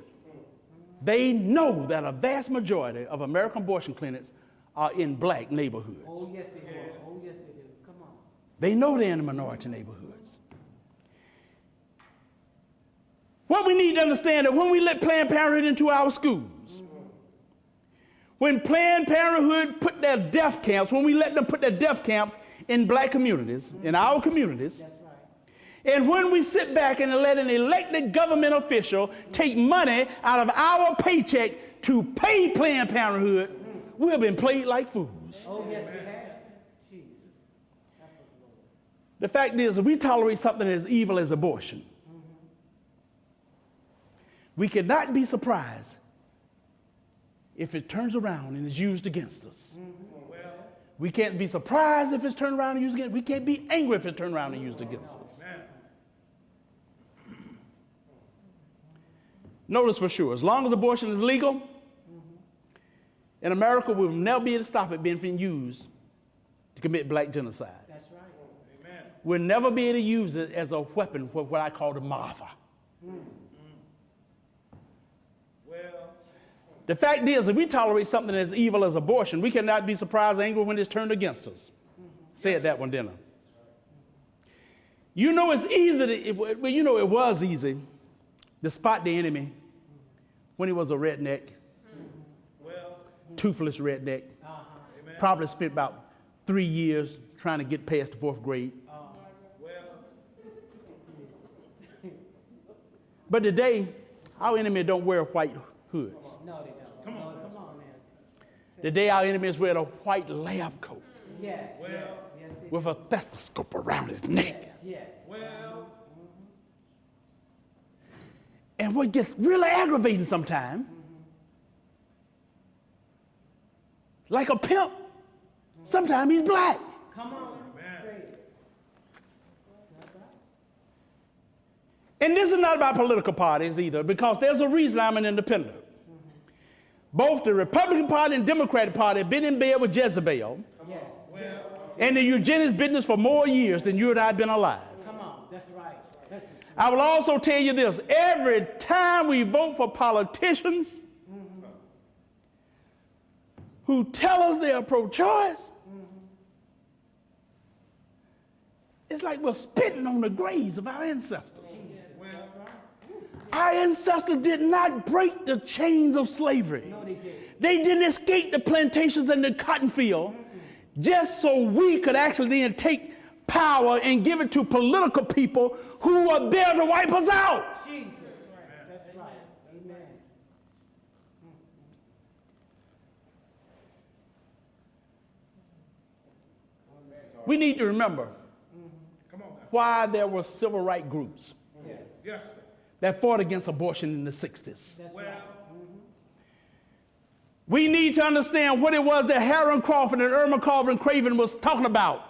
S14: they know that a vast majority of American abortion clinics are in black neighborhoods.
S4: Oh, yes, they do. Oh, yes, they do. Come on.
S14: They know they're in the minority neighborhoods. What we need to understand is when we let Planned Parenthood into our schools, when Planned Parenthood put their death camps, when we let them put their death camps in black communities, in our communities,
S4: That's right.
S14: and when we sit back and let an elected government official take money out of our paycheck to pay Planned Parenthood, we've been played like fools.
S4: Oh, yes, we have. Jesus.
S14: The fact is, if we tolerate something as evil as abortion, we cannot be surprised if it turns around and is used against us. We can't be surprised if it's turned around and used against us. We can't be angry if it's turned around and used against us. Notice for sure, as long as abortion is legal, in America, we'll never be able to stop it being used to commit black genocide.
S4: That's right. Amen.
S14: We'll never be able to use it as a weapon for what I call the Maafa. The fact is, if we tolerate something as evil as abortion, we cannot be surprised or angry when it's turned against us. Said that one, didn't I? You know it's easy, you know it was easy to spot the enemy when he was a redneck, toothless redneck. Probably spent about 3 years trying to get past the 4th grade. But today, our enemy don't wear white hoods.
S4: No, they don't. Come on, man.
S14: Today, our enemies wear a white lab coat.
S4: Yes, yes,
S14: with a stethoscope around his neck.
S4: yes.
S14: And what gets really aggravating sometimes, like a pimp, sometimes he's black.
S4: Come on.
S14: And this is not about political parties either, because there's a reason I'm an independent. Both the Republican Party and Democratic Party have been in bed with Jezebel and the eugenics business for more years than you and I have been alive.
S4: Come on, that's right.
S14: I will also tell you this, every time we vote for politicians who tell us they are pro-choice, it's like we're spitting on the graves of our ancestors. Our ancestors did not break the chains of slavery.
S4: No, they didn't.
S14: They didn't escape the plantations and the cotton field just so we could actually then take power and give it to political people who are there to wipe us out.
S4: Jesus. That's right. Amen.
S14: We need to remember why there were civil rights groups that fought against abortion in the 60s. We need to understand what it was that Harold Crawford and Irma Carver Craven was talking about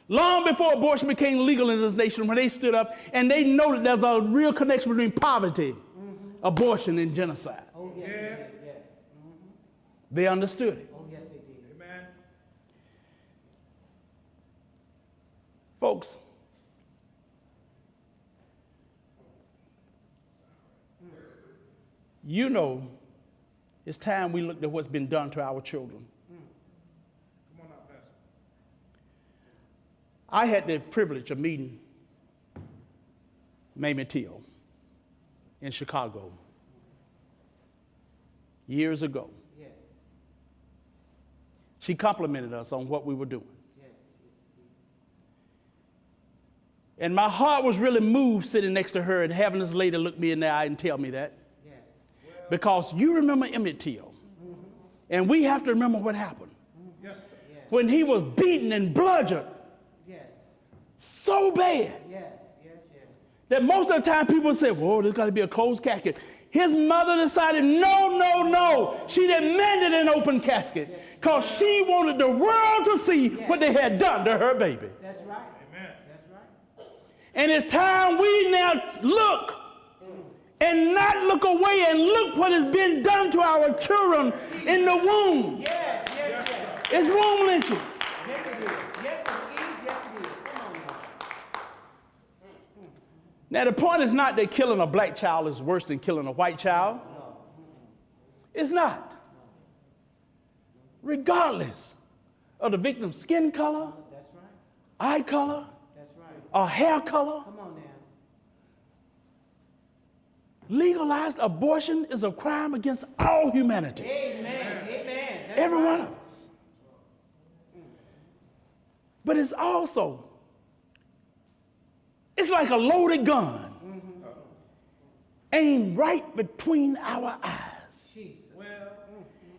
S14: long before abortion became legal in this nation, when they stood up and they noted there's a real connection between poverty, abortion, and genocide.
S4: Oh, yes.
S14: They understood it.
S4: Oh, yes, they did.
S14: Amen. Folks, you know, it's time we looked at what's been done to our children. Come on now, Pastor. I had the privilege of meeting Mamie Till in Chicago years ago.
S4: Yes.
S14: She complimented us on what we were doing.
S4: Yes.
S14: And my heart was really moved sitting next to her and having this lady look me in the eye and tell me that. Yes. Well, because you remember Emmett Till. And we have to remember what happened. Yes. When he was beaten and bludgeoned. Yes. So bad. Yes. That most of the time people say, whoa, there's got to be a closed casket. His mother decided, no, no, no. She demanded an open casket because she wanted the world to see what they had done to her baby.
S4: That's right. Amen. That's right.
S14: And it's time we now look and not look away and look what has been done to our children in the womb.
S4: Yes, yes, yes.
S14: It's womb lynching.
S4: Yes, it is. Yes, it is. Yes, it is. Come on now.
S14: Now, the point is not that killing a black child is worse than killing a white child. It's not. Regardless of the victim's skin color,
S4: that's right.
S14: eye color,
S4: that's right.
S14: or hair color.
S4: Come on now.
S14: Legalized abortion is a crime against all humanity.
S4: Amen. Amen. That's
S14: Every
S4: right.
S14: one of us. But it's also, it's like a loaded gun aimed right between our eyes.
S4: Jesus. Well,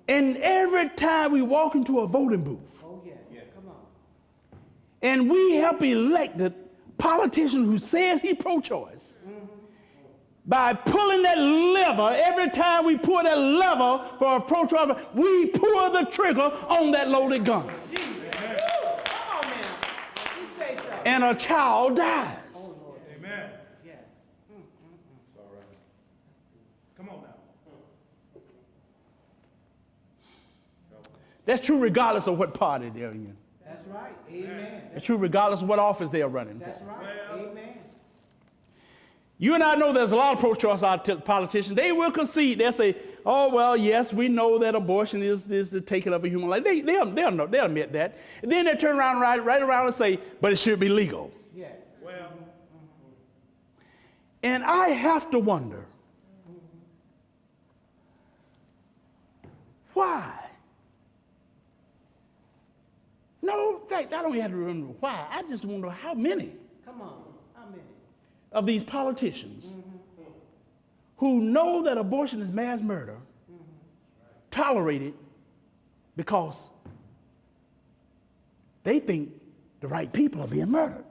S14: And every time we walk into a voting booth,
S4: oh yeah. Come on.
S14: and we help elected politician who says he pro-choice, by pulling that lever, every time we pull that lever for a pro-choice, we pull the trigger on that loaded gun.
S4: Jesus. Come on, man. You say so.
S14: And a child dies.
S4: Oh, Lord.
S20: Amen.
S4: Yes.
S20: It's all right. Come on now.
S14: That's true regardless of what party they're in.
S4: That's right. Amen.
S14: It's true regardless of what office they're running for.
S4: That's right. Amen.
S14: You and I know there's a lot of pro-choice politicians. They will concede. They'll say, oh, well, yes, we know that abortion is the taking of a human life. They'll admit that. And then they turn around right around and say, but it should be legal.
S4: Yes.
S20: Well.
S14: And I have to wonder, why? No, in fact, I don't have to remember why. I just wonder how many.
S4: Come on. How many?
S14: Of these politicians who know that abortion is mass murder tolerate it because they think the right people are being murdered.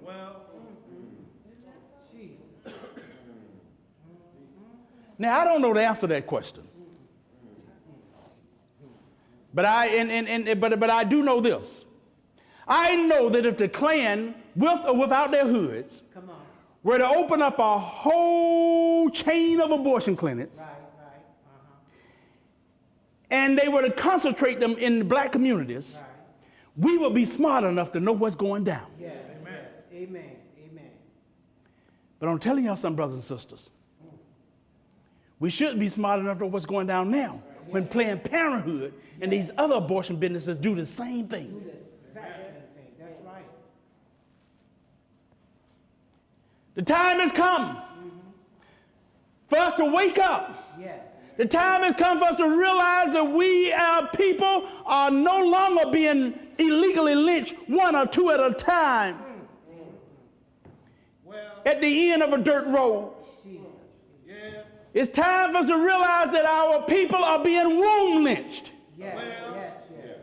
S20: Well.
S4: Jesus.
S14: Now, I don't know the answer to that question. But I do know this. I know that if the Klan, with or without their hoods,
S4: Come on.
S14: were to open up a whole chain of abortion clinics,
S4: Right.
S14: and they were to concentrate them in the black communities,
S4: Right.
S14: we would be smart enough to know what's going down.
S4: Yes. Amen. Yes. Amen. Amen.
S14: But I'm telling y'all something, brothers and sisters. We should be smart enough to know what's going down now when Planned Parenthood and these other abortion businesses do the same thing.
S4: Do this exact same thing. That's right.
S14: The time has come for us to wake up.
S4: Yes.
S14: The time has come for us to realize that we, our people, are no longer being illegally lynched one or two at a time at the end of a dirt road. It's time for us to realize that our people are being womb lynched.
S4: Yes. Yes. Yes.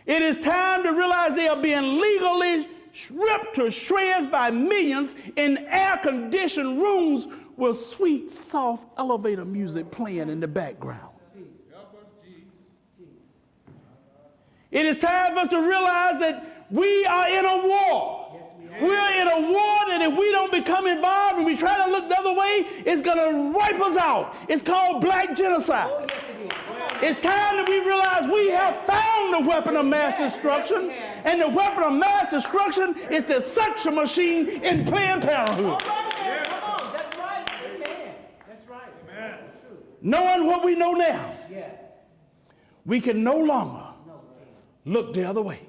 S14: It is time to realize they are being legally ripped to shreds by millions in air-conditioned rooms with sweet, soft elevator music playing in the background. It is time for us to realize that we are in a war. We're in a war that if we don't become involved and we try to look the other way, it's going to wipe us out. It's called black genocide. It's time that we realize we have found the weapon of mass destruction, and the weapon of mass destruction is the suction machine in Planned Parenthood.
S4: Come on. That's right. Amen. That's right. Amen. That's the truth.
S14: Knowing what we know now,
S4: Yes.
S14: we can no longer look the other way.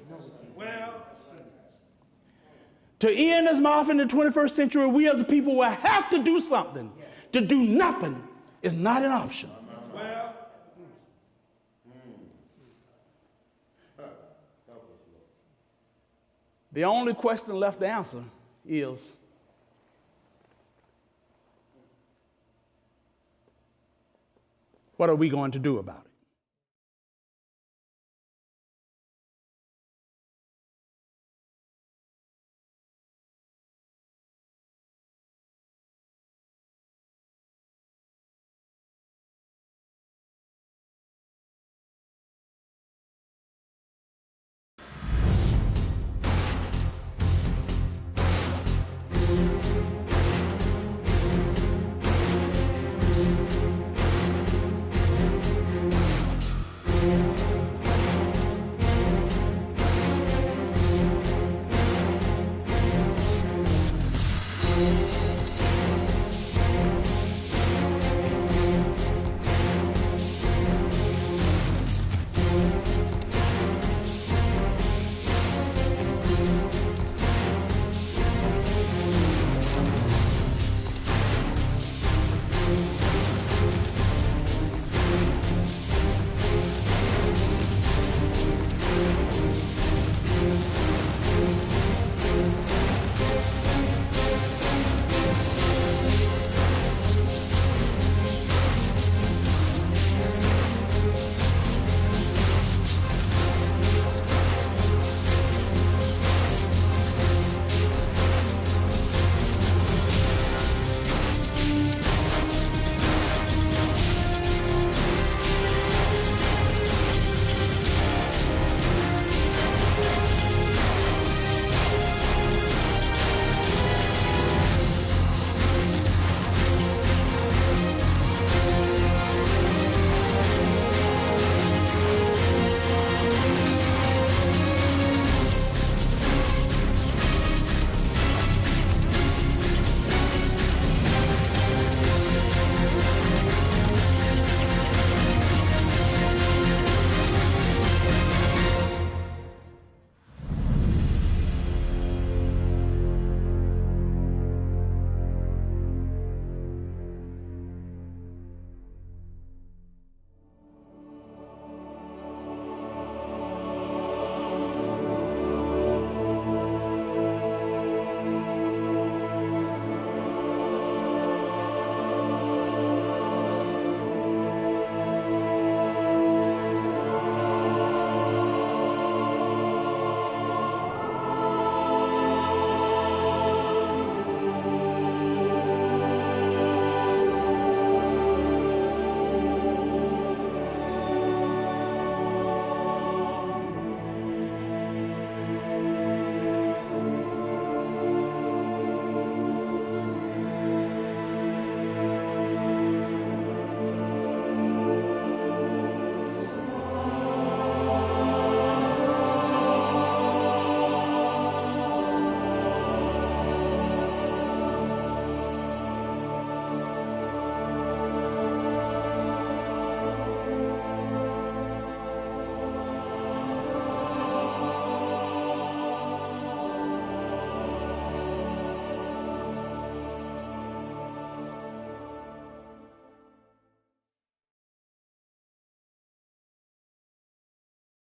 S14: To end this Maafa in the 21st century, we as a people will have to do something. To do nothing is not an option. The only question left to answer is, What are we going to do about it?